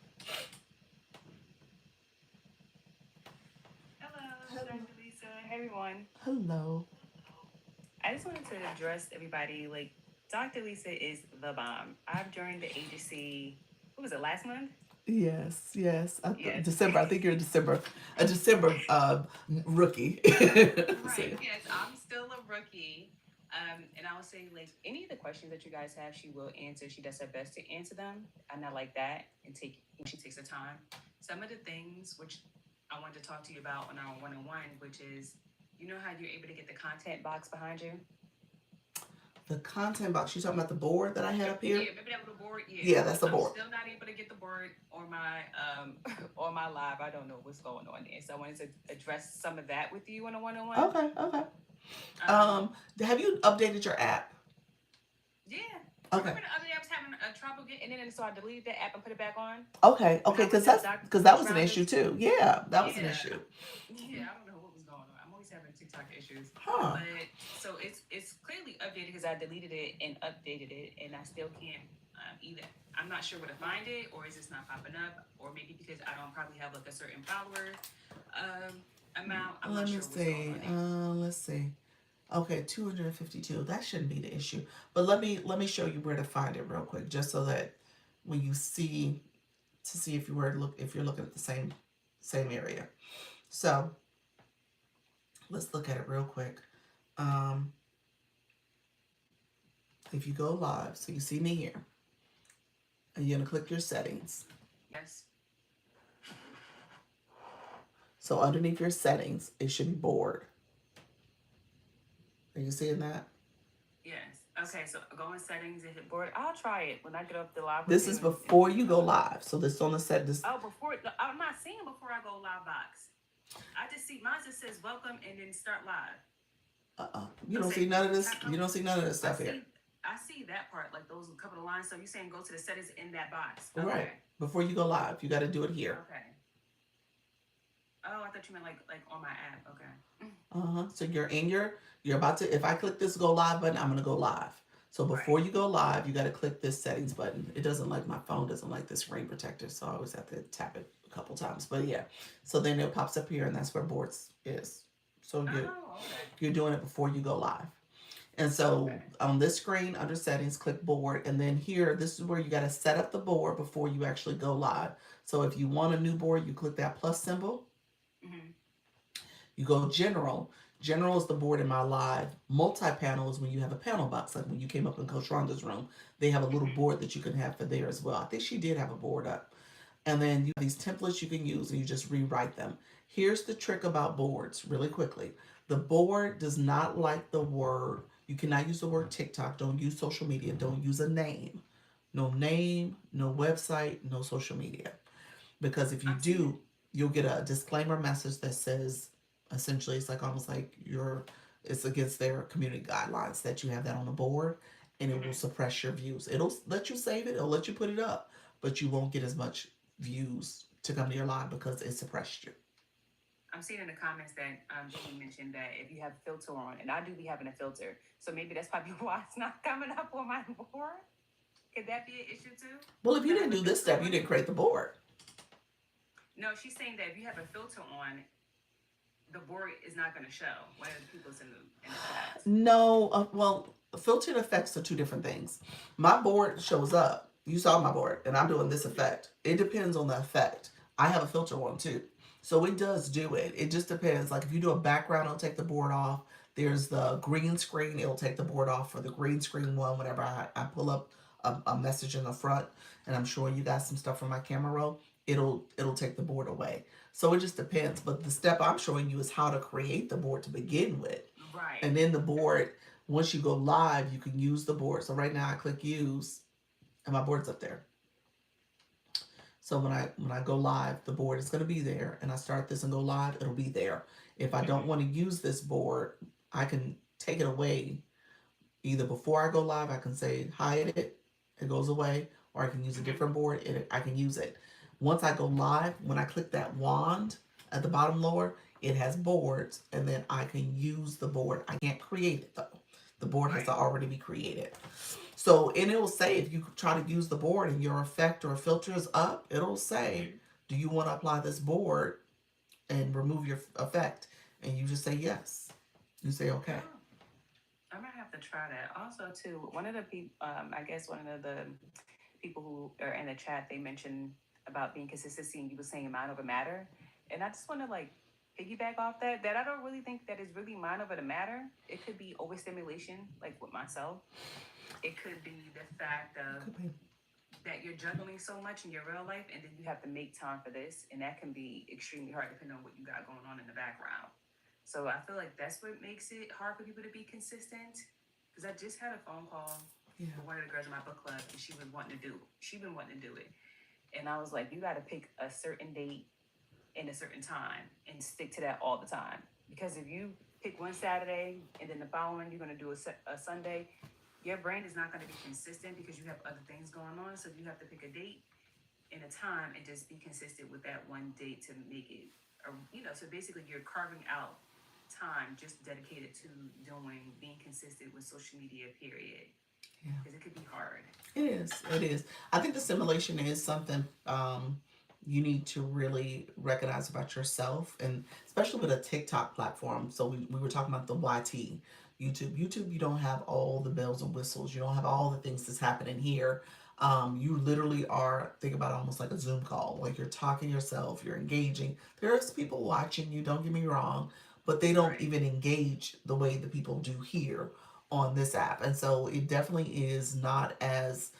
Speaker 2: Hello,
Speaker 1: Hello.
Speaker 2: Dr. Lisa. Hey, everyone.
Speaker 1: Hello.
Speaker 2: I just wanted to address everybody. Like, Dr. Lisa is the bomb. I've joined the agency, what was it, last month?
Speaker 1: Yes, yes.
Speaker 2: Yes.
Speaker 1: December. I think you're a December rookie. So,
Speaker 2: Right. Yes, I'm still a rookie. And I would say, like, any of the questions that you guys have, she will answer. She does her best to answer them. I'm not like that and she takes her time. Some of the things which I wanted to talk to you about on our one-on-one, which is, you know how you're able to get the content box behind you?
Speaker 1: the content box. You talking about the board that I had up here?
Speaker 2: Yeah, maybe that little board. Yeah,
Speaker 1: Yeah, that's the
Speaker 2: I'm
Speaker 1: board.
Speaker 2: still not able to get the board on my on my live. I don't know what's going on there, so I wanted to address some of that with you on a one-on-one.
Speaker 1: Okay, okay.
Speaker 2: Um,
Speaker 1: Have you updated your app?
Speaker 2: yeah.
Speaker 1: Okay.
Speaker 2: Remember the other day I was having a trouble getting in, and so I deleted that app and put it back on
Speaker 1: Okay,
Speaker 2: when
Speaker 1: okay,
Speaker 2: I went
Speaker 1: because
Speaker 2: to
Speaker 1: that's
Speaker 2: Dr.
Speaker 1: because that was an issue
Speaker 2: Rhonda's.
Speaker 1: too. Yeah, that was an
Speaker 2: Yeah,
Speaker 1: issue.
Speaker 2: yeah. I don't know what was going on. I'm always having TikTok issues,
Speaker 1: Huh.
Speaker 2: but so it's clearly updated because I deleted it and updated it, and I still can't either. I'm not sure where to find it, or is this not popping up, or maybe because I don't probably have like a certain follower um, amount. I'm not
Speaker 1: Let me
Speaker 2: sure what's going
Speaker 1: see.
Speaker 2: on there.
Speaker 1: Let's see. Okay, 252. That shouldn't be the issue. But let me show you where to find it real quick, just so that when you see to see if you were look if you're looking at the same area. So let's look at it real quick. Um, if you go live, so you see me here, and you're gonna click your settings.
Speaker 2: Yes,
Speaker 1: So underneath your settings, it should be board. Are you seeing that?
Speaker 2: yes. Okay, so go in settings and hit board. I'll try it when I get up the live with
Speaker 1: This
Speaker 2: you
Speaker 1: is
Speaker 2: and
Speaker 1: before
Speaker 2: see
Speaker 1: you
Speaker 2: if
Speaker 1: go
Speaker 2: I.
Speaker 1: live. So this on the set. This
Speaker 2: Oh, before I'm not seeing before I go live box. I just see mine just says welcome and then start live.
Speaker 1: you
Speaker 2: It'll
Speaker 1: don't see
Speaker 2: say
Speaker 1: none of this.
Speaker 2: tap
Speaker 1: You
Speaker 2: on.
Speaker 1: don't see none of this
Speaker 2: I
Speaker 1: stuff here.
Speaker 2: see I see that part, like those couple of lines. So you're saying go to the settings in that box.
Speaker 1: Right.
Speaker 2: Okay.
Speaker 1: Before you go live, you got to do it here.
Speaker 2: Okay. Oh, I thought you meant like on my app. Okay.
Speaker 1: So you're about to. If I click this go live button, I'm gonna go live. So before
Speaker 2: Right.
Speaker 1: you go live, you got to click this settings button. It doesn't like my phone doesn't like this screen protector, so I always have to tap it a couple times. But yeah, so then it pops up here, and that's where boards is. So
Speaker 2: Oh, okay.
Speaker 1: you're doing it before you go live. And so
Speaker 2: Okay.
Speaker 1: on this screen under settings, click board. And then here, this is where you got to set up the board before you actually go live. So if you want a new board, you click that plus symbol.
Speaker 2: Mhm.
Speaker 1: You go general. General is the board in my live. Multi-panel is when you have a panel box. Like when you came up in Coach Rhonda's room, they have a little
Speaker 2: Mhm.
Speaker 1: board that you can have for there as well. I think she did have a board up. And then you have these templates you can use and you just rewrite them. Here's the trick about boards, really quickly. The board does not like the word, you cannot use the word TikTok, don't use social media, don't use a name. No name, no website, no social media. Because if you
Speaker 2: I'm seeing it.
Speaker 1: do, you'll get a disclaimer message that says, essentially, it's like almost like it's against their community guidelines that you have that on the board, and it will
Speaker 2: Mhm.
Speaker 1: suppress your views. It'll let you save it, it'll let you put it up, but you won't get as much views to come to your live because it suppressed you.
Speaker 2: I'm seeing in the comments that Jamie mentioned that if you have filter on, and I do be having a filter, so maybe that's probably why it's not coming up on my board. Could that be an issue too?
Speaker 1: Well, if you
Speaker 2: That I
Speaker 1: didn't
Speaker 2: have a
Speaker 1: do this
Speaker 2: filter
Speaker 1: step, you
Speaker 2: on?
Speaker 1: didn't create the board.
Speaker 2: No, she's saying that if you have a filter on, the board is not going to show. One of the people's in the chat.
Speaker 1: No, well, filtered effects are two different things. My board shows up. You saw my board, and I'm doing this effect. It depends on the effect. I have a filter one too. So it does do it. It just depends. Like if you do a background, it'll take the board off. There's the green screen, it'll take the board off for the green screen one whenever I pull up a message in the front and I'm showing you guys some stuff from my camera roll, it'll take the board away. So it just depends. But the step I'm showing you is how to create the board to begin with.
Speaker 2: Right.
Speaker 1: And then the board, once you go live, you can use the board. So right now I click use and my board's up there. So when I go live, the board is going to be there, and I start this and go live, it'll be there. If I don't want to use this board, I can take it away. Either before I go live, I can say hide it, it goes away, or I can use a different board, I can use it. Once I go live, when I click that wand at the bottom lower, it has boards, and then I can use the board. I can't create it though. The board has to already be created. So, and it will say if you try to use the board and your effect or filter is up, it'll say, do you want to apply this board and remove your effect? And you just say yes. You say okay.
Speaker 2: I might have to try that. Also, too, one of the people, I guess one of the people who are in the chat, they mentioned about being consistency, and you were saying mind over matter. And I just want to like piggyback off that I don't really think that is really mind over the matter. It could be overstimulation, like with myself. It could be the fact of that you're juggling so much in your real life, and then you have to make time for this, and that can be extremely hard depending on what you got going on in the background. So I feel like that's what makes it hard for people to be consistent. Because I just had a phone call for one of the girls in my book club, and she's been wanting to do it, and I was like, you got to pick a certain date and a certain time and stick to that all the time. Because if you pick one Saturday and then the following you're going to do a Sunday, your brain is not going to be consistent because you have other things going on. So you have to pick a date and a time and just be consistent with that one date to make it, so basically you're carving out time just dedicated to being consistent with social media, period. Because it could be hard.
Speaker 1: It is. I think the simulation is something you need to really recognize about yourself, and especially with a TikTok platform. So we were talking about the YT. YouTube, you don't have all the bells and whistles. You don't have all the things that's happening here. You literally are, think about it almost like a Zoom call. Like you're talking to yourself, you're engaging. There's people watching you, don't get me wrong, but they don't even engage the way the people do here on this app. And so it definitely is not as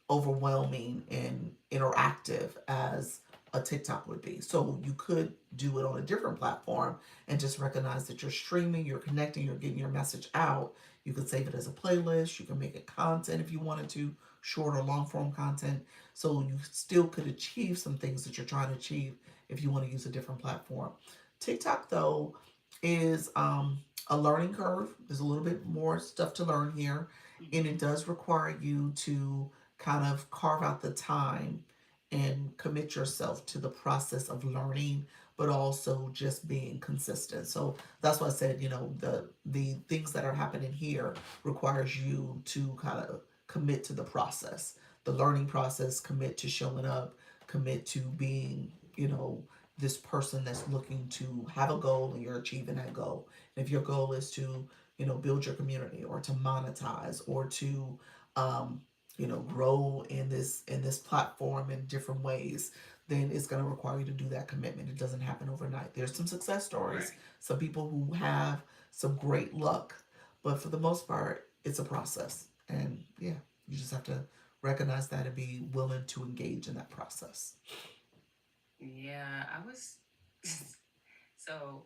Speaker 1: overwhelming and interactive as a TikTok would be. So you could do it on a different platform and just recognize that you're streaming, you're connecting, you're getting your message out. You could save it as a playlist. You can make it content if you wanted to, short or long form content. So you still could achieve some things that you're trying to achieve if you want to use a different platform. TikTok, though, is a learning curve. There's a little bit more stuff to learn here, and it does require you to kind of carve out the time and commit yourself to the process of learning, but also just being consistent. So that's why I said, the things that are happening here requires you to kind of commit to the process, the learning process, commit to showing up, commit to being, this person that's looking to have a goal and you're achieving that goal. And if your goal is to, build your community or to monetize or to, grow in this platform in different ways, then it's going to require you to do that commitment. It doesn't happen overnight. There's some success stories, some people who have some great luck, but for the most part, it's a process. And yeah, you just have to recognize that and be willing to engage in that process.
Speaker 2: Yeah, I was. So,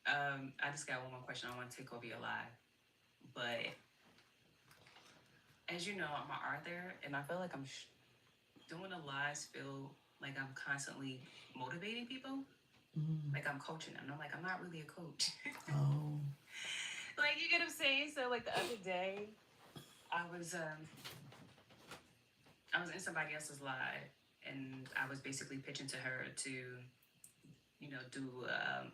Speaker 2: I just got one more question. I want to take over your live, but as you know, I'm an author, and I feel like I'm doing the lives. Feel like I'm constantly motivating people, like I'm coaching them. And I'm like, I'm not really a coach.
Speaker 1: Oh.
Speaker 2: Like, you get what I'm saying? So, like, the other day, I was in somebody else's live, and I was basically pitching to her to, do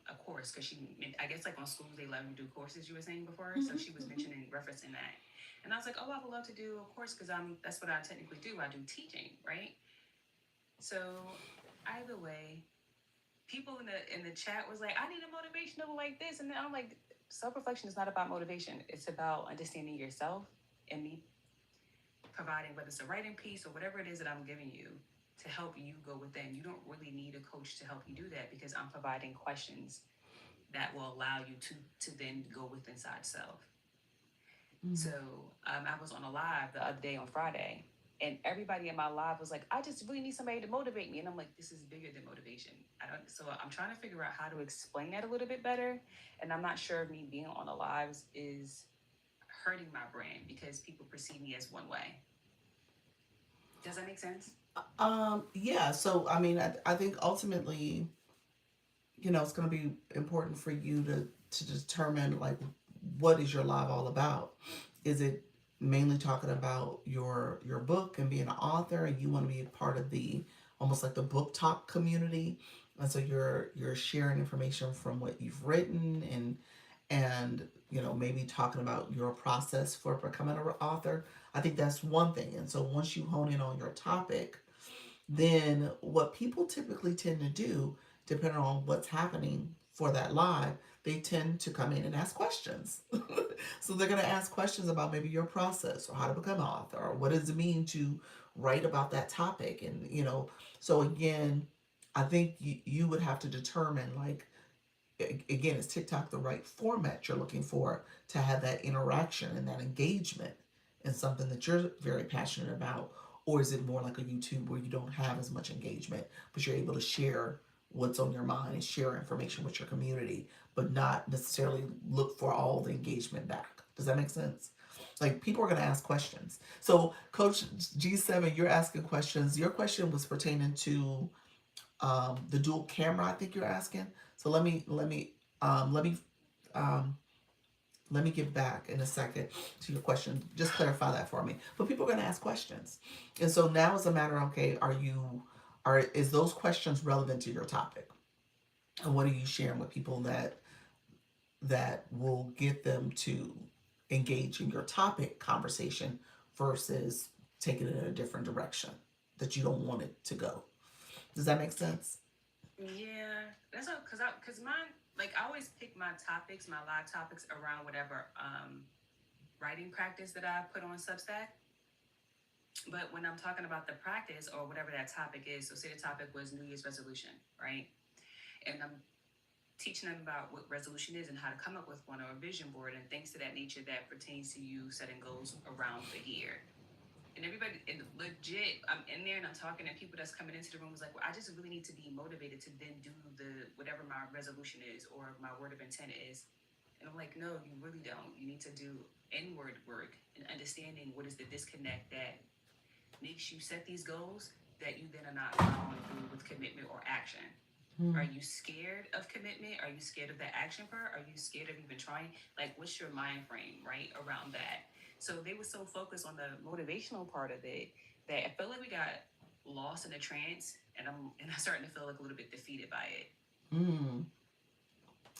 Speaker 2: a course, because I guess like on schools they let you do courses, you were saying before. So she was referencing that, and I was like, oh, I would love to do a course because that's what I technically do. I do teaching, right? So either way, people in the chat was like, I need a motivational like this, and then I'm like, self reflection is not about motivation. It's about understanding yourself and me providing whether it's a writing piece or whatever it is that I'm giving you to help you go within. You don't really need a coach to help you do that because I'm providing questions that will allow you to then go with inside self. So I was on a live the other day on Friday, and everybody in my live was like, "I just really need somebody to motivate me," and I'm like, "This is bigger than motivation." I don't. So I'm trying to figure out how to explain that a little bit better, and I'm not sure if me being on the lives is hurting my brand because people perceive me as one way. Does that make sense?
Speaker 1: Yeah, so I mean, I think ultimately, it's going to be important for you to determine like what is your live all about. Is it mainly talking about your book and being an author, and you want to be a part of the almost like the book talk community, and so you're sharing information from what you've written and maybe talking about your process for becoming an author. I think that's one thing. And so once you hone in on your topic, then what people typically tend to do, depending on what's happening for that live, they tend to come in and ask questions. So they're going to ask questions about maybe your process or how to become an author or what does it mean to write about that topic. And, so again, I think you would have to determine like, again, is TikTok the right format you're looking for to have that interaction and that engagement in something that you're very passionate about? Or is it more like a YouTube where you don't have as much engagement, but you're able to share what's on your mind and share information with your community, but not necessarily look for all the engagement back? Does that make sense? Like people are going to ask questions. So, Coach G7, you're asking questions. Your question was pertaining to the dual camera. I think you're asking. So um, let me um, let me get back in a second to your question. Just clarify that for me. But people are going to ask questions, and so now it's a matter. Okay, is those questions relevant to your topic, and what are you sharing with people that will get them to engage in your topic conversation versus taking it in a different direction that you don't want it to go? Does that make sense?
Speaker 2: Yeah, that's all because mine like I always pick my topics, my live topics around whatever writing practice that I put on Substack. But when I'm talking about the practice or whatever that topic is, so say the topic was New Year's resolution, right? And I'm teaching them about what resolution is and how to come up with one or a vision board and things to that nature that pertains to you setting goals around the year. And everybody, and legit, I'm in there and I'm talking, and people that's coming into the room was like, "Well, I just really need to be motivated to then do the whatever my resolution is or my word of intent is." And I'm like, "No, you really don't. You need to do inward work and understanding what is the disconnect that makes you set these goals that you then are not following through with commitment or action." Are you scared of commitment? Are you scared of the action part? Are you scared of even trying? Like, what's your mind frame, right, around that? So they were so focused on the motivational part of it that I felt like we got lost in a trance, and I'm starting to feel like a little bit defeated by it.
Speaker 1: Mm,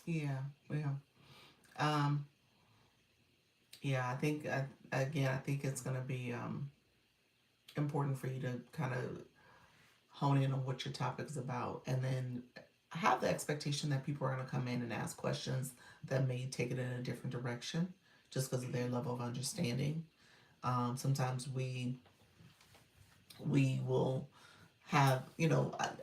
Speaker 1: yeah, yeah. Um, yeah, I think it's going to be important for you to kind of hone in on what your topic is about, and then have the expectation that people are going to come in and ask questions that may take it in a different direction just because of their level of understanding. Sometimes we will have,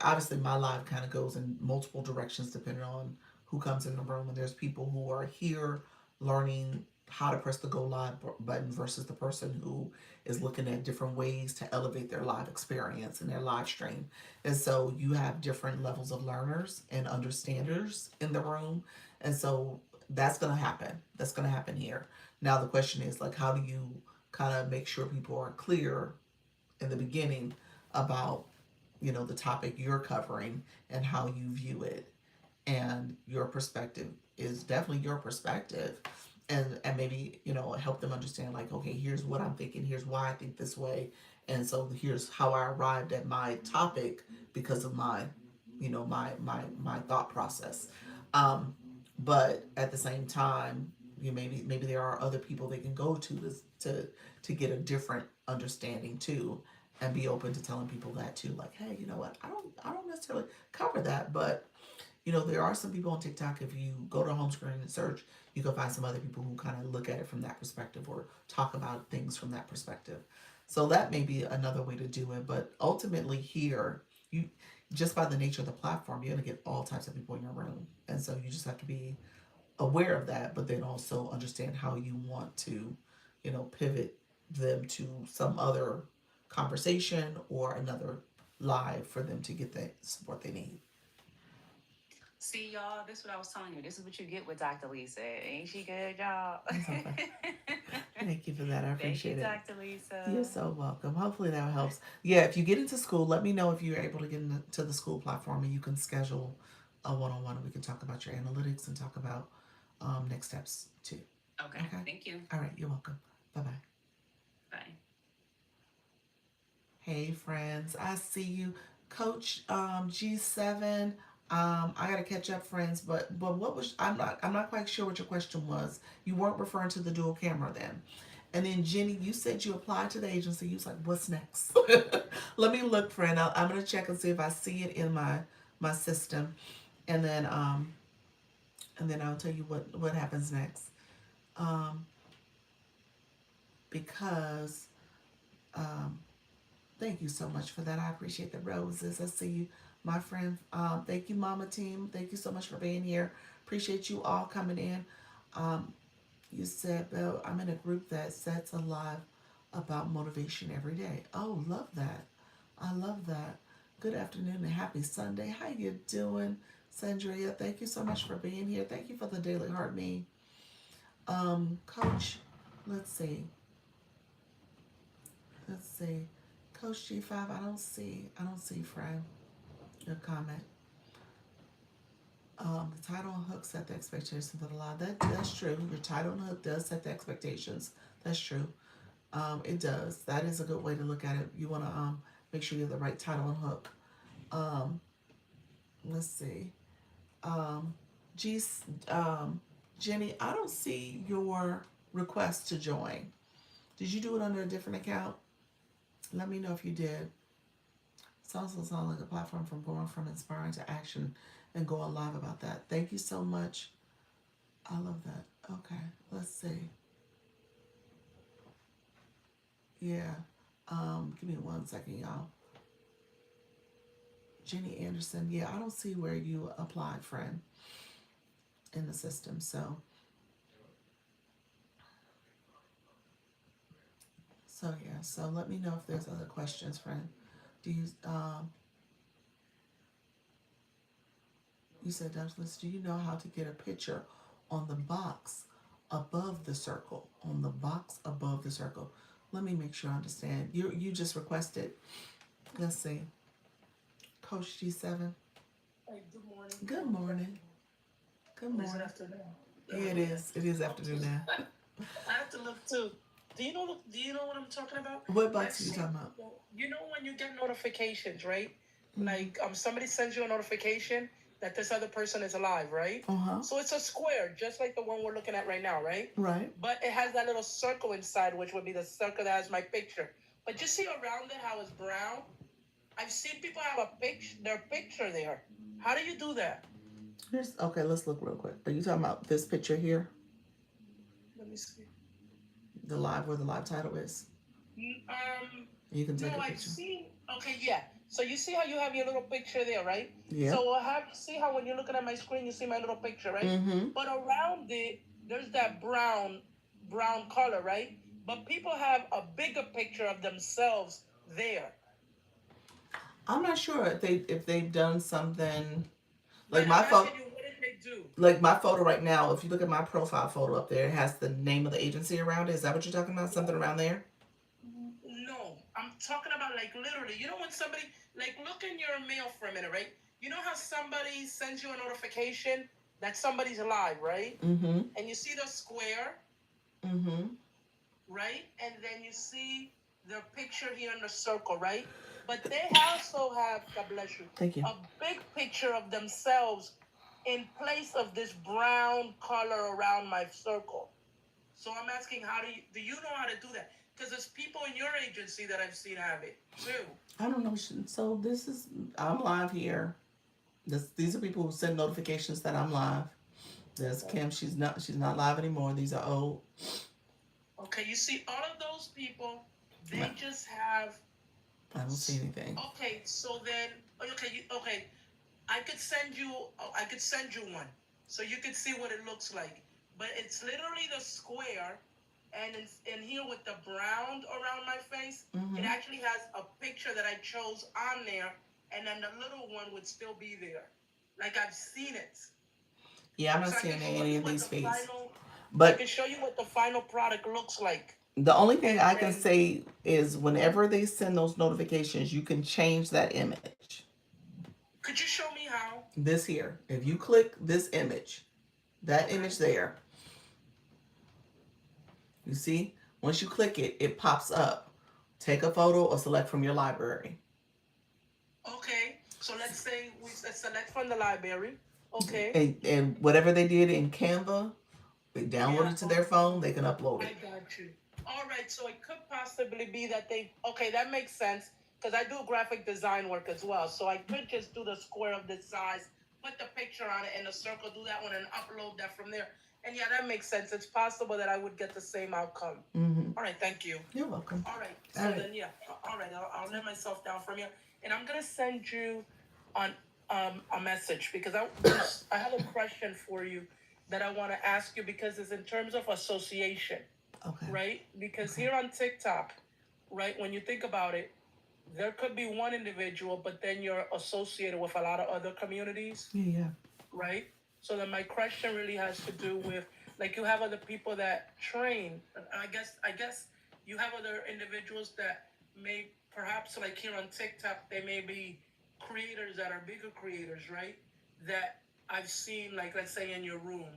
Speaker 1: obviously my live kind of goes in multiple directions depending on who comes in the room. And there's people who are here learning how to press the go live button versus the person who is looking at different ways to elevate their live experience and their live stream. And so you have different levels of learners and understanders in the room. And so that's going to happen. That's going to happen here. Now the question is like, how do you kind of make sure people are clear in the beginning about the topic you're covering and how you view it, and your perspective is definitely your perspective, and maybe help them understand like, okay, here's what I'm thinking, here's why I think this way, and so here's how I arrived at my topic because of my my thought process. But at the same time, maybe there are other people they can go to get a different understanding too, and be open to telling people that too, like, hey, you know what, I don't necessarily cover that, but You know, there are some people on TikTok, if you go to home screen and search, you can find some other people who kind of look at it from that perspective or talk about things from that perspective. So that may be another way to do it. But ultimately, here, you just by the nature of the platform, you're going to get all types of people in your room. And so you just have to be aware of that, but then also understand how you want to, pivot them to some other conversation or another live for them to get the support they need.
Speaker 2: See, y'all, this is what I was telling you. This is what you get with Dr. Lisa. Ain't she good, y'all?
Speaker 1: That's okay. Thank you for that. I
Speaker 2: Thank you,
Speaker 1: appreciate it.
Speaker 2: Dr. Lisa.
Speaker 1: You're so welcome. Hopefully that helps. Yeah, if you get into school, let me know if you're able to get into the school platform and you can schedule a one-on-one and we can talk about your analytics and talk about next steps too.
Speaker 2: Okay.
Speaker 1: Okay.
Speaker 2: Thank you.
Speaker 1: All right. You're welcome. Bye bye.
Speaker 2: Bye.
Speaker 1: Hey friends, I see you, Coach G7. I gotta catch up, friends. But what was I'm not quite sure what your question was. You weren't referring to the dual camera then. And then Jenny, you said you applied to the agency. You was like, what's next? Let me look, friend. I'm gonna check and see if I see it in my system, and then I'll tell you what happens next. Um, because um, Thank you so much for that. I appreciate the roses. I see you, my friend. Thank you, Mama Team. Thank you so much for being here. Appreciate you all coming in. Um, you said, Bill, I'm in a group that sets alive about motivation every day. Oh, love that. I love that. Good afternoon and happy Sunday. How you doing, Sandria? Thank you so much for being here. Thank you for the daily heart me. Coach, let's see. Let's see. Coach G5, I don't see, friend, your comment. The title and hook set the expectations for the law. That's true. Your title and hook does set the expectations. That's true. It does. That is a good way to look at it. You want to make sure you have the right title and hook. Um, let's see. Um, G, Jenny, I don't see your request to join. Did you do it under a different account? Let me know if you did. It's also sounds like a platform from going from inspiring to action and going live about that. Thank you so much. I love that. Okay, let's see. Yeah. Give me 1 second, y'all. Jenny Anderson. Yeah, I don't see where you applied, friend, in the system. So yeah. So let me know if there's other questions, friend. Do you you said, Douglas, do you know how to get a picture on the box above the circle? On the box above the circle. Let me make sure I understand. You just requested. Let's see. Coach G7.
Speaker 3: Hey, good morning.
Speaker 1: Good morning. Good
Speaker 3: Or is it
Speaker 1: morning.
Speaker 3: afternoon?
Speaker 1: Yeah, it is. It is afternoon now.
Speaker 3: I have to look too. Do you know what I'm talking about?
Speaker 1: What
Speaker 3: I've
Speaker 1: box are you
Speaker 3: seen
Speaker 1: talking about?
Speaker 3: you know when you get notifications, right?
Speaker 1: Mm-hmm.
Speaker 3: Like somebody sends you a notification that this other person is alive, right?
Speaker 1: Uh-huh.
Speaker 3: So it's a square, just like the one we're looking at right now, right?
Speaker 1: Right.
Speaker 3: But it has that little circle inside, which would be the circle that has my picture. But you see around it how it's brown? I've seen people have a picture, their picture there. How do you do that?
Speaker 1: Okay, let's look real quick. Are you talking about this picture here?
Speaker 3: Let me see.
Speaker 1: Where the live title is. You can take
Speaker 3: No,
Speaker 1: a
Speaker 3: I've
Speaker 1: picture.
Speaker 3: seen. Okay, yeah. So you see how you have your little picture there, right?
Speaker 1: Yeah.
Speaker 3: So I have see how when you're looking at my screen, you see my little picture, right?
Speaker 1: Mm-hmm.
Speaker 3: But around it, there's that brown color, right? But people have a bigger picture of themselves there.
Speaker 1: I'm not sure if they've done something like
Speaker 3: Then
Speaker 1: my
Speaker 3: I'm
Speaker 1: phone.
Speaker 3: asking you, what did they do?
Speaker 1: Like my photo right now, if you look at my profile photo up there, it has the name of the agency around it. Is that what you're talking about? Something around there?
Speaker 3: No, I'm talking about like literally. You know when somebody like look in your mail for a minute, right? You know how somebody sends you a notification that somebody's alive, right?
Speaker 1: Mm-hmm.
Speaker 3: And you see the square,
Speaker 1: Mm-hmm.
Speaker 3: right? And then you see the picture here in the circle, right? But they also have, God bless you,
Speaker 1: Thank you.
Speaker 3: a big picture of themselves in place of this brown color around my circle. So I'm asking, how do you know how to do that? Because there's people in your agency that I've seen have it too.
Speaker 1: I don't know. So this is I'm live here. These are people who send notifications that I'm live. There's
Speaker 3: Okay.
Speaker 1: Kim. She's not live anymore. These are old.
Speaker 3: Okay, you see all of those people,
Speaker 1: No,
Speaker 3: they just have.
Speaker 1: I don't see anything.
Speaker 3: Okay, so then, okay, okay, I could send you one, so you could see what it looks like. But it's literally the square, and in here with the brown around my face, it
Speaker 1: Mm-hmm.
Speaker 3: actually has a picture that I chose on there, and then the little one would still be there. Like I've seen it,
Speaker 1: Yeah, I'm not
Speaker 3: so I can
Speaker 1: seeing
Speaker 3: show
Speaker 1: any
Speaker 3: you
Speaker 1: of
Speaker 3: what
Speaker 1: these
Speaker 3: the
Speaker 1: feeds.
Speaker 3: final. I
Speaker 1: But
Speaker 3: can show you what the final product looks like,
Speaker 1: the only thing
Speaker 3: and
Speaker 1: I can
Speaker 3: then
Speaker 1: say is whenever they send those notifications, you can change that image.
Speaker 3: could you show me how?
Speaker 1: This here, if you click this image, that
Speaker 3: Okay.
Speaker 1: image there, you see, once you click it, it pops up. Take a photo or select from your library.
Speaker 3: Okay, so let's say we select from the library. Okay.
Speaker 1: And whatever they did in Canva, they download
Speaker 3: Yeah.
Speaker 1: it to their phone, they can upload
Speaker 3: I
Speaker 1: it.
Speaker 3: got you. All right, so it could possibly be that they. Okay, that makes sense because I do graphic design work as well. So I could just do the square of this size, put the picture on it in a circle, do that one, and upload that from there. And yeah, that makes sense. It's possible that I would get the same outcome.
Speaker 1: Mm-hmm.
Speaker 3: All right, thank you.
Speaker 1: You're welcome.
Speaker 3: All right,
Speaker 1: All
Speaker 3: so
Speaker 1: right.
Speaker 3: then yeah, all right, I'll let myself down from here, and I'm gonna send you on a message because I have a question for you that I want to ask you because it's in terms of association,
Speaker 1: Okay.
Speaker 3: right? Because
Speaker 1: Okay.
Speaker 3: here on TikTok, right, when you think about it, there could be one individual, but then you're associated with a lot of other communities,
Speaker 1: Yeah, yeah.
Speaker 3: right? So then my question really has to do with like you have other people that train. And I guess you have other individuals that may perhaps like here on TikTok they may be creators that are bigger creators, right? That I've seen like let's say in your room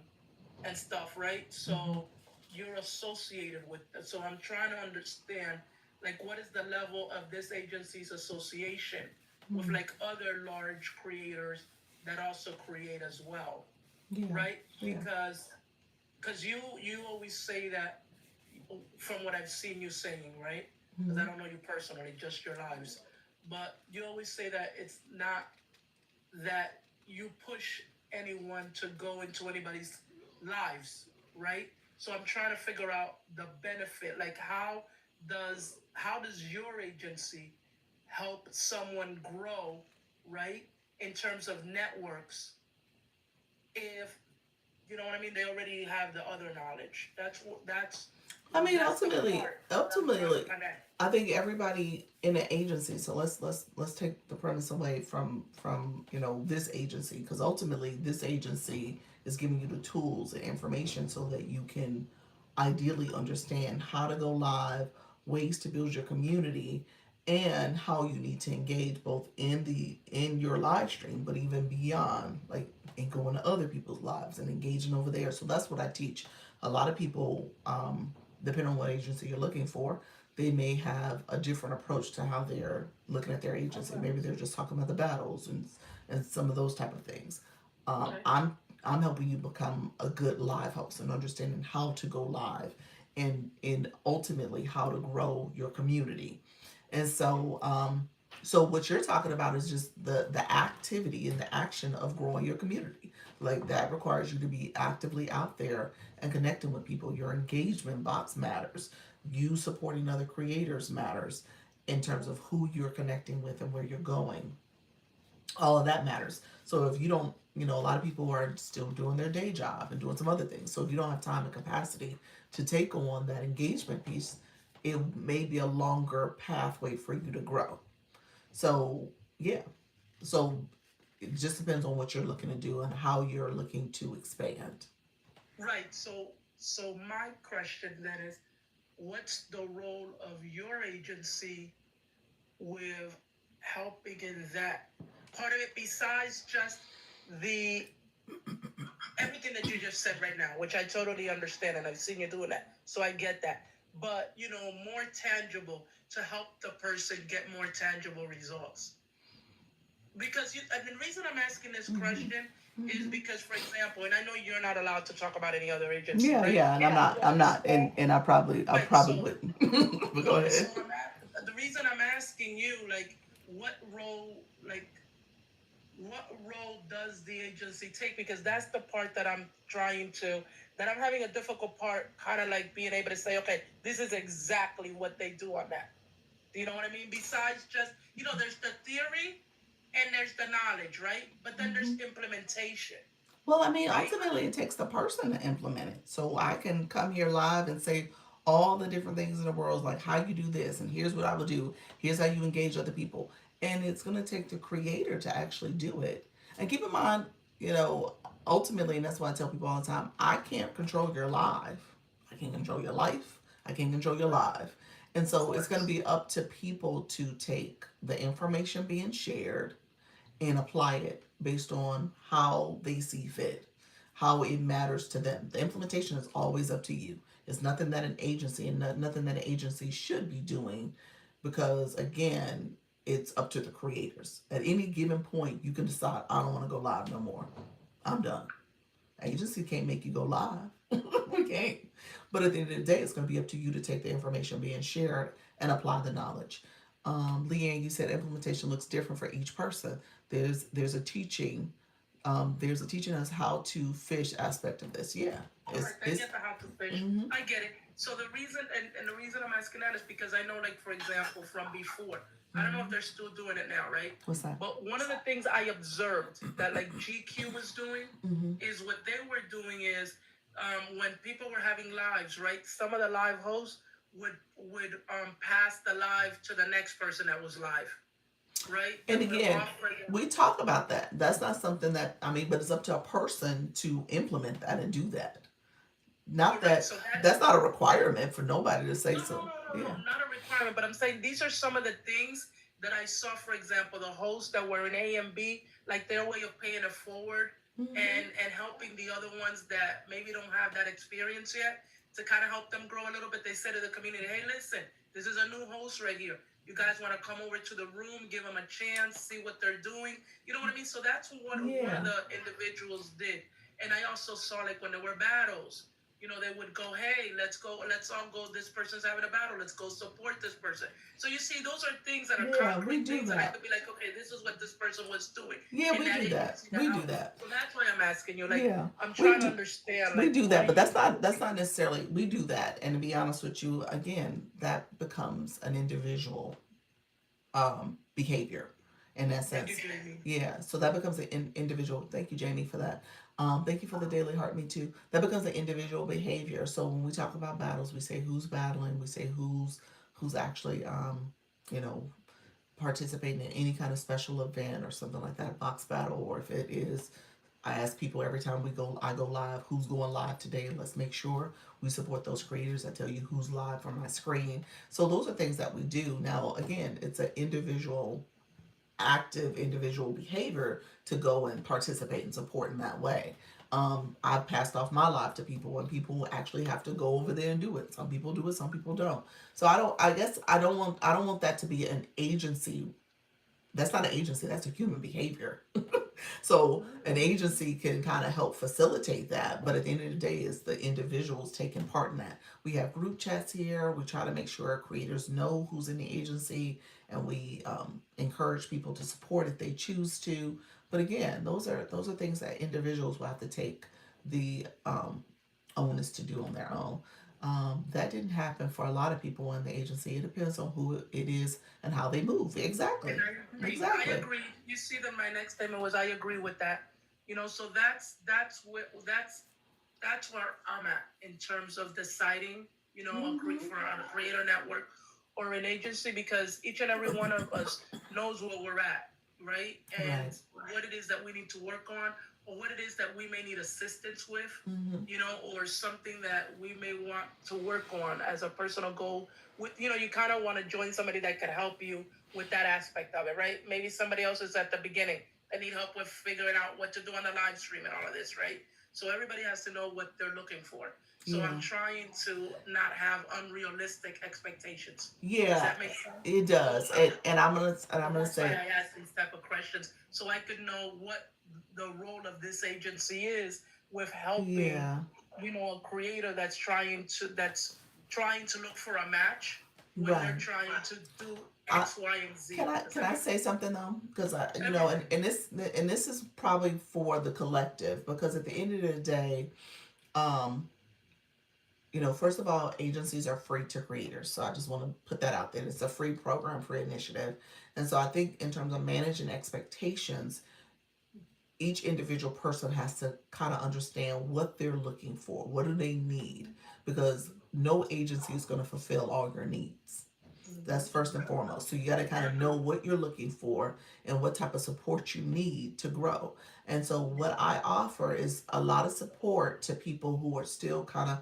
Speaker 3: and stuff, right? So you're associated with that. So I'm trying to understand like what is the level of this agency's association with like other large creators that also create as well,
Speaker 1: Yeah.
Speaker 3: right?
Speaker 1: Yeah.
Speaker 3: Because you always say that from what I've seen you saying, right? Because I don't know you personally, just your lives, but you always say that it's not that you push anyone to go into anybody's lives, right? So I'm trying to figure out the benefit, like how does your agency help someone grow, right? In terms of networks, if you know what I mean, they already have the other knowledge.
Speaker 1: I mean,
Speaker 3: That's the
Speaker 1: ultimately,
Speaker 3: part that I'm trying to
Speaker 1: ultimately,
Speaker 3: connect.
Speaker 1: I think everybody in an agency. So let's take the premise away from this agency because ultimately this agency is giving you the tools and information so that you can ideally understand how to go live, ways to build your community, and how you need to engage both in your live stream, but even beyond, like and going to other people's lives and engaging over there. So that's what I teach. A lot of people, depending on what agency you're looking for, they may have a different approach to how they're looking at their agency.
Speaker 3: Okay.
Speaker 1: Maybe they're just talking about the battles and some of those type of things.
Speaker 3: Okay.
Speaker 1: I'm helping you become a good live host and understanding how to go live and ultimately how to grow your community. And so what you're talking about is just the activity and the action of growing your community. Like that requires you to be actively out there and connecting with people. Your engagement box matters. You supporting other creators matters in terms of who you're connecting with and where you're going. All of that matters. So if you don't, a lot of people are still doing their day job and doing some other things. So if you don't have time and capacity to take on that engagement piece, it may be a longer pathway for you to grow. So yeah, so it just depends on what you're looking to do and how you're looking to expand.
Speaker 3: Right. So my question then is, what's the role of your agency with helping in that part of it besides just the everything that you just said right now, which I totally understand and I've seen you doing that. So I get that. But, more tangible to help the person get more tangible results. Because and the reason I'm asking this question is because, for example, and I know you're not allowed to talk about any other agency,
Speaker 1: Yeah,
Speaker 3: right?
Speaker 1: yeah, and I'm not, and I
Speaker 3: Right.
Speaker 1: probably
Speaker 3: So,
Speaker 1: wouldn't. But go
Speaker 3: so
Speaker 1: ahead.
Speaker 3: the reason I'm asking you, like, what role, like, what role does the agency take? Because that's the part that I'm having a difficult part, kind of like being able to say, okay, this is exactly what they do on that. Do you know what I mean? Besides just, there's the theory and there's the knowledge, right? But then there's implementation,
Speaker 1: Well, I mean,
Speaker 3: right?
Speaker 1: ultimately, it takes the person to implement it. So I can come here live and say all the different things in the world, like how you do this, and here's what I will do. Here's how you engage other people. And it's going to take the creator to actually do it. And keep in mind, you know, ultimately, and that's why I tell people all the time, I can't control your life. I can't control your life. I can't control your life. And
Speaker 3: Of
Speaker 1: so it's going to
Speaker 3: course.
Speaker 1: be up to people to take the information being shared and apply it based on how they see fit, how it matters to them. The implementation is always up to you. It's nothing that an agency and nothing that an agency should be doing because, again, it's up to the creators. At any given point, you can decide, I don't want to go live no more. I'm done. Agency can't make you go live. We can't. But at the end of the day, it's going to be up to you to take the information being shared and apply the knowledge. Leanne, you said implementation looks different for each person. There's a teaching. There's a teaching us how to fish aspect of this. Yeah,
Speaker 3: Correct. I
Speaker 1: it's
Speaker 3: get the how to fish.
Speaker 1: mm-hmm.
Speaker 3: I get it. So the reason and the reason I'm asking that is because I know, like, for example, from before, I don't know if they're still doing it now, right?
Speaker 1: What's that?
Speaker 3: But one of the things I observed that, like, GQ was doing
Speaker 1: Mm-hmm.
Speaker 3: is what they were doing is when people were having lives, right? Some of the live hosts would pass the live to the next person that was live, right?
Speaker 1: And
Speaker 3: They would
Speaker 1: again,
Speaker 3: offer them.
Speaker 1: we talk about that. That's not something that I mean, but it's up to a person to implement that and do that. Not
Speaker 3: Correct.
Speaker 1: that
Speaker 3: So that's
Speaker 1: that's not a requirement for nobody to say
Speaker 3: no, no,
Speaker 1: so.
Speaker 3: no, no, no,
Speaker 1: Yeah.
Speaker 3: not a requirement. But I'm saying these are some of the things that I saw. For example, the hosts that were in A and B, like their way of paying it forward
Speaker 1: Mm-hmm.
Speaker 3: and helping the other ones that maybe don't have that experience yet to kind of help them grow a little bit. They said to the community, "Hey, listen, this is a new host right here. You guys want to come over to the room, give them a chance, see what they're doing. You know what I mean?" So that's what one of
Speaker 1: Yeah.
Speaker 3: the individuals did. And I also saw, like, when there were battles, they would go, "Hey, let's go, let's all go. This person's having a battle. Let's go support this person." So you see, those are things that are
Speaker 1: Yeah, we
Speaker 3: concrete
Speaker 1: do
Speaker 3: things that I
Speaker 1: that.
Speaker 3: could be like, okay, this is what this person was doing
Speaker 1: Yeah,
Speaker 3: in
Speaker 1: we
Speaker 3: that
Speaker 1: do that.
Speaker 3: agency that
Speaker 1: We do
Speaker 3: helped.
Speaker 1: that.
Speaker 3: So that's why I'm asking you. Like,
Speaker 1: Yeah,
Speaker 3: I'm
Speaker 1: we
Speaker 3: trying to
Speaker 1: do.
Speaker 3: understand,
Speaker 1: We
Speaker 3: like,
Speaker 1: do
Speaker 3: what
Speaker 1: that,
Speaker 3: are
Speaker 1: but
Speaker 3: you
Speaker 1: that's not necessarily we do that. And to be honest with you, again, that becomes an individual behavior in that
Speaker 3: Thank you,
Speaker 1: sense.
Speaker 3: Jamie.
Speaker 1: Yeah, so that becomes an individual. Thank you, Jamie, for that. Thank you for the daily heart. Me too. That becomes an individual behavior. So when we talk about battles, we say who's battling. We say who's actually you know participating in any kind of special event or something like that, box battle, or if it is, I ask people every time I go live, who's going live today? Let's make sure we support those creators. I tell you who's live from my screen. So those are things that we do. Now, again, it's an individual, active individual behavior to go and participate and support in that way. I've passed off my life to people, and people actually have to go over there and do it. Some people do it, some people don't. So I don't. I guess I don't want that to be an agency. That's not an agency. That's a human behavior. So an agency can kind of help facilitate that, but at the end of the day, it's the individuals taking part in that. We have group chats here. We try to make sure our creators know who's in the agency, and we encourage people to support if they choose to. But again, those are things that individuals will have to take the onus to do on their own. That didn't happen for a lot of people in the agency. It depends on who it is and how they move.
Speaker 3: And
Speaker 1: Exactly.
Speaker 3: I agree. I
Speaker 1: Exactly.
Speaker 3: agree. You see, that my next statement was, I agree with that. So that's where I'm at in terms of deciding,
Speaker 1: Hmm.
Speaker 3: for a creator network or an agency, because each and every one of us knows where we're at, right? And
Speaker 1: Right.
Speaker 3: what it is that we need to work on, or what it is that we may need assistance with,
Speaker 1: Hmm.
Speaker 3: or something that we may want to work on as a personal goal. With you kind of want to join somebody that can help you with that aspect of it, right? Maybe somebody else is at the beginning and need help with figuring out what to do on the live stream and all of this, right? So everybody has to know what they're looking for. So I'm
Speaker 1: Yeah.
Speaker 3: trying to not have unrealistic expectations. Does
Speaker 1: Yeah,
Speaker 3: that make sense?
Speaker 1: it
Speaker 3: So,
Speaker 1: does. And I'm
Speaker 3: so
Speaker 1: gonna
Speaker 3: that's why
Speaker 1: say,
Speaker 3: I ask these type of questions, so I could know what the role of this agency is with helping,
Speaker 1: yeah.
Speaker 3: a creator that's trying to look for a match, when they're
Speaker 1: Right.
Speaker 3: trying to do
Speaker 1: I,
Speaker 3: X, Y, and Z. Does
Speaker 1: can
Speaker 3: that
Speaker 1: I
Speaker 3: make
Speaker 1: say something though? Because
Speaker 3: everything?
Speaker 1: and this is probably for the collective, because at the end of the day, um, first of all, agencies are free to creators. So I just want to put that out there. It's a free program, free initiative. And so I think in terms of managing expectations, each individual person has to kind of understand what they're looking for. What do they need? Because no agency is going to fulfill all your needs. That's
Speaker 3: Mm-hmm.
Speaker 1: first and foremost. So you got to kind of know what you're looking for and what type of support you need to grow. And so what I offer is a lot of support to people who are still kind of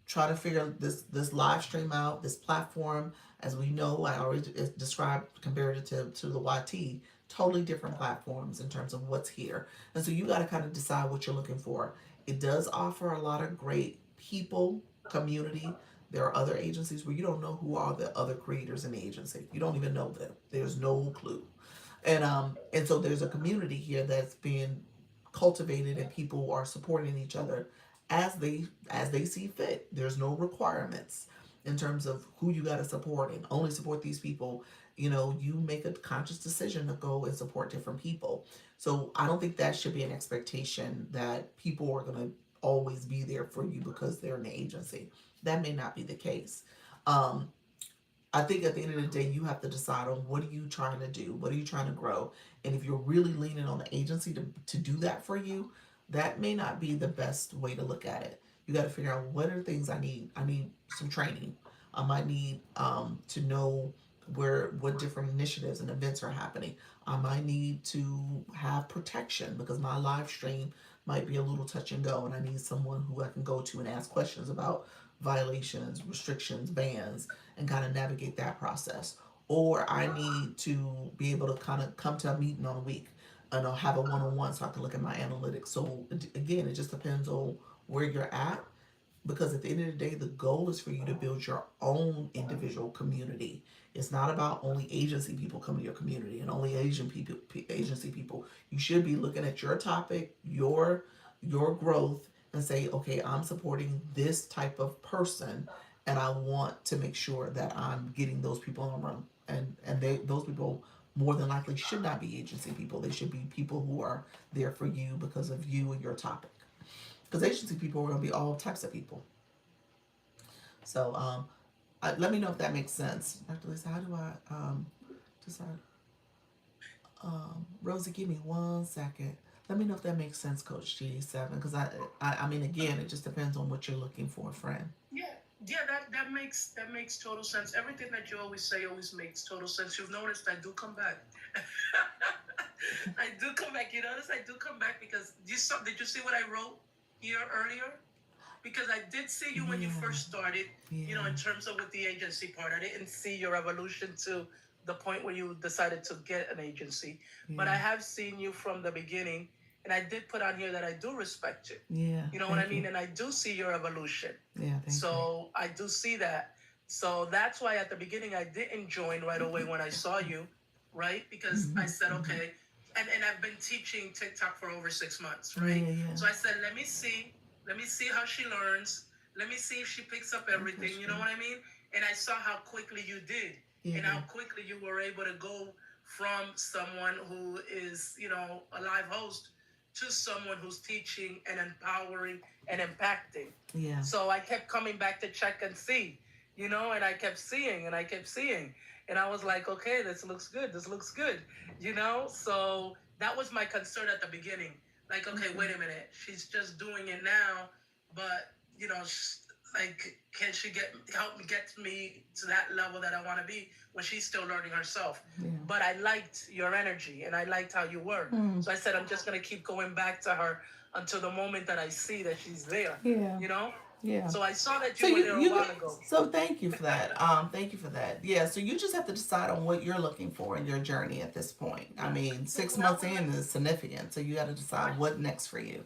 Speaker 1: trying to figure this live stream out, this platform. As we know, I already described compared it to the YT, totally different platforms in terms of what's here. And so you got to kind of decide what you're looking for. It does offer a lot of great people, community. There are other agencies where you don't know who are the other creators in the agency. You don't even know them. There's no clue. And so there's a community here that's being cultivated, and people are supporting each other as they see fit. There's no requirements in terms of who you got to support and only support these people. You make a conscious decision to go and support different people. So I don't think that should be an expectation that people are going to always be there for you because they're an agency. That may not be the case. Um, I think at the end of the day, you have to decide on what are you trying to do, what are you trying to grow, and if you're really leaning on the agency to do that for you, that may not be the best way to look at it. You got to figure out what are the things I need. I need some training. I might need to know what different initiatives and events are happening. I might need to have protection because my live stream might be a little touch and go, and I need someone who I can go to and ask questions about violations, restrictions, bans, and kind of navigate that process. Or I need to be able to kind of come to a meeting on a week and I'll have a one-on-one so I can look at my analytics. So again, it just depends on where you're at, because at the end of the day, the goal is for you to build your own individual community. It's not about only agency people coming to your community and only agency people. You should be looking at your topic, your growth, and say, okay, I'm supporting this type of person, and I want to make sure that I'm getting those people in the room. And those people more than likely should not be agency people. They should be people who are there for you because of you and your topic. Because agency people are going to be all types of people. So let me know if that makes sense. Dr. Lisa, how do I decide? Rosie, give me 1 second. Let me know if that makes sense, Coach GD7. Because I mean, again, it just depends on what you're looking for, friend.
Speaker 3: Yeah, yeah, that makes total sense. Everything that you always say always makes total sense. You've noticed I do come back. I do come back. You notice I do come back because did you see what I wrote here earlier? Because I did see you when you
Speaker 1: Yeah,
Speaker 3: first started,
Speaker 1: yeah,
Speaker 3: in terms of with the agency part. I didn't see your evolution to the point where you decided to get an agency. But I
Speaker 1: yeah,
Speaker 3: have seen you from the beginning, and I did put on here that I do respect you.
Speaker 1: yeah.
Speaker 3: You know what I
Speaker 1: Thank you.
Speaker 3: mean? And I do see your evolution.
Speaker 1: Yeah, thank you.
Speaker 3: So I do see that. So that's why at the beginning I didn't join right away when I saw you, right? Because I said, okay, and I've been teaching TikTok for over 6 months,
Speaker 1: Yeah,
Speaker 3: right?
Speaker 1: yeah.
Speaker 3: So I said, let me see how she learns. Let me see if she picks up everything. You know what I mean? And I saw how quickly you did, and how
Speaker 1: Yeah,
Speaker 3: quickly you were able to go from someone who is, a live host to someone who's teaching and empowering and impacting.
Speaker 1: yeah,
Speaker 3: So I kept coming back to check and see, and I kept seeing and I kept seeing. And I was like, okay, this looks good. This looks good, So that was my concern at the beginning. Like, okay, wait a minute. She's just doing it now, but, like, can she help me get me to that level that I want to be when she's still learning herself?
Speaker 1: yeah.
Speaker 3: But I liked your energy and I liked how you were. So I said, I'm just going to keep going back to her until the moment that I see that she's there,
Speaker 1: Yeah,
Speaker 3: you know?
Speaker 1: yeah.
Speaker 3: So I saw that
Speaker 1: So
Speaker 3: you were there a while ago.
Speaker 1: so thank you for that. Thank you for that. Yeah, so you just have to decide on what you're looking for in your journey at this point. I mean, 6 months in is significant, so you got to decide what next for you.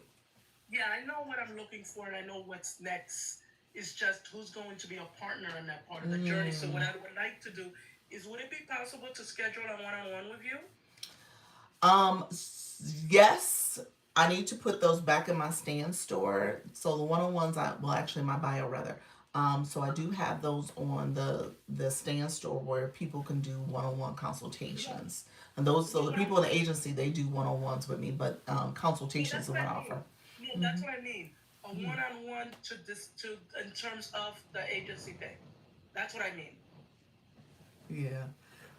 Speaker 3: Yeah, I know what I'm looking for and I know what's next. It's just who's going to be a partner in that part of the journey. So what I would like to do is, would it be possible to schedule a one-on-one with you?
Speaker 1: Yes, I need to put those back in my stand store. So the one-on-ones, well, actually, my bio rather. So I do have those on the stand store where people can do one-on-one consultations. And those, so the
Speaker 3: Yeah,
Speaker 1: people in the agency, they do one-on-ones with me, but
Speaker 3: yeah,
Speaker 1: consultations
Speaker 3: that's
Speaker 1: is
Speaker 3: what
Speaker 1: what
Speaker 3: I
Speaker 1: I
Speaker 3: mean.
Speaker 1: offer.
Speaker 3: No,
Speaker 1: Hmm.
Speaker 3: that's what I mean. A
Speaker 1: Yeah.
Speaker 3: one-on-one to this to in terms of the agency thing. That's what I mean.
Speaker 1: Yeah.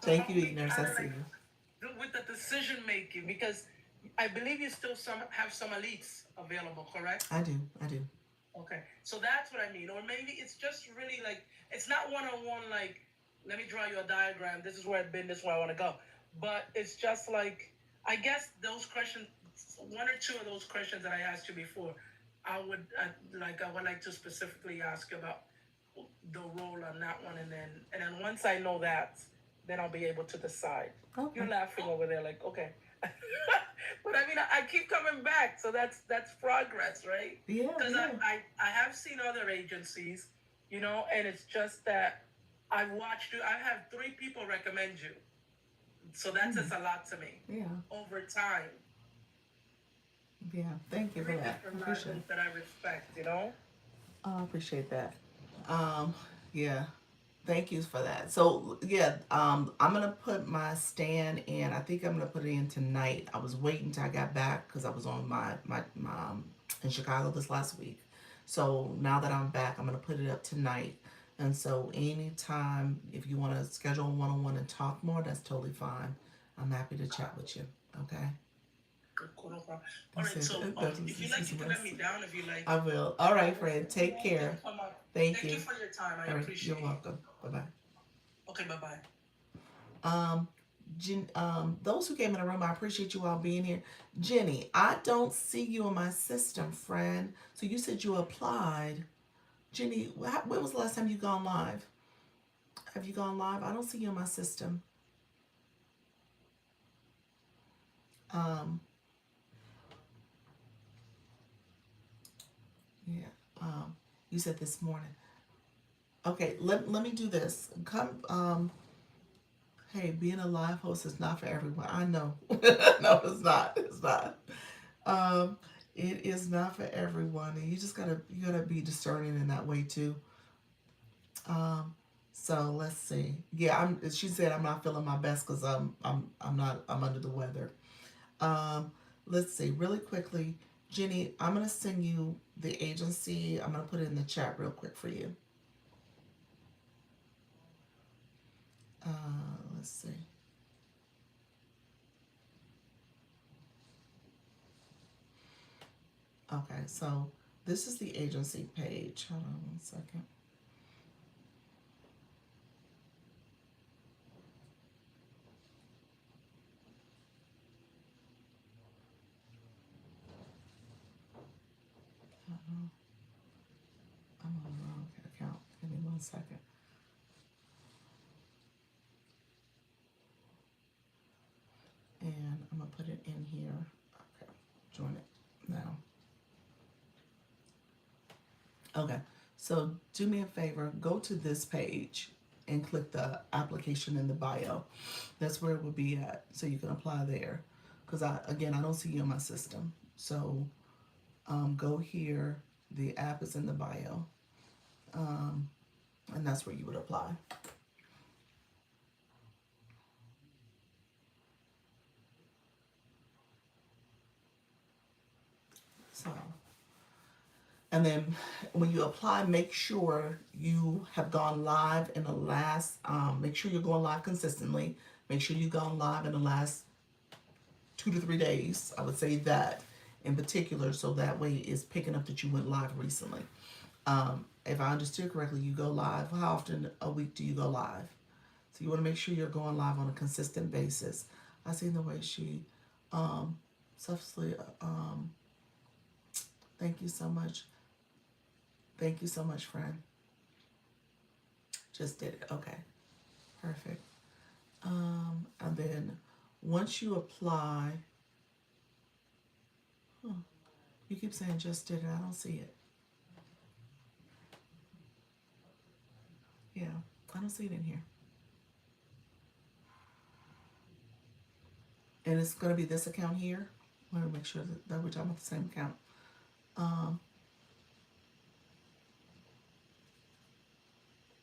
Speaker 3: To
Speaker 1: Thank you,
Speaker 3: help me
Speaker 1: Ignorance.
Speaker 3: kind
Speaker 1: I
Speaker 3: of
Speaker 1: see
Speaker 3: like
Speaker 1: you.
Speaker 3: with the decision making because I believe you still have some elites available, correct?
Speaker 1: I do. I do.
Speaker 3: Okay, so that's what I mean. Or maybe it's just really like it's not one on one. Like, let me draw you a diagram. This is where I've been. This is where I want to go. But it's just like I guess those questions, one or two of those questions that I asked you before, I would like to specifically ask you about the role on that one, and then once I know that, then I'll be able to decide.
Speaker 1: Okay.
Speaker 3: You're laughing over there, like okay. But I mean, I keep coming back, so that's progress, right?
Speaker 1: Yeah.
Speaker 3: Because
Speaker 1: Yeah.
Speaker 3: I have seen other agencies, you know, and it's just that I've watched you. I have 3 people recommend you, so that says a lot to me.
Speaker 1: Yeah.
Speaker 3: Over time,
Speaker 1: Yeah. Thank you for
Speaker 3: 3
Speaker 1: that. I
Speaker 3: different
Speaker 1: appreciate it.
Speaker 3: legends that I respect, you know.
Speaker 1: I appreciate that. Um, yeah. Thank you for that. So yeah, I'm gonna put my stand in. I think I'm gonna put it in tonight. I was waiting till I got back because I was on my in Chicago this last week. So now that I'm back, I'm gonna put it up tonight. And so anytime if you want to schedule a one-on-one and talk more, that's totally fine. I'm happy to chat with you. Okay.
Speaker 3: Cool, no problem. All
Speaker 1: He
Speaker 3: right,
Speaker 1: said,
Speaker 3: so if you like, you can let me down if you like.
Speaker 1: I will. All right, friend. Take
Speaker 3: You can
Speaker 1: care.
Speaker 3: come up.
Speaker 1: Thank
Speaker 3: Thank you
Speaker 1: you.
Speaker 3: for your time. I
Speaker 1: All right. You're
Speaker 3: appreciate it.
Speaker 1: welcome. Bye bye.
Speaker 3: Okay, bye bye.
Speaker 1: Um, those who came in the room, I appreciate you all being here. Jenny, I don't see you in my system, friend. So you said you applied. Jenny, when was the last time you gone live? Have you gone live? I don't see you in my system. Um, yeah. You said this morning. Okay, let me do this. Come, hey, being a live host is not for everyone. I know. No, it's not. It's not. Um, it is not for everyone, and you gotta be discerning in that way too. Um, so let's see. Yeah, She said I'm not feeling my best because I'm not. I'm under the weather. Um, let's see. Really quickly, Jenny, I'm gonna send you the agency. I'm gonna put it in the chat real quick for you. Let's see. Okay, so this is the agency page. Hold on one second. I'm on the wrong account. Give me one second. And I'm gonna put it in here. Okay, join it now. Okay, so do me a favor, go to this page and click the application in the bio. That's where it will be at, so you can apply there. Because I don't see you in my system. So go here. The app is in the bio, and that's where you would apply. So. And then when you apply, make sure you have gone live in the last, make sure you're going live consistently. Make sure you've gone live in the last 2 to 3 days. I would say that in particular, so that way it's picking up that you went live recently. If I understood correctly, you go live. How often a week do you go live? So you want to make sure you're going live on a consistent basis. I seen the way she, selflessly, thank you so much. Thank you so much, friend. Just did it. Okay. Perfect. And then once you apply, you keep saying just did it. I don't see it. Yeah, I don't see it in here. And it's going to be this account here. I want to make sure that we're talking about the same account. Um,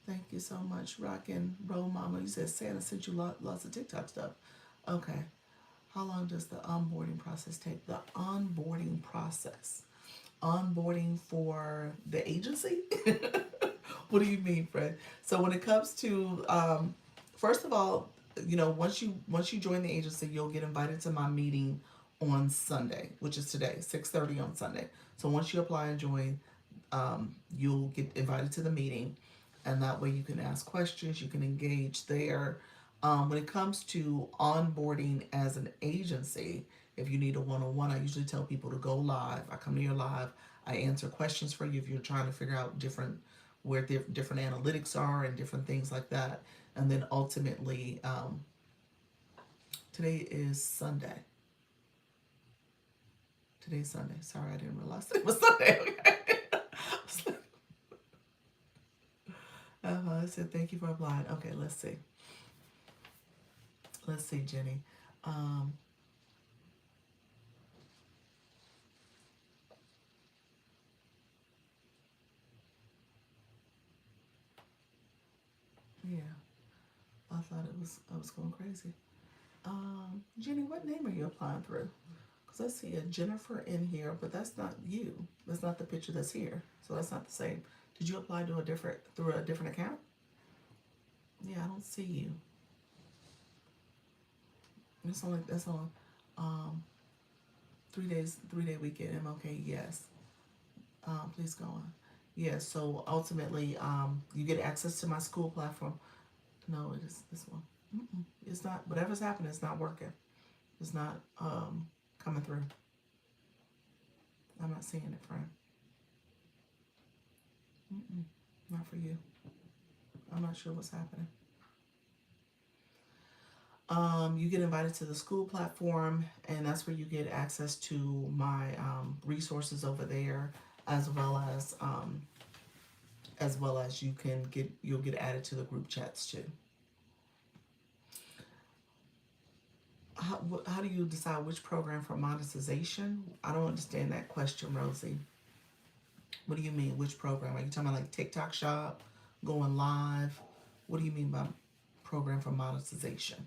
Speaker 1: Thank you so much. Rockin' Roll Mama. You said Santa sent you lots of TikTok stuff. Okay. How long does the onboarding process take? The onboarding process. Onboarding for the agency? What do you mean, Fred? So when it comes to first of all, once you join the agency, you'll get invited to my meeting on Sunday, which is today, 6:30 on Sunday. So once you apply and join, you'll get invited to the meeting, and that way you can ask questions, you can engage there. When it comes to onboarding as an agency, if you need a one-on-one, I usually tell people to go live. I come to your live, I answer questions for you if you're trying to figure out where different analytics are and different things like that. And then ultimately, today is Sunday. Today's Sunday. Sorry, I didn't realize it was Sunday. Okay. I said thank you for applying. Okay, let's see. Let's see, Jenny. Um, yeah, I thought I was going crazy. Jenny, what name are you applying through? Because I see a Jennifer in here, but that's not you. That's not the picture that's here. So that's not the same. Did you apply to through a different account? Yeah, I don't see you. That's on um 3 day weekend. MLK, yes. Please go on. Yeah, so ultimately, you get access to my school platform. No, it is this one. It's not, whatever's happening, it's not working. It's not coming through. I'm not seeing it, friend. Not for you. I'm not sure what's happening. You get invited to the school platform, and that's where you get access to my resources over there, as well as you'll get added to the group chats too. How do you decide which program for monetization? I don't understand that question, Rosie. What do you mean, which program? Are you talking about like TikTok Shop, going live? What do you mean by program for monetization?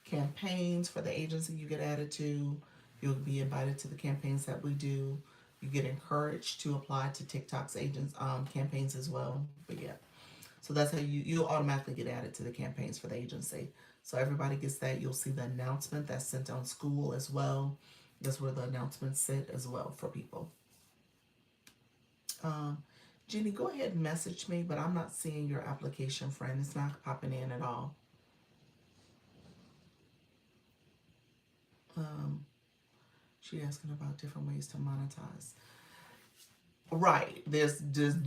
Speaker 1: Campaigns for the agency you get added to. You'll be invited to the campaigns that we do. You get encouraged to apply to TikTok's campaigns as well. But yeah, so that's how you'll automatically get added to the campaigns for the agency. So everybody gets that. You'll see the announcement that's sent on school as well. That's where the announcements sit as well for people. Jenny, go ahead and message me, but I'm not seeing your application, friend. It's not popping in at all. She asking about different ways to monetize. Right. There's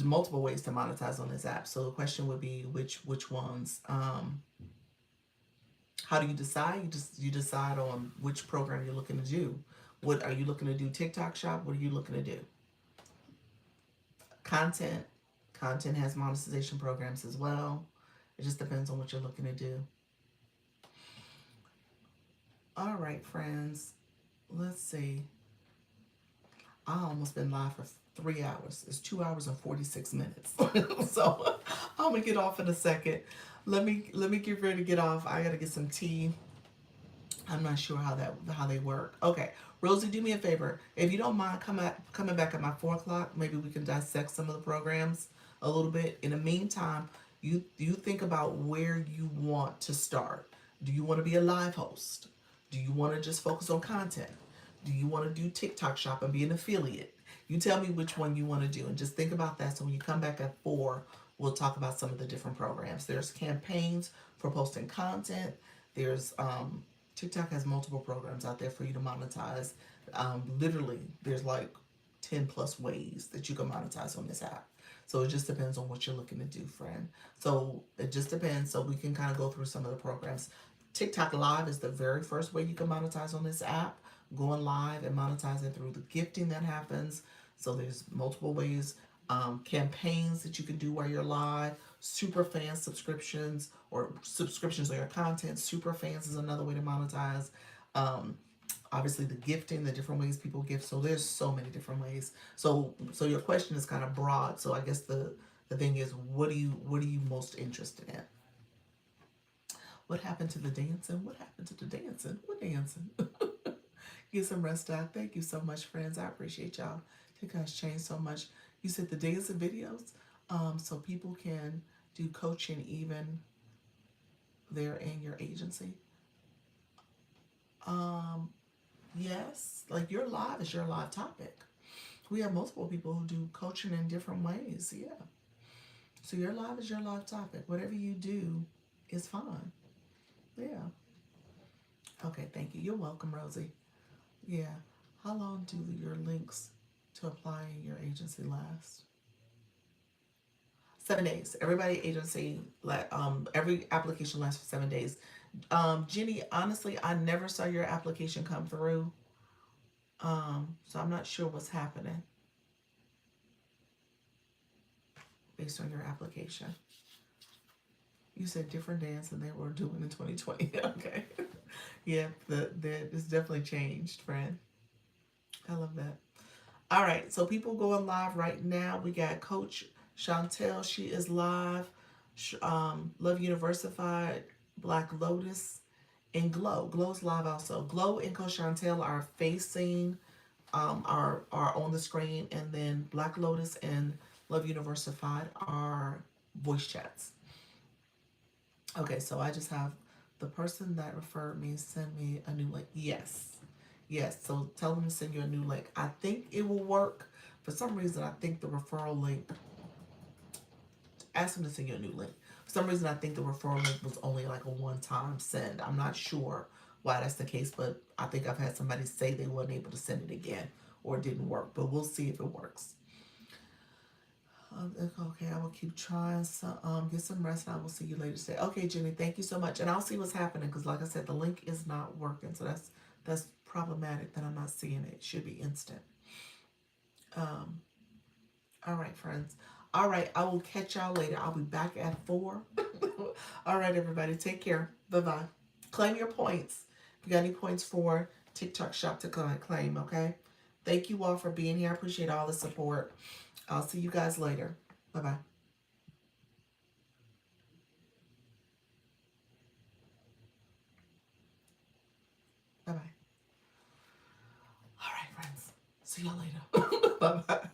Speaker 1: multiple ways to monetize on this app. So the question would be which ones. How do you decide? You decide on which program you're looking to do. What are you looking to do? TikTok Shop? What are you looking to do? Content. Content has monetization programs as well. It just depends on what you're looking to do. All right, friends. Let's see. I almost been live for 3 hours. It's 2 hours and 46 minutes. So I'm gonna get off in a second. Let me get ready to get off. I gotta get some tea. I'm not sure how they work. Okay, Rosie, do me a favor. If you don't mind coming back at my 4 o'clock, maybe we can dissect some of the programs a little bit. In the meantime, you think about where you want to start. Do you want to be a live host? Do you want to just focus on content? Do you want to do TikTok Shop and be an affiliate? You tell me which one you want to do, and just think about that. So when you come back at 4, we'll talk about some of the different programs. There's campaigns for posting content. There's TikTok has multiple programs out there for you to monetize. Literally, there's like 10 plus ways that you can monetize on this app. So it just depends on what you're looking to do, friend. So it just depends. So we can kind of go through some of the programs. TikTok Live is the very first way you can monetize on this app. Going live and monetizing through the gifting that happens. So there's multiple ways. Campaigns that you can do while you're live. Super fan subscriptions or subscriptions on your content. Super fans is another way to monetize. obviously the gifting, the different ways people gift. So there's so many different ways. So your question is kind of broad. So I guess the thing is, what are you most interested in? What happened to the dancing? What happened to the dancing? What dancing? Get some rest out. Thank you so much, friends. I appreciate y'all. You guys changed so much. You said the dancing videos, so people can do coaching even there in your agency. Yes, like your live is your live topic. We have multiple people who do coaching in different ways. Yeah. So your live is your live topic. Whatever you do is fine. Yeah. Okay, thank you. You're welcome, Rosie. Yeah. How long do your links to apply in your agency last? 7 days. Everybody agency every application lasts for 7 days. Jenny, honestly, I never saw your application come through. So I'm not sure what's happening based on your application. You said different dance than they were doing in 2020. Okay. Yeah, it's definitely changed, friend. I love that. All right, so people going live right now. We got Coach Chantel. She is live. Love Universified, Black Lotus, and Glow. Glow's live also. Glow and Coach Chantel are facing, are on the screen, and then Black Lotus and Love Universified are voice chats. Okay, so I just have the person that referred me send me a new link. Yes. Yes, so tell them to send you a new link. I think it will work. For some reason, I think the referral link, ask them to send you a new link. For some reason, I think the referral link was only like a one-time send. I'm not sure why that's the case, but I think I've had somebody say they weren't able to send it again or it didn't work, but we'll see if it works. Okay, I will keep trying. So, get some rest, and I will see you later today. Okay, Jenny, thank you so much, and I'll see what's happening because, like I said, the link is not working, so that's problematic that I'm not seeing it. It should be instant. All right, friends. All right, I will catch y'all later. I'll be back at 4. All right, everybody, take care. Bye bye. Claim your points. If you got any points for TikTok Shop to claim, okay? Thank you all for being here. I appreciate all the support. I'll see you guys later. Bye bye. Bye bye. All right, friends. See y'all later. Bye bye.